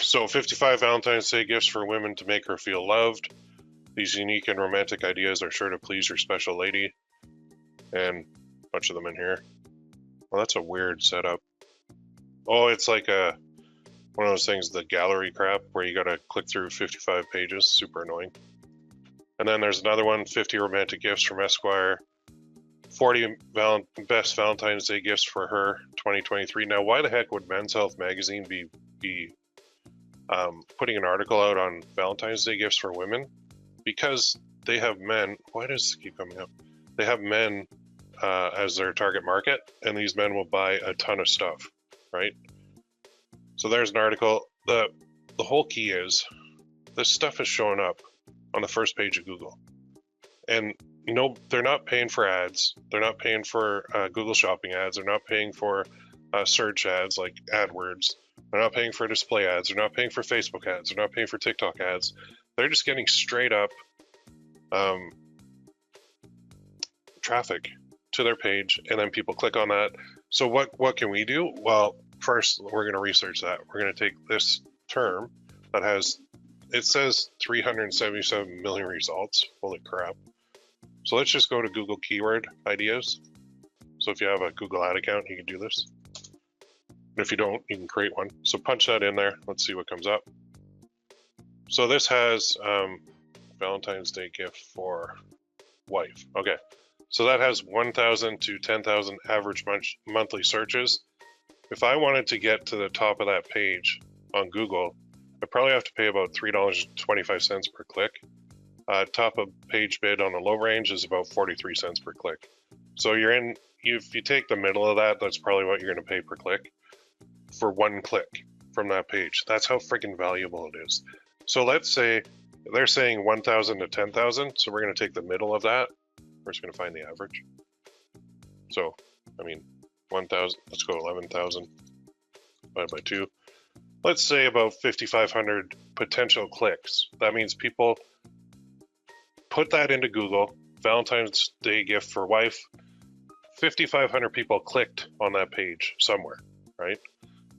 So 55 Valentine's Day gifts for women to make her feel loved. These unique and romantic ideas are sure to please your special lady. And a bunch of them in here. Well, that's a weird setup. Oh, it's like one of those things, the gallery crap, where you gotta click through 55 pages. Super annoying. And then there's another one, 50 romantic gifts from Esquire. 40 best Valentine's Day gifts for her, 2023. Now, why the heck would Men's Health magazine be putting an article out on Valentine's Day gifts for women? Because they have men. Why does this keep coming up? They have men as their target market, and these men will buy a ton of stuff, right? So there's an article. The whole key is this stuff is showing up on the first page of Google, and no, they're not paying for ads. They're not paying for Google Shopping ads. They're not paying for search ads like AdWords. They're not paying for display ads. They're not paying for Facebook ads. They're not paying for TikTok ads. They're just getting straight up traffic to their page, and then people click on that. So what can we do? Well, first we're going to research that. We're going to take this term that has, it says 377 million results. Holy crap. So let's just go to Google keyword ideas. So if you have a Google ad account, you can do this. And if you don't, you can create one. So punch that in there. Let's see what comes up. So this has Valentine's Day gift for wife. Okay. So that has 1,000 to 10,000 average monthly searches. If I wanted to get to the top of that page on Google, I probably have to pay about $3.25 per click. Top of page bid on the low range is about 43 cents per click. So if you take the middle of that, that's probably what you're going to pay per click for one click from that page. That's how freaking valuable it is. So let's say they're saying 1,000 to 10,000. So we're going to take the middle of that. We're just going to find the average. So, I mean, 1,000, let's go 11,000 divided by 2. Let's say about 5,500 potential clicks. That means people put that into Google, Valentine's Day gift for wife. 5,500 people clicked on that page somewhere, right?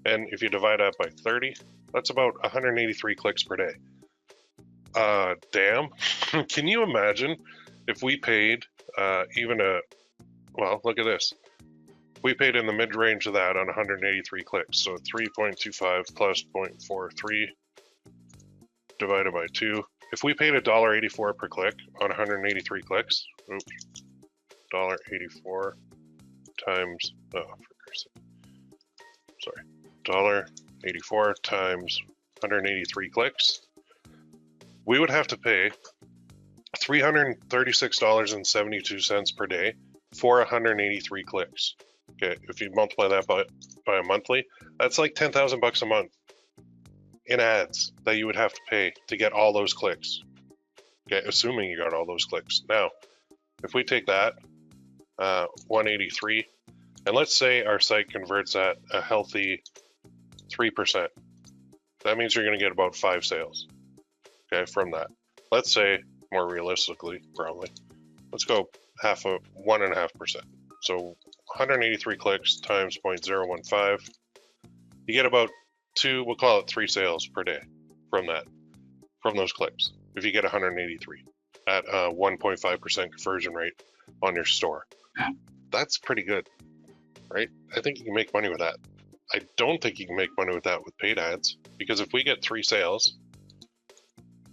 And if you divide that by 30, that's about 183 clicks per day. Damn. Can you imagine if we paid well, look at this. We paid in the mid-range of that on 183 clicks. So 3.25 plus 0.43 divided by 2. If we paid $1.84 per click on 183 clicks, $1.84 times, $1.84 times 183 clicks, we would have to pay $336.72 per day for 183 clicks. Okay, if you multiply that by a monthly, that's like 10,000 bucks a month in ads that you would have to pay to get all those clicks. Okay, assuming you got all those clicks. Now, if we take that 183, and let's say our site converts at a healthy 3%, that means you're going to get about 5 sales. Okay, from that. Let's say more realistically, probably, let's go 1.5%. So 183 clicks times 0.015, you get about 2, we'll call it 3 sales per day from those clicks. If you get 183 at a 1.5% conversion rate on your store, that's pretty good, right? I think you can make money with that. I don't think you can make money with that with paid ads, because if we get 3 sales,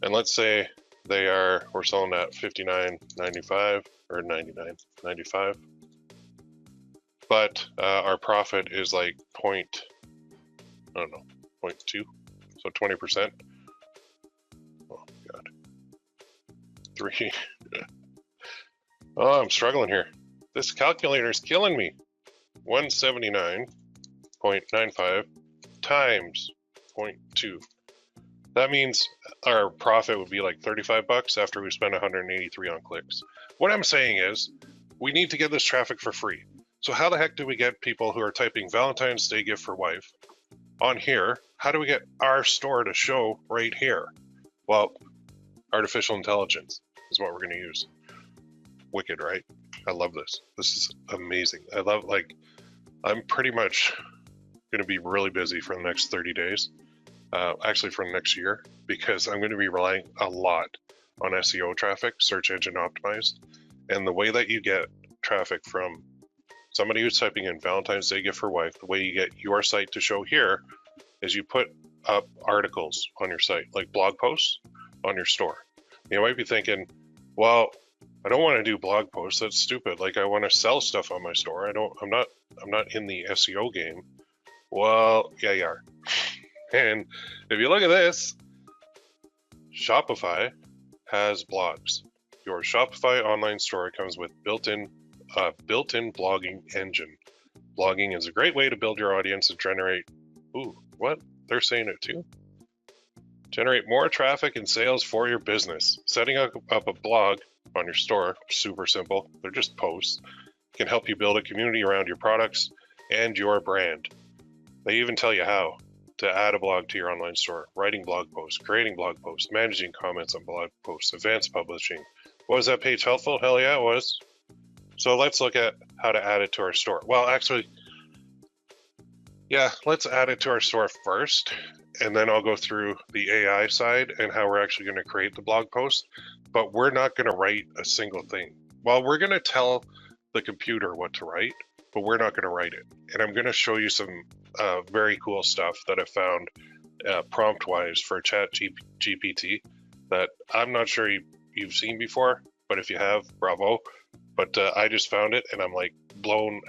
and let's say we're selling at $59.95 or $99.95, but our profit is like 0.2, so 20%. Oh God, 3. Oh, I'm struggling here. This calculator is killing me. 179.95 times 0.2. That means our profit would be like 35 bucks after we spend 183 on clicks. What I'm saying is we need to get this traffic for free. So how the heck do we get people who are typing Valentine's Day gift for wife on here? How do we get our store to show right here? Well, artificial intelligence is what we're going to use. Wicked, right? I love this. This is amazing. I'm pretty much going to be really busy for the next 30 days. Actually for the next year, because I'm going to be relying a lot on SEO traffic, search engine optimized. And the way that you get traffic from somebody who's typing in Valentine's Day gift for wife, the way you get your site to show here is you put up articles on your site, like blog posts on your store. You might be thinking, well, I don't want to do blog posts. That's stupid. Like, I want to sell stuff on my store. I'm not in the SEO game. Well, yeah, you are. And if you look at this, Shopify has blogs. Your Shopify online store comes with built-in blogging engine. Blogging is a great way to build your audience and generate, what? They're saying it too? Generate more traffic and sales for your business. Setting up a blog on your store, super simple. They're just posts. Can help you build a community around your products and your brand. They even tell you how to add a blog to your online store, writing blog posts, creating blog posts, managing comments on blog posts, advanced publishing. Was that page helpful? Hell yeah, it was. So let's look at how to add it to our store. Well, actually, Yeah, let's add it to our store first, and then I'll go through the AI side and how we're actually going to create the blog post. But we're not going to write a single thing. Well, we're going to tell the computer what to write, but we're not going to write it. And I'm going to show you some very cool stuff that I found prompt-wise for ChatGPT that I'm not sure you've seen before, but if you have, bravo. But I just found it, and I'm like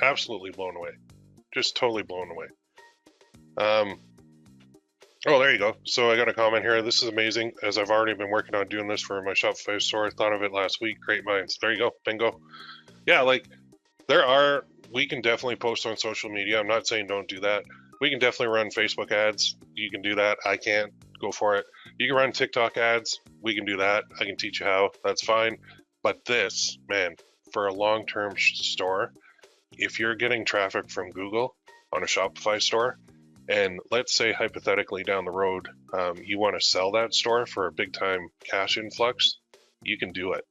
absolutely blown away. Just totally blown away. Oh, there you go. So I got a comment here. This is amazing, as I've already been working on doing this for my Shopify store. I thought of it last week. Great minds. There you go. Bingo. Yeah, like we can definitely post on social media. I'm not saying don't do that. We can definitely run Facebook ads. You can do that. I can't. Go for it. You can run TikTok ads. We can do that. I can teach you how. That's fine. But this, man, for a long-term store, if you're getting traffic from Google on a Shopify store, and let's say hypothetically down the road, you want to sell that store for a big time cash influx, you can do it.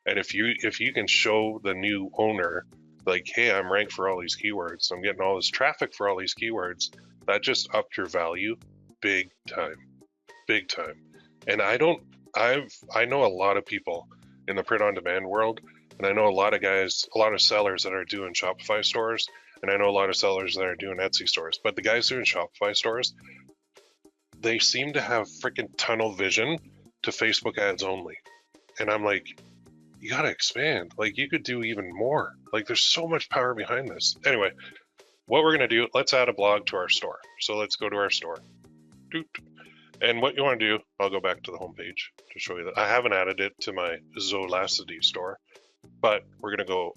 And if you can show the new owner, like, hey, I'm ranked for all these keywords, I'm getting all this traffic for all these keywords, that just upped your value big time. And I know a lot of people in the print on demand world, and I know a lot of sellers that are doing Shopify stores, and I know a lot of sellers that are doing Etsy stores. But the guys doing Shopify stores, they seem to have freaking tunnel vision to Facebook ads only. And I'm like, you gotta expand. Like, you could do even more. Like, there's so much power behind this. Anyway, what we're gonna do, let's add a blog to our store. So let's go to our store. And what you want to do, I'll go back to the home page to show you that I haven't added it to my Zolacity store, but we're going to go,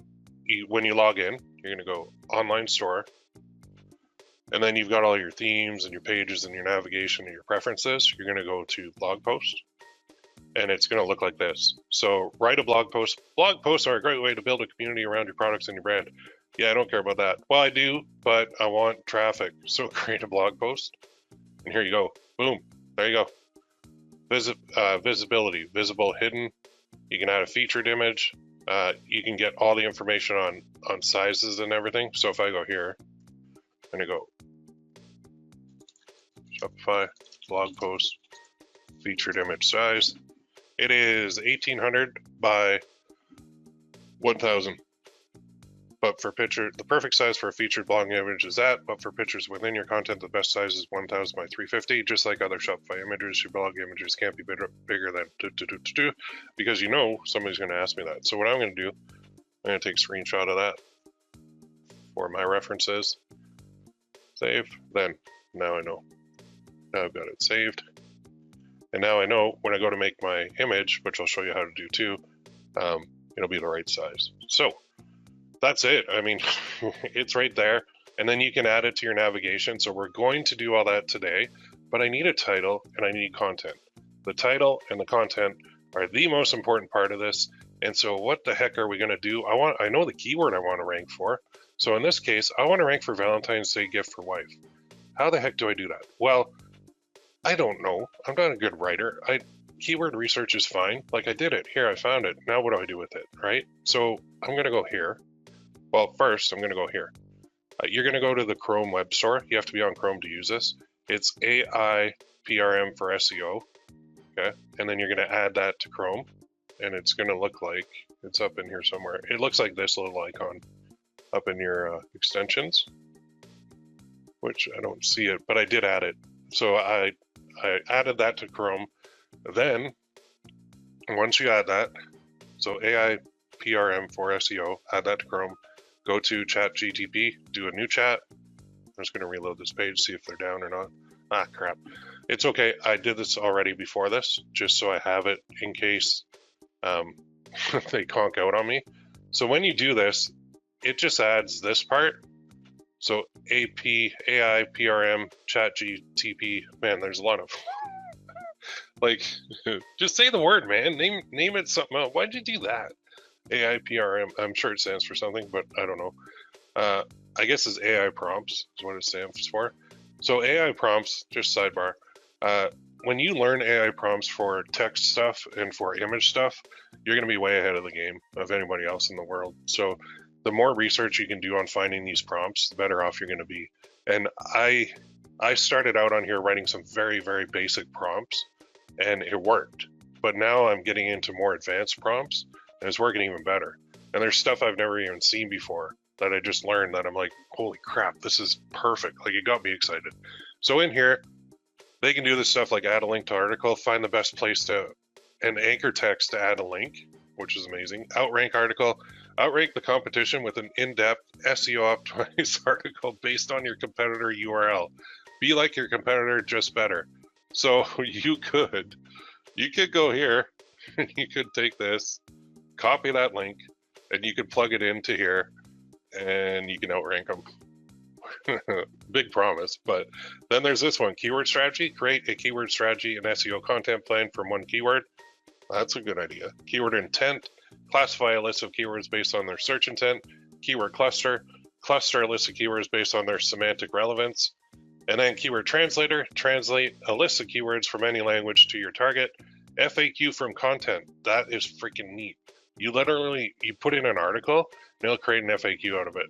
when you log in, you're going to go online store, and then you've got all your themes and your pages and your navigation and your preferences. You're going to go to blog post, and it's going to look like this. So write a blog post. Blog posts are a great way to build a community around your products and your brand. Yeah, I don't care about that. Well, I do, but I want traffic. So create a blog post, and here you go. Boom. There you go. Visibility, visible, hidden. You can add a featured image. You can get all the information on sizes and everything. So if I go here, I'm gonna go Shopify, blog post, featured image size. It is 1800 by 1000. But for picture, the perfect size for a featured blog image is that, but for pictures within your content, the best size is 1000 by 350. Just like other Shopify images, your blog images can't be bigger than because you know somebody's going to ask me that. So what I'm going to do, I'm going to take a screenshot of that for my references. Save. Then, now I know. Now I've got it saved. And now I know when I go to make my image, which I'll show you how to do too, it'll be the right size. So that's it. I mean, it's right there. And then you can add it to your navigation. So we're going to do all that today, but I need a title and I need content. The title and the content are the most important part of this. And so what the heck are we going to do? I know the keyword I want to rank for. So in this case, I want to rank for Valentine's Day gift for wife. How the heck do I do that? Well, I don't know. I'm not a good writer. Keyword research is fine. Like, I did it. Here, I found it. Now what do I do with it, right? So I'm going to go here. Well, first, I'm going to go here. You're going to go to the Chrome web store. You have to be on Chrome to use this. It's AIPRM for SEO. Okay. And then you're going to add that to Chrome. And it's going to look like, it's up in here somewhere. It looks like this little icon up in your extensions, which I don't see it, but I did add it. So I added that to Chrome. Then, once you add that, so AIPRM for SEO, add that to Chrome. Go to ChatGPT, do a new chat. I'm just going to reload this page, see if they're down or not. Ah, crap. It's okay. I did this already before this, just so I have it in case they conk out on me. So when you do this, it just adds this part. So AIPRM, ChatGPT. Man, there's a lot of... like, just say the word, man. Name it something else. Why'd you do that? AIPRM, I'm sure it stands for something, but I don't know. I guess it's AI prompts is what it stands for. So AI prompts, just sidebar, when you learn AI prompts for text stuff and for image stuff, you're going to be way ahead of the game of anybody else in the world. So the more research you can do on finding these prompts, the better off you're going to be. And I started out on here writing some very, very basic prompts, and it worked. But now I'm getting into more advanced prompts, and it's working even better. And there's stuff I've never even seen before that I just learned that I'm like, holy crap, this is perfect. Like, it got me excited. So in here, they can do this stuff like add a link to article, find the best place to, and anchor text to add a link, which is amazing. Outrank article, outrank the competition with an in-depth SEO optimized article based on your competitor URL. Be like your competitor, just better. So you could go here, and you could take this, copy that link, and you could plug it into here, and you can outrank them. Big promise. But then there's this one, keyword strategy. Create a keyword strategy and SEO content plan from one keyword. That's a good idea. Keyword intent. Classify a list of keywords based on their search intent. Keyword cluster. Cluster a list of keywords based on their semantic relevance. And then keyword translator. Translate a list of keywords from any language to your target. FAQ from content. That is freaking neat. You put in an article, and it'll create an FAQ out of it.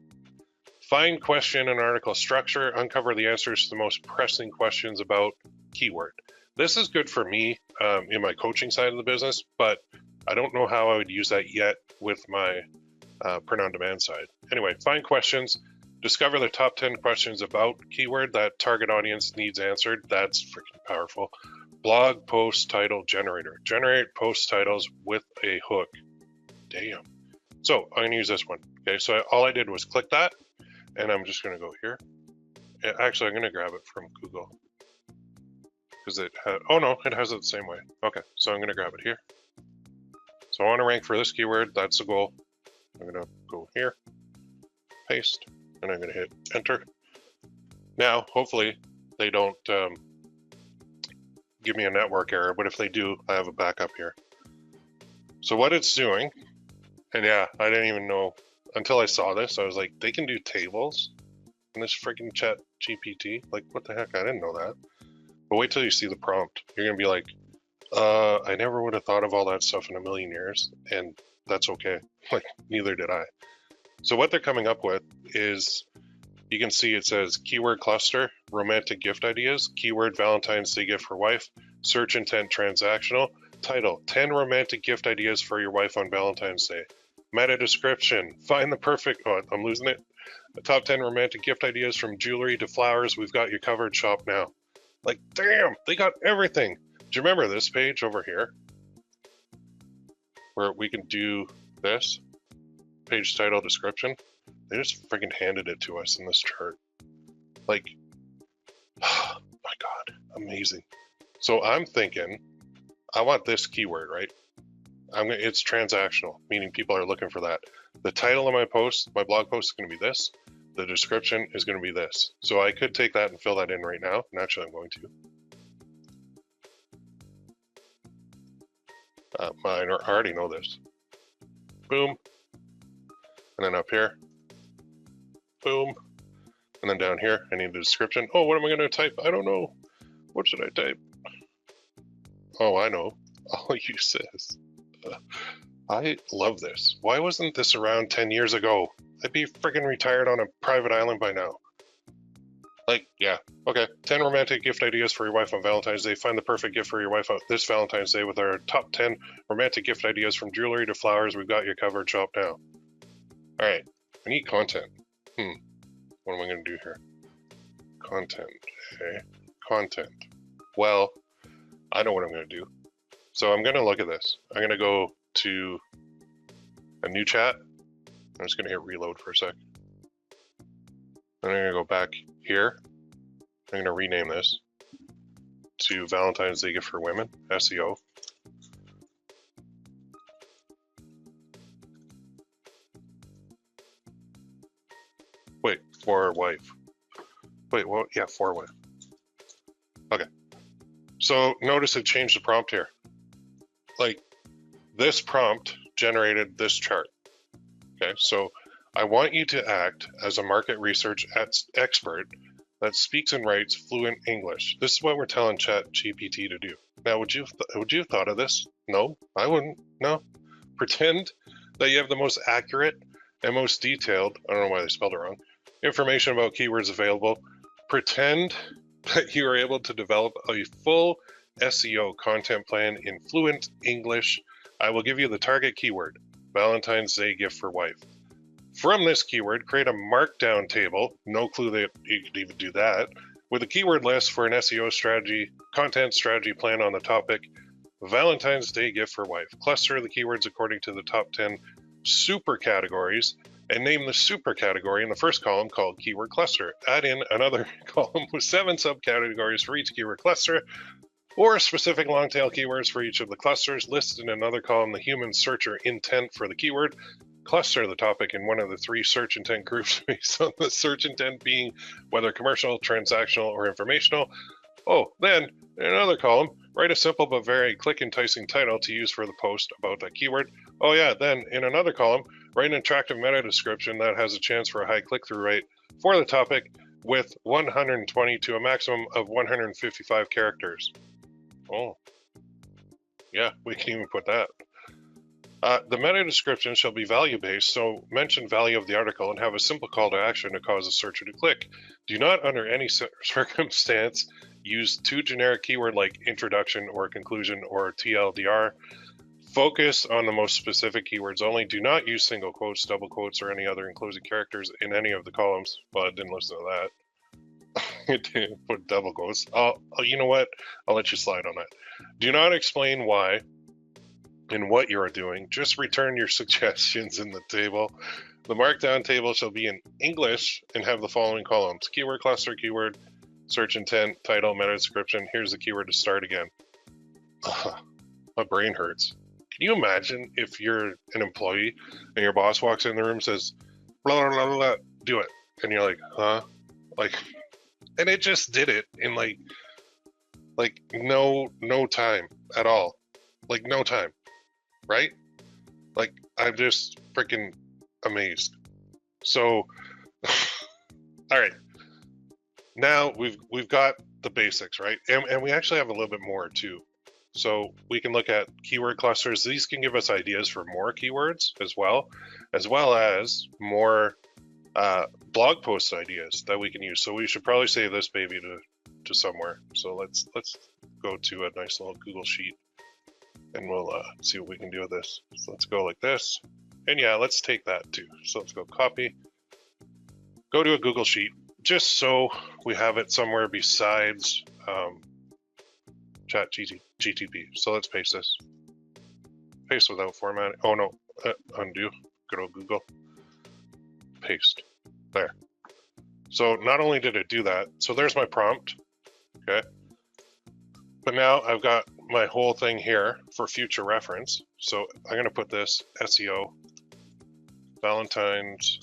Find question and article structure, uncover the answers to the most pressing questions about keyword. This is good for me in my coaching side of the business, but I don't know how I would use that yet with my print on demand side. Anyway, find questions, discover the top 10 questions about keyword that target audience needs answered. That's freaking powerful. Blog post title generator. Generate post titles with a hook. Damn. So I'm gonna use this one. Okay, so all I did was click that, and I'm just gonna go here. Actually, I'm gonna grab it from Google because it has, oh no, it has it the same way. Okay, so I'm gonna grab it here. So I want to rank for this keyword. That's the goal. I'm gonna go here, paste, and I'm gonna hit enter. Now, hopefully, they don't give me a network error, but if they do, I have a backup here. So what it's doing, and yeah, I didn't even know until I saw this. I was like, they can do tables in this freaking chat GPT. Like, what the heck? I didn't know that. But wait till you see the prompt. You're gonna be like, I never would have thought of all that stuff in a million years, and that's okay. Like, neither did I. So what they're coming up with is, you can see it says keyword cluster, romantic gift ideas, keyword Valentine's Day gift for wife, search intent transactional, title, 10 romantic gift ideas for your wife on Valentine's Day. Meta description, find the perfect, oh, I'm losing it. The top 10 romantic gift ideas from jewelry to flowers, we've got you covered, shop now. Like, damn, they got everything. Do you remember this page over here? Where we can do this? Page title description. They just freaking handed it to us in this chart. Like, oh my God, amazing. So I'm thinking, I want this keyword, right? It's transactional, meaning people are looking for that. The title of my post, my blog post is going to be this. The description is going to be this. So I could take that and fill that in right now. And actually, I'm going to. I already know this. Boom. And then up here. Boom. And then down here, I need the description. Oh, what am I going to type? I don't know. What should I type? Oh, I know. I'll use this. I love this. Why wasn't this around 10 years ago? I'd be freaking retired on a private island by now. Like, yeah. Okay. 10 romantic gift ideas for your wife on Valentine's Day. Find the perfect gift for your wife on this Valentine's Day with our top 10 romantic gift ideas from jewelry to flowers. We've got you covered. Shop now. All right. I need content. What am I going to do here? Content. Okay. Content. Well, I know what I'm going to do. So I'm going to look at this. I'm going to go to a new chat. I'm just going to hit reload for a sec. Then I'm going to go back here. I'm going to rename this to Valentine's Day Gift for Women, SEO. Wait, for wife. Wait, what? Yeah, for wife. Okay. So notice it changed the prompt here. Like, this prompt generated this chart. Okay, so I want you to act as a market research expert that speaks and writes fluent English. This is what we're telling ChatGPT to do. Now, would you have thought of this? No, I wouldn't. No. Pretend that you have the most accurate and most detailed, I don't know why they spelled it wrong, information about keywords available. Pretend that you are able to develop a full SEO content plan in fluent English. I will give you the target keyword, Valentine's Day gift for wife. From this keyword, create a markdown table, no clue that you could even do that, with a keyword list for an SEO strategy, content strategy plan on the topic, Valentine's Day gift for wife. Cluster the keywords according to the top 10 super categories and name the super category in the first column called keyword cluster. Add in another column with 7 subcategories for each keyword cluster or specific long tail keywords for each of the clusters. List in another column the human searcher intent for the keyword. Cluster the topic in one of the 3 search intent groups based on the search intent being whether commercial, transactional, or informational. Oh, then in another column, write a simple but very click-enticing title to use for the post about that keyword. Oh yeah, then in another column, write an attractive meta description that has a chance for a high click-through rate for the topic with 120 to a maximum of 155 characters. Oh, yeah, we can even put that. The meta description shall be value-based, so mention value of the article and have a simple call to action to cause a searcher to click. Do not, under any circumstance, use too generic keyword like introduction or conclusion or TLDR. Focus on the most specific keywords only. Do not use single quotes, double quotes, or any other enclosing characters in any of the columns. Well, I didn't listen to that. It didn't put double quotes. You know what? I'll let you slide on that. Do not explain why and what you are doing. Just return your suggestions in the table. The markdown table shall be in English and have the following columns: keyword cluster, keyword, search intent, title, meta description. Here's the keyword to start again. My brain hurts. Can you imagine if you're an employee and your boss walks in the room and says, blah, blah, blah, blah, do it. And you're like, huh? Like, and it just did it in like no time at all. Like no time. Right? Like, I'm just freaking amazed. So, all right. Now we've got the basics, right? And we actually have a little bit more too. So we can look at keyword clusters. These can give us ideas for more keywords as well as more blog post ideas that we can use. So we should probably save this baby to somewhere. So let's go to a nice little Google sheet. And we'll see what we can do with this. So let's go like this. And yeah, let's take that too. So let's go copy, go to a Google Sheet, just so we have it somewhere besides Chat GTP. So let's paste this. Paste without formatting. Oh no, undo, go to Google, paste, there. So not only did it do that, so there's my prompt, okay? But now I've got my whole thing here for future reference. So I'm going to put this SEO Valentine's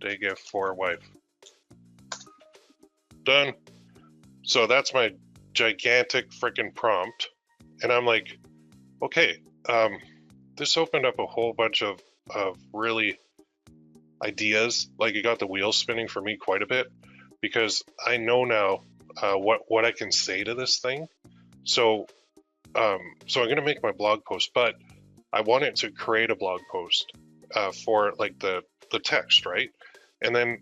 Day gift for wife. Done. So that's my gigantic freaking prompt. And I'm like, okay, this opened up a whole bunch of really ideas. Like it got the wheels spinning for me quite a bit, because I know now what I can say to this thing. So so I'm gonna make my blog post, but I want it to create a blog post for like the text, right? And then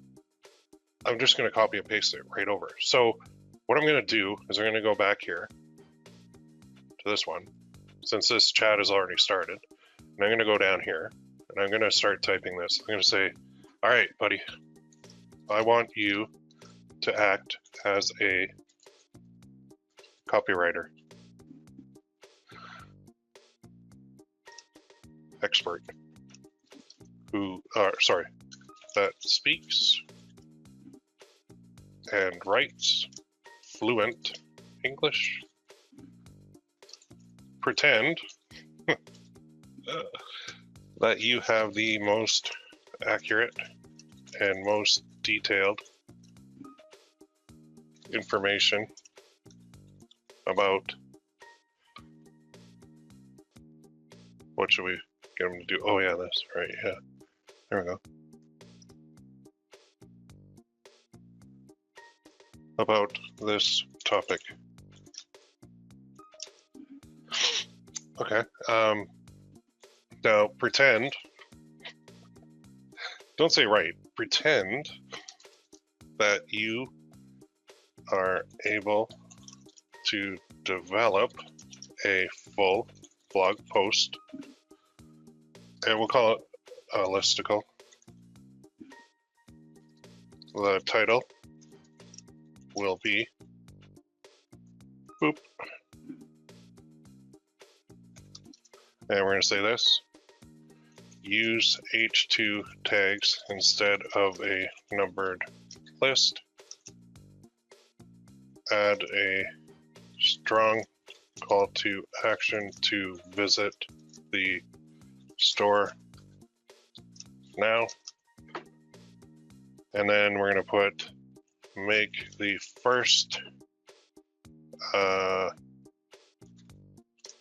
I'm just gonna copy and paste it right over. So what I'm gonna do is I'm gonna go back here to this one, since this chat has already started, and I'm gonna go down here and I'm gonna start typing this. I'm gonna say, all right, buddy, I want you to act as a copywriter expert that speaks and writes fluent English. Pretend that you have the most accurate and most detailed information about, what should we get them to do? Oh yeah, this, right, yeah. There we go. About this topic. Okay, now pretend don't say write, pretend that you are able to develop a full blog post, and we'll call it a listicle. The title will be boop, and we're going to say this: use H2 tags instead of a numbered list. Add a strong call to action to visit the store now. And then we're going to put make the first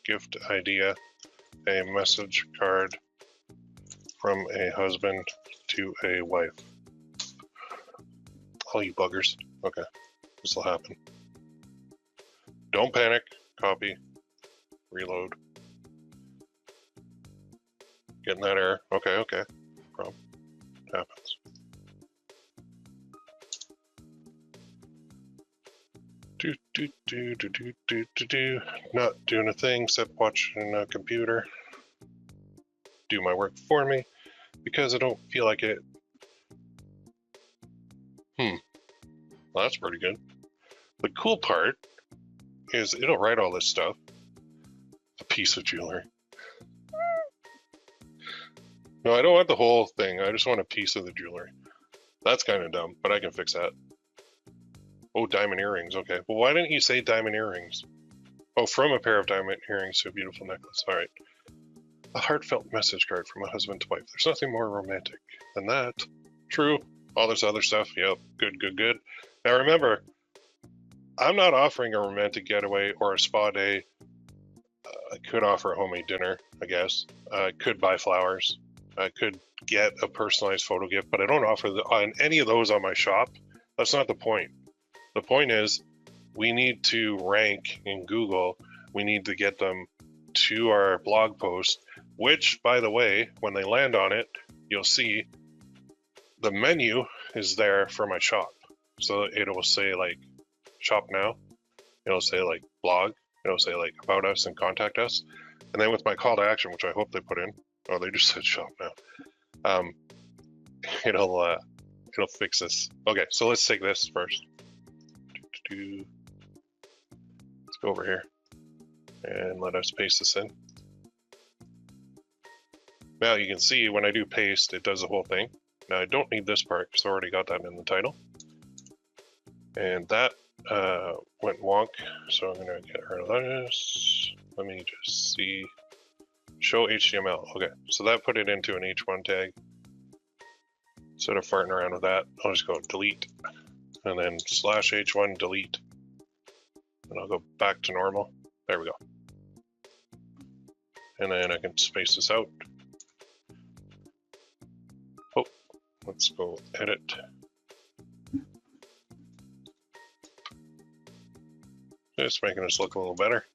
gift idea a message card from a husband to a wife. Oh, you buggers. Okay, this will happen. Don't panic. Copy. Reload. Getting that error. Okay, okay. No problem. Happens. Not doing a thing except watching a computer do my work for me because I don't feel like it. Well, that's pretty good. The cool part is it'll write all this stuff. A piece of jewelry. No, I don't want the whole thing. I just want a piece of the jewelry. That's kind of dumb, but I can fix that. Oh, diamond earrings. Okay. Well, why didn't you say diamond earrings? Oh, from a pair of diamond earrings to a beautiful necklace. All right. A heartfelt message card from a husband to wife. There's nothing more romantic than that. True. All this other stuff. Yep. Good, good, good. Now remember, I'm not offering a romantic getaway or a spa day. I could offer a homemade dinner, I guess. I could buy flowers. I could get a personalized photo gift, but I don't offer on any of those on my shop. That's not the point. The point is we need to rank in Google. We need to get them to our blog post, which, by the way, when they land on it, you'll see the menu is there for my shop. So it will say like shop now. It'll say like blog. It'll say like about us and contact us. And then with my call to action, which I hope they put in, oh, they just said shop now. It'll fix this. Okay, so let's take this first. Let's go over here and let us paste this in. Now you can see when I do paste, it does the whole thing. Now I don't need this part because I already got that in the title. And that went wonk, so I'm gonna get rid of this. Let me just see. Show HTML. Okay, so that put it into an H1 tag. Instead of farting around with that, I'll just go delete. And then /H1 delete. And I'll go back to normal. There we go. And then I can space this out. Oh, let's go edit. Just making this look a little better.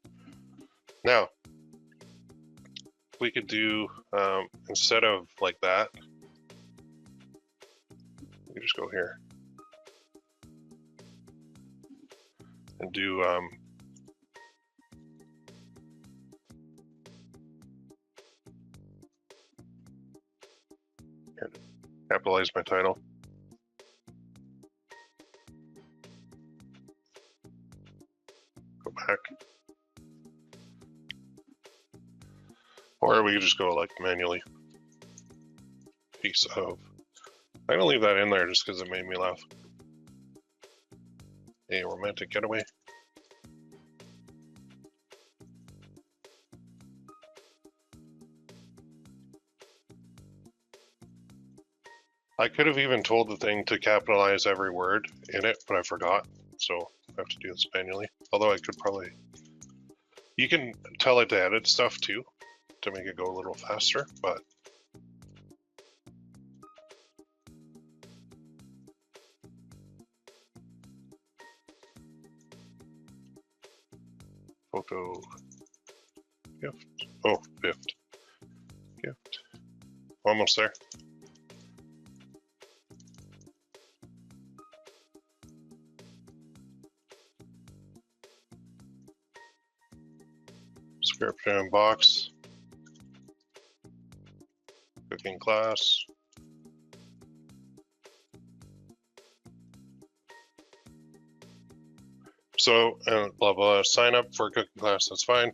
Now, we could do, instead of like that, we just go here. And do capitalize my title. Go back. Or we could just go like manually. Piece of. I'm gonna leave that in there just because it made me laugh. A romantic getaway. I could have even told the thing to capitalize every word in it, but I forgot. So I have to do this manually. Although I could probably, you can tell it to edit stuff too, to make it go a little faster, but photo gift. Oh, gift. Gift. Almost there. Description box. Cooking class. So, blah, blah, sign up for a cooking class, that's fine.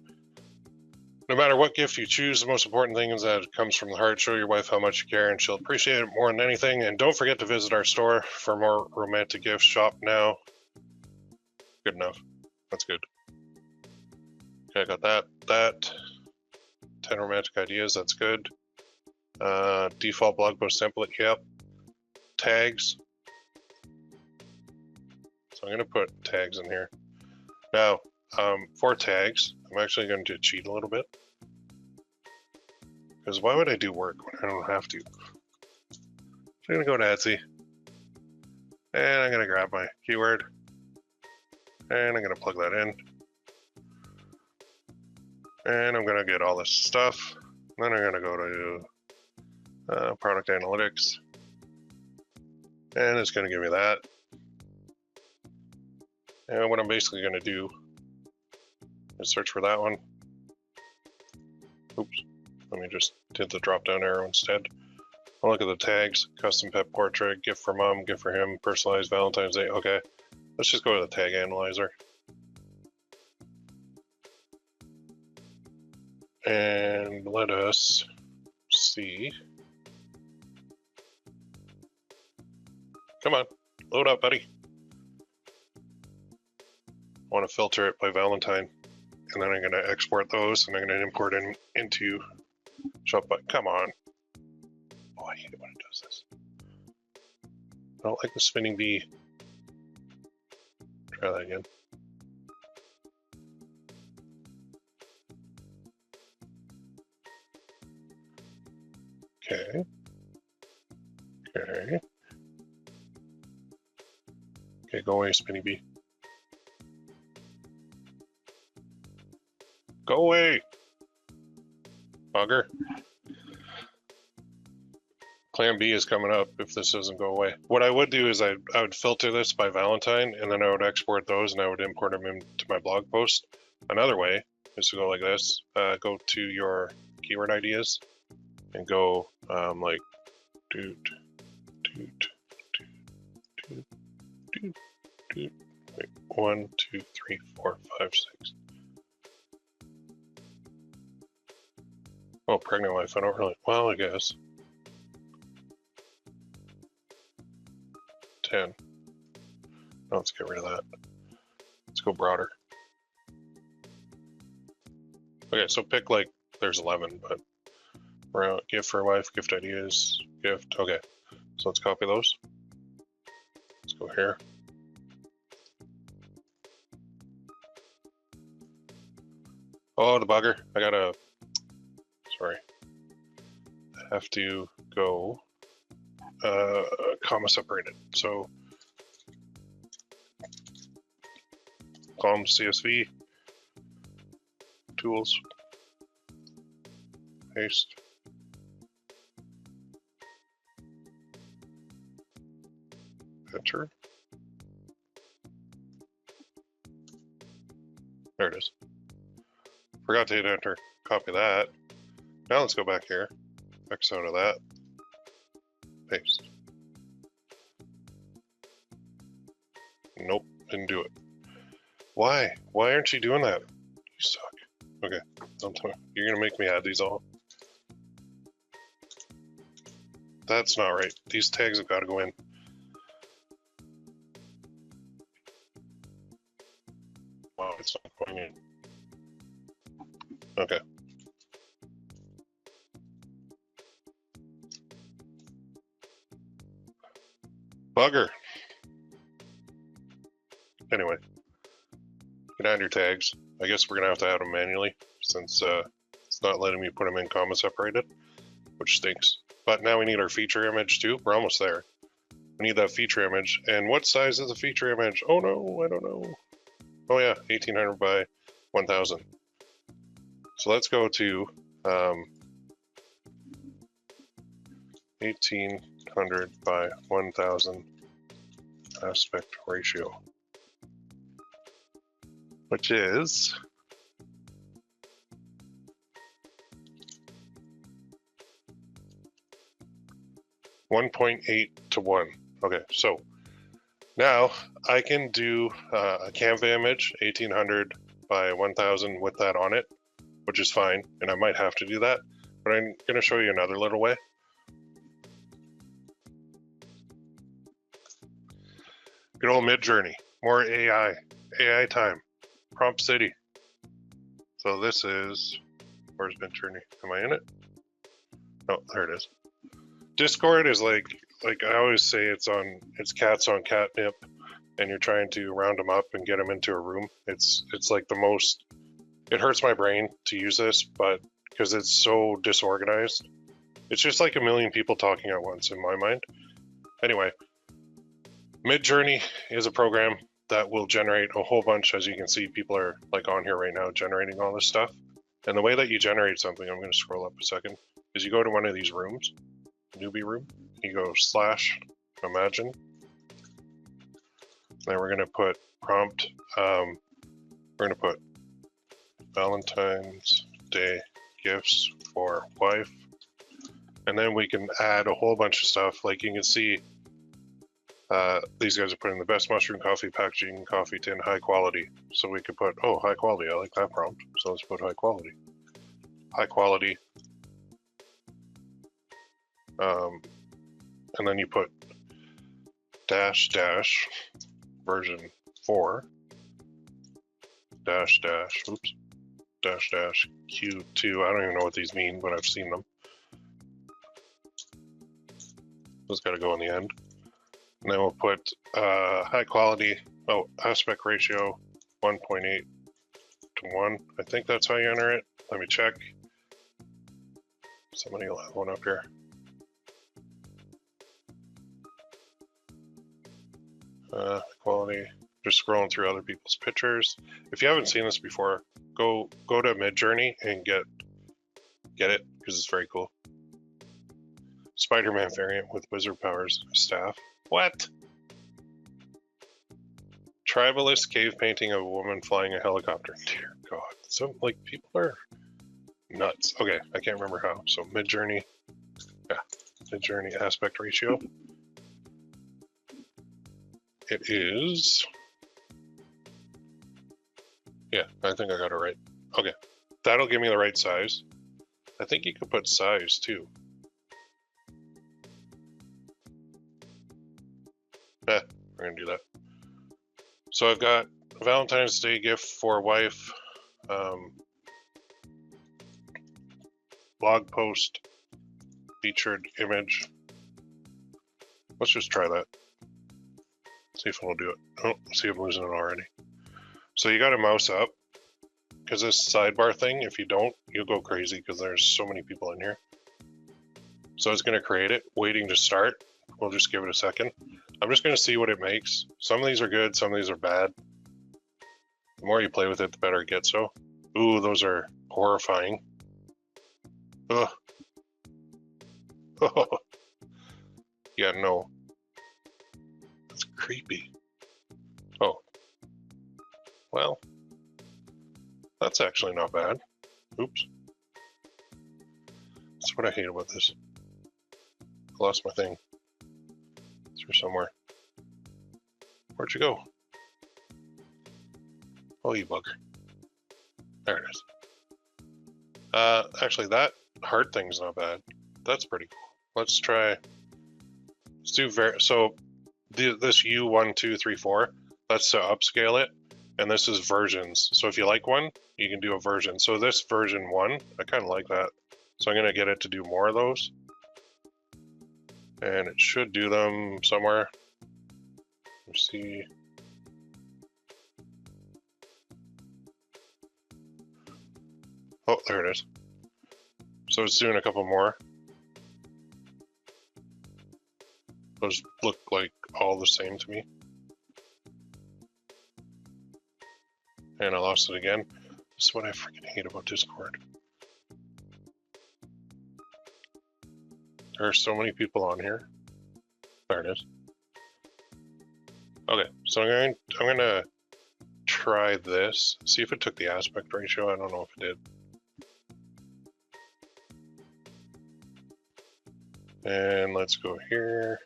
No matter what gift you choose, the most important thing is that it comes from the heart. Show your wife how much you care and she'll appreciate it more than anything. And don't forget to visit our store for more romantic gifts. Shop now. Good enough. That's good. Okay, I got that. 10 romantic ideas, that's good. Default blog post template, yep. Tags. So I'm gonna put tags in here. Now, for tags, I'm actually going to cheat a little bit. Because why would I do work when I don't have to? So I'm gonna go to Etsy. And I'm gonna grab my keyword. And I'm gonna plug that in. And I'm gonna get all this stuff. Then I'm gonna go to product analytics. And it's gonna give me that. And what I'm basically gonna do is search for that one. Oops, let me just hit the drop down arrow instead. I'll look at the tags, custom pet portrait, gift for mom, gift for him, personalized Valentine's Day. Okay, let's just go to the tag analyzer. And let us see. Come on, load up, buddy. I want to filter it by Valentine, and then I'm going to export those, and I'm going to import in into Shopify. Come on. Oh, I hate it when it does this. I don't like the spinning bee. Try that again. Okay. Okay. Okay, go away, spinning bee. Go away! Bugger. Plan B is coming up if this doesn't go away. What I would do is I would filter this by Valentine, and then I would export those and I would import them into my blog post. Another way is to go like this. Go to your keyword ideas and go like doot, doot, doot, doot, doot. Wait, 1, 2, 3, 4, 5, 6. Oh, pregnant wife, I don't really, well, I guess. 10. No, let's get rid of that. Let's go broader. Okay, so pick like, there's 11, but around gift for wife, gift ideas, gift, okay. So let's copy those. Let's go here. Oh, the bugger, I gotta, sorry. I have to go comma separated. So column CSV, tools, paste. Enter. There it is. Forgot to hit enter. Copy that. Now let's go back here. X out of that. Paste. Nope, didn't do it. Why? Why aren't you doing that? You suck. Okay, you're gonna make me add these all. That's not right. These tags have got to go in. Wow, it's not going in. Okay. Bugger. Anyway, you can add your tags. I guess we're gonna have to add them manually since it's not letting me put them in comma separated, which stinks. But now we need our feature image too. We're almost there. We need that feature image. And what size is the feature image? Oh no, I don't know. Oh yeah, 1800 by 1000. So let's go to 1800 by 1000 aspect ratio, which is 1.8 to 1. Okay, so now I can do a Canva image, 1800 by 1000 with that on it, which is fine, and I might have to do that, but I'm going to show you another little way. Good old Midjourney, more AI time, Prompt City. So this is, where's Midjourney? Am I in it? Oh, there it is. Discord is like I always say, it's cats on catnip, and you're trying to round them up and get them into a room. It's like the most, it hurts my brain to use this, but because it's so disorganized, it's just like a million people talking at once in my mind. Anyway, Midjourney is a program that will generate a whole bunch. As you can see, people are like on here right now generating all this stuff. And the way that you generate something, I'm going to scroll up a second, is you go to one of these rooms, newbie room, you go / imagine. Then we're going to put prompt, we're going to put Valentine's Day gifts for wife. And then we can add a whole bunch of stuff. Like you can see, these guys are putting the best mushroom coffee packaging, coffee tin, high quality. So we could put, oh, high quality, I like that prompt. So let's put high quality. High quality. And then you put -- version 4 -- oops, -Q2. I don't even know what these mean, but I've seen them. Those got to go in the end. And then we'll put high quality, aspect ratio 1.8 to 1. I think that's how you enter it. Let me check. Somebody will have one up here. Quality, just scrolling through other people's pictures. If you haven't seen this before, go to Midjourney and get it, because it's very cool. Spider-Man variant with wizard powers staff. What? Tribalist cave painting of a woman flying a helicopter. Dear God. So, like, people are nuts. Okay, I can't remember how. So, Midjourney. Yeah, Midjourney aspect ratio. It is... Yeah, I think I got it right. Okay, that'll give me the right size. I think you could put size, too. We're gonna do that. So I've got a Valentine's Day gift for wife, blog post, featured image. Let's just try that. See if it'll do it. Oh, see if I'm losing it already. So you got to mouse up, because this sidebar thing, if you don't, you'll go crazy because there's so many people in here. So it's going to create it, waiting to start. We'll just give it a second. I'm just going to see what it makes. Some of these are good, some of these are bad. The more you play with it, the better it gets. So, ooh, those are horrifying. Ugh. Yeah, no. That's creepy. Oh. Well, that's actually not bad. Oops. That's what I hate about this. I lost my thing. It's here somewhere. Where'd you go? Oh, you bugger. There it is. Actually, that heart thing's not bad. That's pretty cool. Let's try. Let's do so. This U1, 2, 3, 4. That's to upscale it, and this is versions. So if you like one, you can do a version. So this version 1, I kind of like that. So I'm gonna get it to do more of those, and it should do them somewhere. Let's see. Oh, there it is. So it's doing a couple more. Those look like all the same to me. And I lost it again. This is what I freaking hate about Discord. There are so many people on here. There it is. Okay, so I'm gonna try this. See if it took the aspect ratio. I don't know if it did. And let's go here.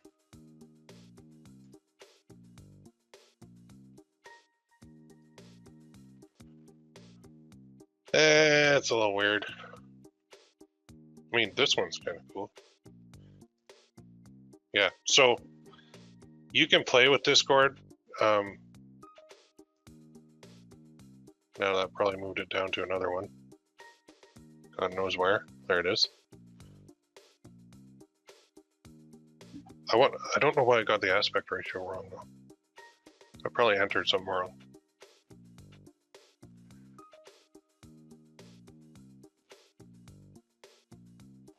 It's a little weird. I mean, this one's kind of cool. Yeah, so you can play with Discord. Now that probably moved it down to another one. God knows where. There it is. I don't know why I got the aspect ratio wrong though. I probably entered something wrong.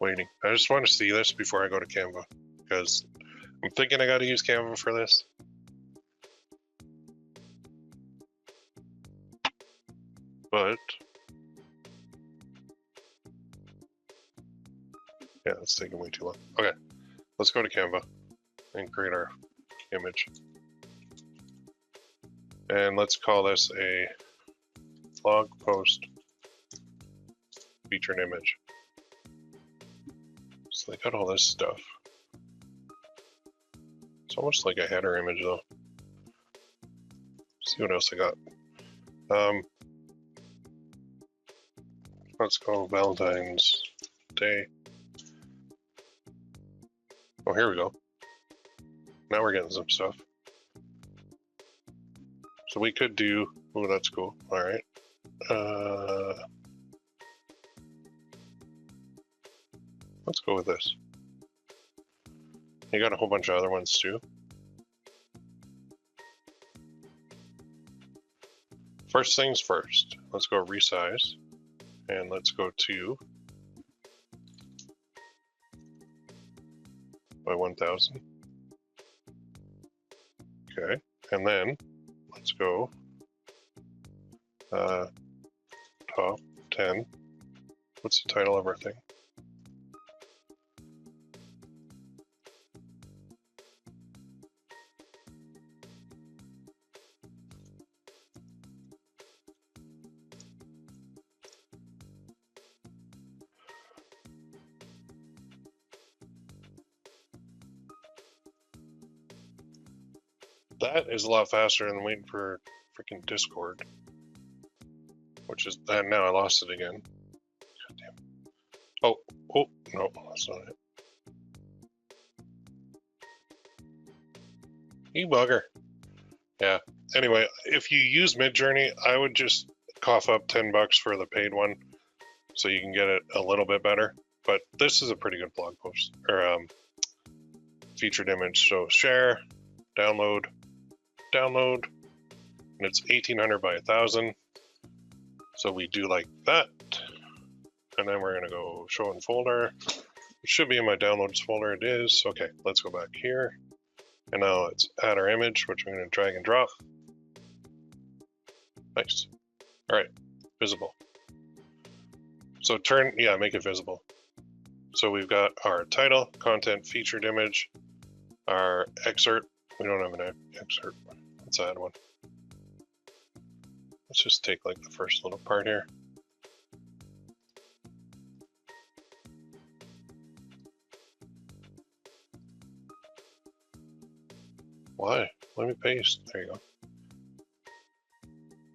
Waiting. I just want to see this before I go to Canva, because I'm thinking I got to use Canva for this. But yeah, it's taking way too long. Okay, let's go to Canva and create our image. And let's call this a blog post featured image. So they got all this stuff. It's almost like a header image though. Let's see what else I got. Let's go Valentine's Day. Oh, here we go. Now we're getting some stuff. So we could do, oh, that's cool. All right. Let's go with this. You got a whole bunch of other ones too. First things first, let's go resize and let's go to by 1000. Okay, and then let's go top 10. What's the title of our thing? That is a lot faster than waiting for freaking Discord. Which is, and now I lost it again. God damn. Oh, no, that's not it. You bugger. Yeah. Anyway, if you use Midjourney, I would just cough up $10 for the paid one, so you can get it a little bit better. But this is a pretty good blog post or featured image. So share, download, and it's 1800 by 1000. So we do like that, and then we're gonna go show in folder. It should be in my downloads folder. It is. Okay, let's go back here, and now let's add our image, which I'm gonna drag and drop. Nice. All right, visible. So make it visible. So we've got our title, content, featured image, our excerpt. We don't have an excerpt. Let's add one. Let's just take like the first little part here. Why? Let me paste. There you go.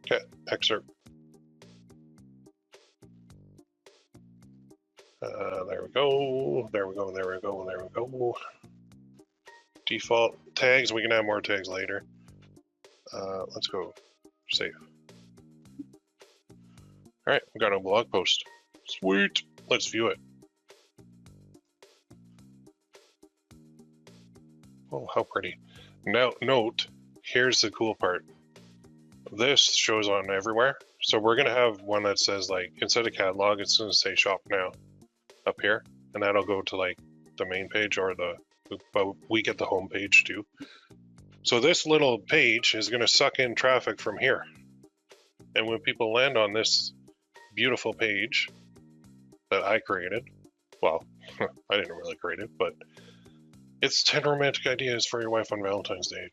Okay, excerpt. There we go. There we go. There we go. There we go. Default tags. We can add more tags later. Let's go save. All right, we got a blog post. Sweet. Let's view it. Oh, how pretty. Now, note, here's the cool part. This shows on everywhere. So we're going to have one that says, like, instead of catalog, it's going to say shop now up here. And that'll go to, like, the main page or but we get the home page too. So this little page is going to suck in traffic from here. And when people land on this beautiful page that I created, well, I didn't really create it, but it's 10 romantic ideas for your wife on Valentine's Day.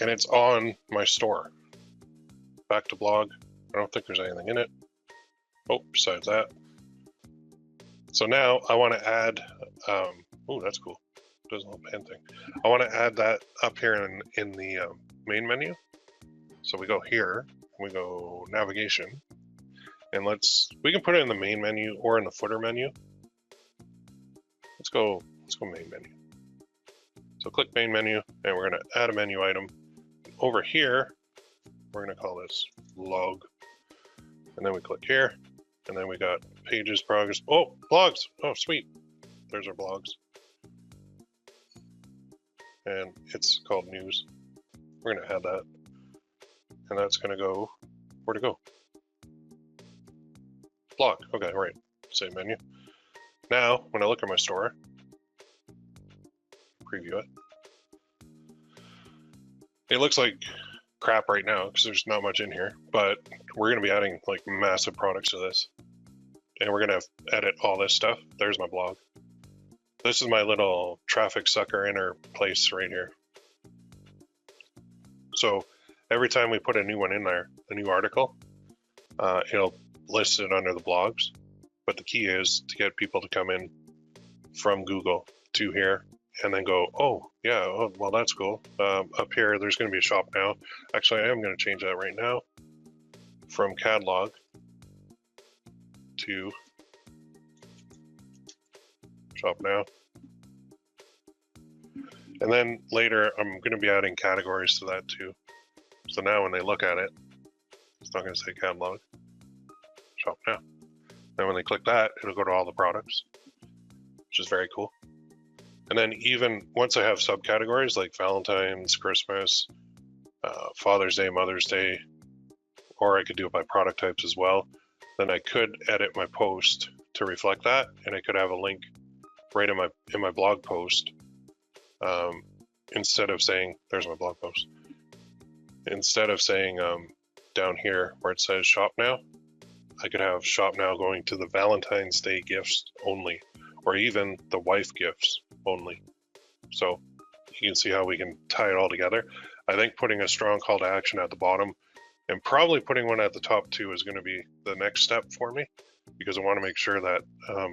And it's on my store. Back to blog. I don't think there's anything in it. Oh, besides that. So now I want to add, oh, that's cool. It does a little pan thing. I want to add that up here in the main menu. So we go here, we go navigation, and we can put it in the main menu or in the footer menu. Let's go main menu. So click main menu, and we're going to add a menu item. Over here, we're going to call this log. And then we click here, and then we got pages, progress. Oh, blogs. Oh, sweet. There's our blogs. And it's called news. We're going to add that. And that's going to go, where to go? Blog. Okay, right. Same menu. Now, when I look at my store, preview it. It looks like crap right now because there's not much in here, but we're going to be adding like massive products to this. And we're going to edit all this stuff. There's my blog. This is my little traffic sucker inner place right here. So every time we put a new one in there, a new article, it'll list it under the blogs. But the key is to get people to come in from Google to here and then go, oh, yeah, oh, well, that's cool. Up here, there's going to be a shop now. Actually, I am going to change that right now from catalog to shop now. And then later, I'm going to be adding categories to that too. So now when they look at it, it's not going to say catalog, shop now. Then when they click that, it'll go to all the products, which is very cool. And then even once I have subcategories like Valentine's, Christmas, Father's Day, Mother's Day, or I could do it by product types as well, then I could edit my post to reflect that, and I could have a link right in my blog post, instead of saying, there's my blog post, instead of saying down here where it says shop now, I could have shop now going to the Valentine's Day gifts only, or even the wife gifts only. So you can see how we can tie it all together. I think putting a strong call to action at the bottom and probably putting one at the top too is going to be the next step for me, because I want to make sure that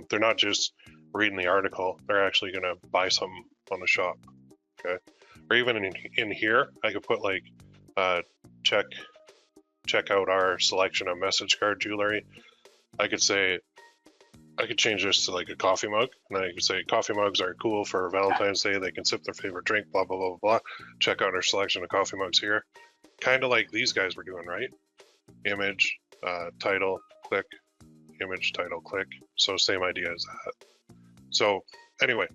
they're not just reading the article, they're actually going to buy something on the shop. Okay. Or even in here, I could put like check out our selection of message card jewelry. I could change this to like a coffee mug, and then I could say coffee mugs are cool for Valentine's Day. They can sip their favorite drink, blah, blah, blah, blah. Check out our selection of coffee mugs here. Kind of like these guys were doing, right? Image, title, click, image, title, click. So same idea as that. So anyway,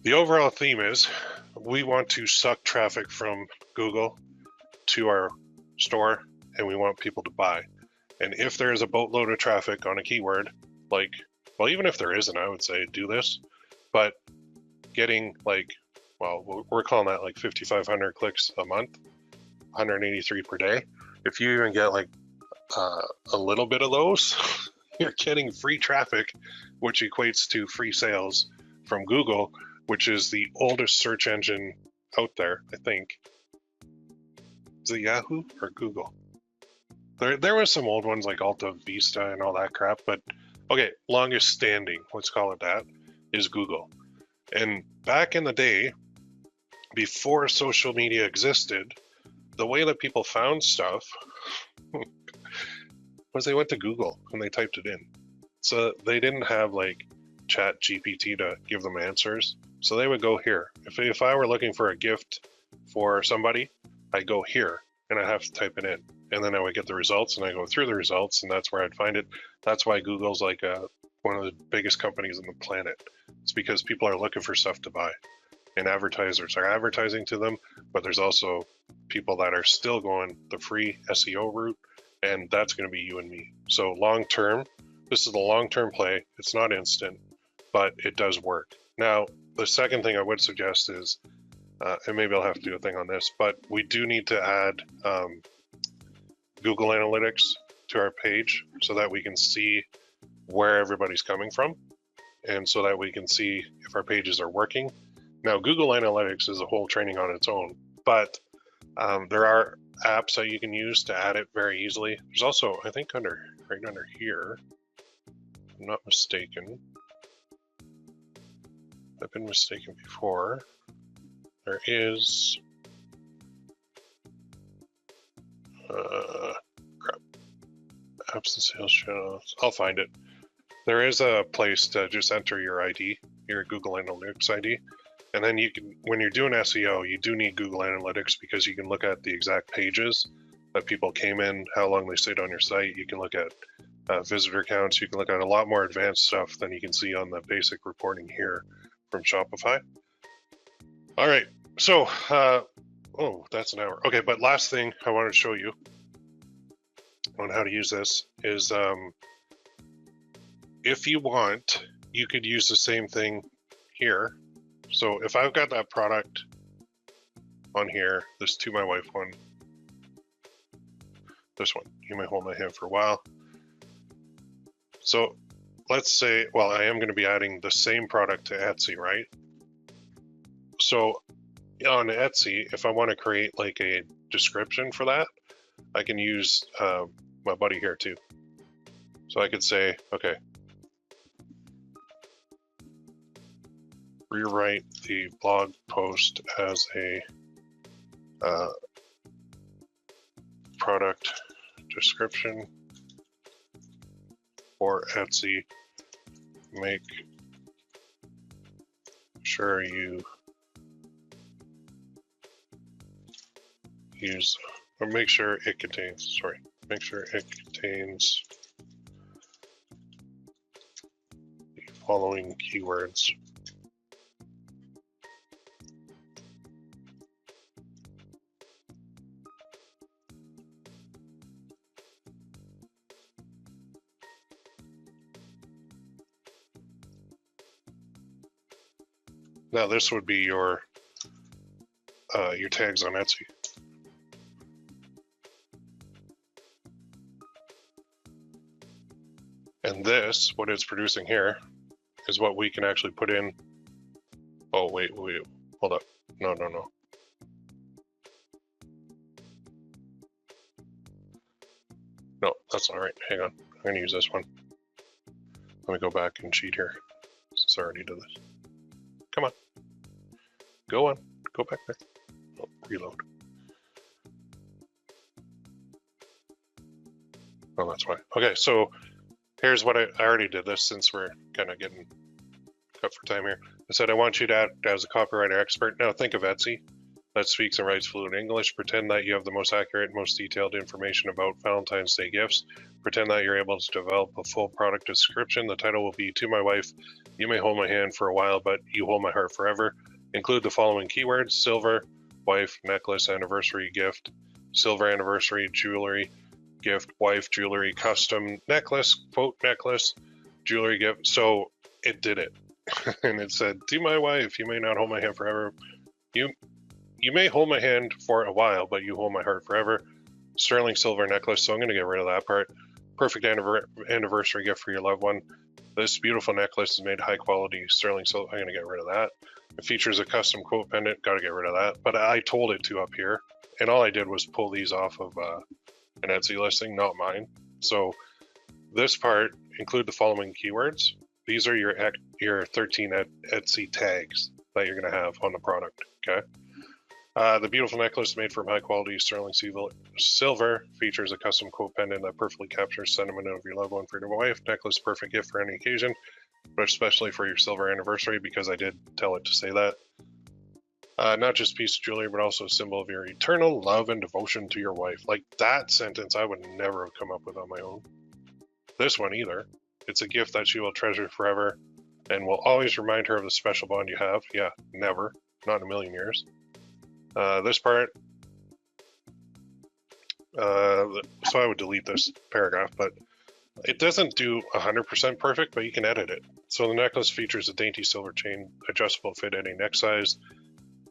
the overall theme is we want to suck traffic from Google to our store, and we want people to buy. And if there is a boatload of traffic on a keyword, like, well, even if there isn't, I would say do this, but getting like, well, we're calling that like 5,500 clicks a month, 183 per day. If you even get like a little bit of those, you're getting free traffic, which equates to free sales from Google, which is the oldest search engine out there, I think. Is it Yahoo or Google? There was some old ones like Alta Vista and all that crap, but okay, longest standing, let's call it that, is Google. And back in the day, before social media existed, the way that people found stuff was they went to Google and they typed it in. So they didn't have like Chat GPT to give them answers. So they would go here. If I were looking for a gift for somebody, I'd go here and I have to type it in. And then I would get the results and I go through the results, and that's where I'd find it. That's why Google's like one of the biggest companies on the planet. It's because people are looking for stuff to buy, and advertisers are advertising to them, but there's also people that are still going the free SEO route, and that's going to be you and me. So long term, this is the long-term play. It's not instant, but it does work. Now, the second thing I would suggest is, and maybe I'll have to do a thing on this, but we do need to add Google Analytics to our page so that we can see where everybody's coming from, and so that we can see if our pages are working. Now, Google Analytics is a whole training on its own, but there are apps that you can use to add it very easily. There's also, I think, right under here, I'm not mistaken. I've been mistaken before. There is... crap. Apps and sales channels. I'll find it. There is a place to just enter your ID, your Google Analytics ID. And then you can, when you're doing SEO, you do need Google Analytics because you can look at the exact pages that people came in, how long they stayed on your site. You can look at visitor counts. You can look at a lot more advanced stuff than you can see on the basic reporting here from Shopify. All right, so, oh, that's an hour. Okay, but last thing I wanted to show you on how to use this is if you want, you could use the same thing here. So if I've got that product on here, this To My Wife one, this one, you may hold my hand for a while. So let's say, well, I am going to be adding the same product to Etsy, right? So on Etsy, if I want to create like a description for that, I can use my buddy here too. So I could say, okay, rewrite the blog post as a product description for Etsy. Make sure you use, or make sure it contains, sorry, make sure it contains the following keywords. Now this would be your tags on Etsy. And this, what it's producing here, is what we can actually put in. Oh, wait, hold up. No. No, that's not right. Hang on. I'm going to use this one. Let me go back and cheat here, since I already did this. Come on. Go on. Go back there. Oh, reload. Oh, that's why. Okay, so here's what I already did this since we're kind of getting cut for time here. I said I want you to act as a copywriter expert. Now think of Etsy that speaks and writes fluent English. Pretend that you have the most accurate, most detailed information about Valentine's Day gifts. Pretend that you're able to develop a full product description. The title will be To My Wife. You may hold my hand for a while, but you hold my heart forever. Include the following keywords: silver, wife, necklace, anniversary gift, silver anniversary, jewelry, gift, wife, jewelry, custom necklace, quote necklace, jewelry gift. So it did it. And it said, to my wife, you may not hold my hand forever. You may hold my hand for a while, but you hold my heart forever. Sterling silver necklace. So I'm going to get rid of that part. Perfect anniversary gift for your loved one. This beautiful necklace is made high quality sterling silver. I'm going to get rid of that. It features a custom quote pendant. Got to get rid of that. But I told it to up here. And all I did was pull these off of an Etsy listing, not mine. So this part, include the following keywords. These are your 13 Etsy tags that you're going to have on the product, okay? The beautiful necklace made from high quality sterling silver features a custom quote pendant that perfectly captures sentiment of your loved one for your wife. Necklace, perfect gift for any occasion, but especially for your silver anniversary, because I did tell it to say that. Not just a piece of jewelry, but also a symbol of your eternal love and devotion to your wife. Like that sentence, I would never have come up with on my own. This one either. It's a gift that she will treasure forever and will always remind her of the special bond you have. Yeah, never. Not in a million years. This part, so I would delete this paragraph, but it doesn't do 100% perfect, but you can edit it. So the necklace features a dainty silver chain, adjustable fit any neck size.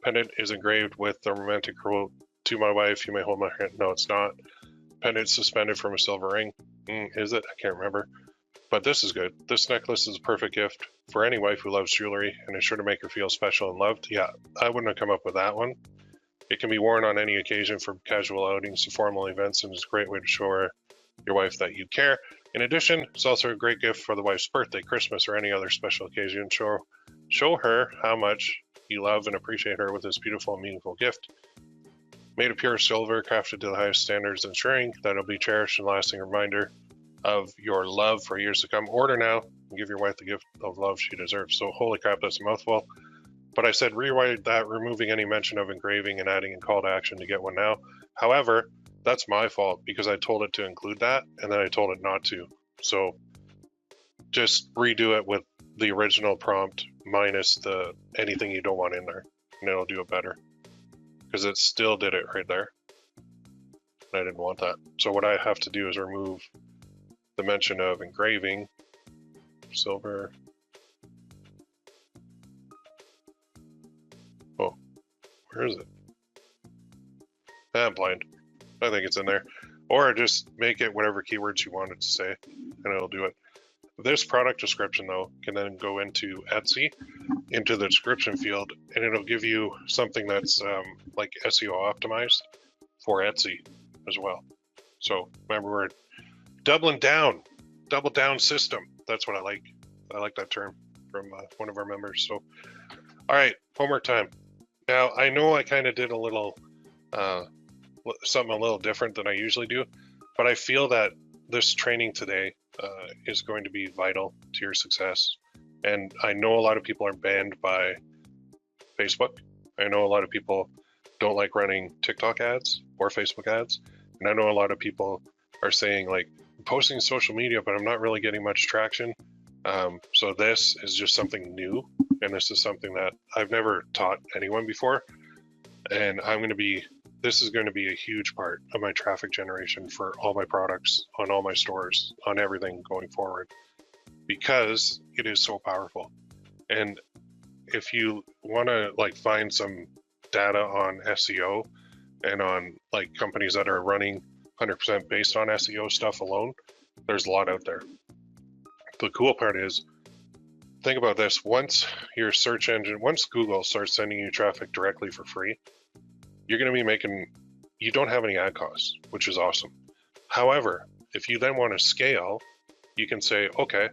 Pendant is engraved with the romantic quote, to my wife, you may hold my hand. No, it's not. Pendant suspended from a silver ring. Is it? I can't remember. But this is good. This necklace is a perfect gift for any wife who loves jewelry and is sure to make her feel special and loved. Yeah, I wouldn't have come up with that one. It can be worn on any occasion, from casual outings to formal events, and is a great way to show your wife that you care. In addition, it's also a great gift for the wife's birthday, Christmas, or any other special occasion. Show her how much you love and appreciate her with this beautiful and meaningful gift. Made of pure silver, crafted to the highest standards, ensuring that it'll be cherished and lasting reminder of your love for years to come. Order now and give your wife the gift of love she deserves. So holy crap, that's a mouthful. But I said rewrite that, removing any mention of engraving and adding a call to action to get one now. However, that's my fault because I told it to include that and then I told it not to. So just redo it with the original prompt minus the anything you don't want in there, and it'll do it better. Because it still did it right there. I didn't want that. So what I have to do is remove the mention of engraving, silver. Oh, where is it? I'm blind. I think it's in there. Or just make it whatever keywords you want it to say, and it'll do it. This product description, though, can then go into Etsy, into the description field, and it'll give you something that's like SEO optimized for Etsy as well. So remember, we're doubling down, double down system. That's what I like. I like that term from one of our members. So, all right, homework time. Now, I know I kind of did a little, something a little different than I usually do, but I feel that this training today is going to be vital to your success. And I know a lot of people are banned by Facebook. I know a lot of people don't like running TikTok ads or Facebook ads. And I know a lot of people are saying like, I'm posting social media, but I'm not really getting much traction. So this is just something new. And this is something that I've never taught anyone before. And this is going to be a huge part of my traffic generation for all my products, on all my stores, on everything going forward, because it is so powerful. And if you want to like find some data on SEO and on like companies that are running 100% based on SEO stuff alone, there's a lot out there. The cool part is, think about this, once Google starts sending you traffic directly for free, you're going to be you don't have any ad costs, which is awesome. However, if you then want to scale, you can say, okay,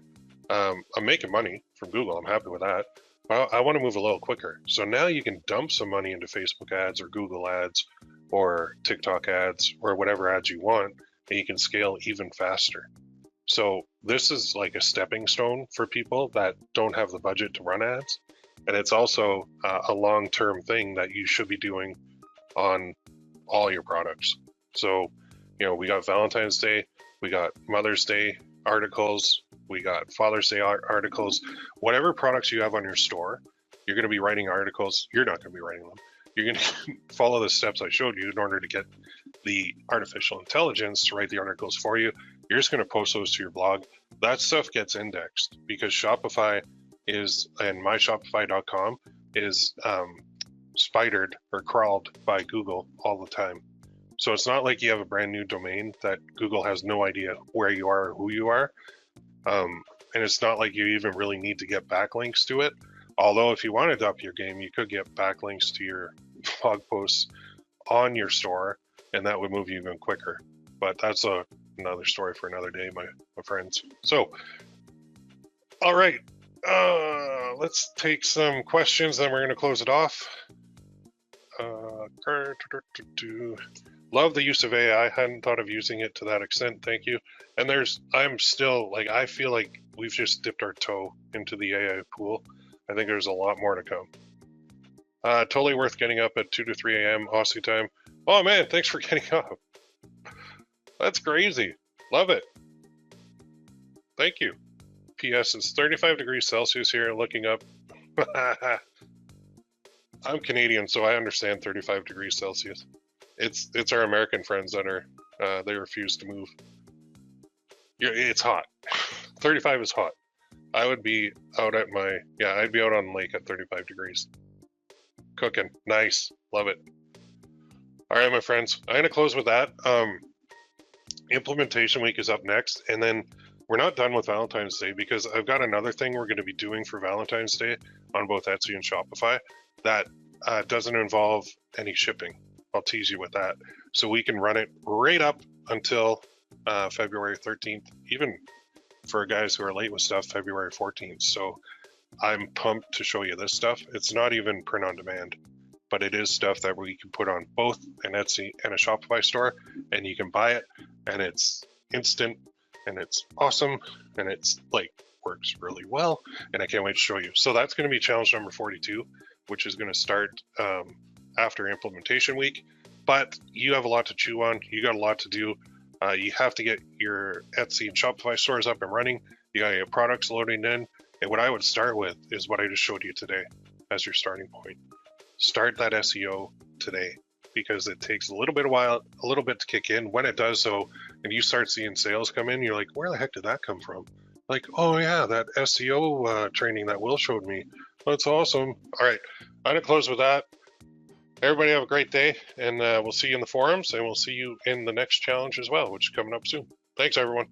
I'm making money from Google. I'm happy with that. Well, I want to move a little quicker. So now you can dump some money into Facebook ads or Google ads or TikTok ads or whatever ads you want, and you can scale even faster. So this is like a stepping stone for people that don't have the budget to run ads. And it's also a long-term thing that you should be doing on all your products. So, we got Valentine's Day, we got Mother's Day articles, we got Father's Day articles. Whatever products you have on your store, you're going to be writing articles. You're not going to be writing them. You're going to follow the steps I showed you in order to get the artificial intelligence to write the articles for you. You're just going to post those to your blog. That stuff gets indexed because Shopify and myshopify.com is spidered or crawled by Google all the time. So it's not like you have a brand new domain that Google has no idea where you are or who you are. And it's not like you even really need to get backlinks to it. Although if you wanted to up your game, you could get backlinks to your blog posts on your store, and that would move you even quicker. But that's another story for another day, my friends. So, all right, let's take some questions, then we're going to close it off. Love the use of AI. I hadn't thought of using it to that extent. Thank you. And I'm still like, I feel like we've just dipped our toe into the AI pool. I think there's a lot more to come. Totally worth getting up at 2 to 3 a.m. Aussie time. Oh man, thanks for getting up. That's crazy. Love it. Thank you. P.S. It's 35 degrees Celsius here, looking up. I'm Canadian, so I understand 35 degrees Celsius. It's our American friends that are, they refuse to move. It's hot. 35 is hot. I would be out I'd be out on the lake at 35 degrees. Cooking. Nice. Love it. All right, my friends. I'm going to close with that. Implementation week is up next, and then we're not done with Valentine's Day because I've got another thing we're going to be doing for Valentine's Day on both Etsy and Shopify that doesn't involve any shipping. I'll tease you with that. So we can run it right up until February 13th, even for guys who are late with stuff, February 14th. So I'm pumped to show you this stuff. It's not even print on demand, but it is stuff that we can put on both an Etsy and a Shopify store, and you can buy it, and it's instant, and it's awesome, and it's like works really well, and I can't wait to show you. So that's going to be challenge number 42, which is going to start after implementation week. But you have a lot to chew on. You got a lot to do. You have to get your Etsy and Shopify stores up and running. You got to get products loading in. And what I would start with is what I just showed you today as your starting point. Start that SEO today, because it takes a little bit to kick in. When it does so, and you start seeing sales come in, you're like, where the heck did that come from? Like, oh yeah, that SEO training that Will showed me. That's awesome. All right, I'm gonna close with that. Everybody have a great day, and we'll see you in the forums, and we'll see you in the next challenge as well, which is coming up soon. Thanks, everyone.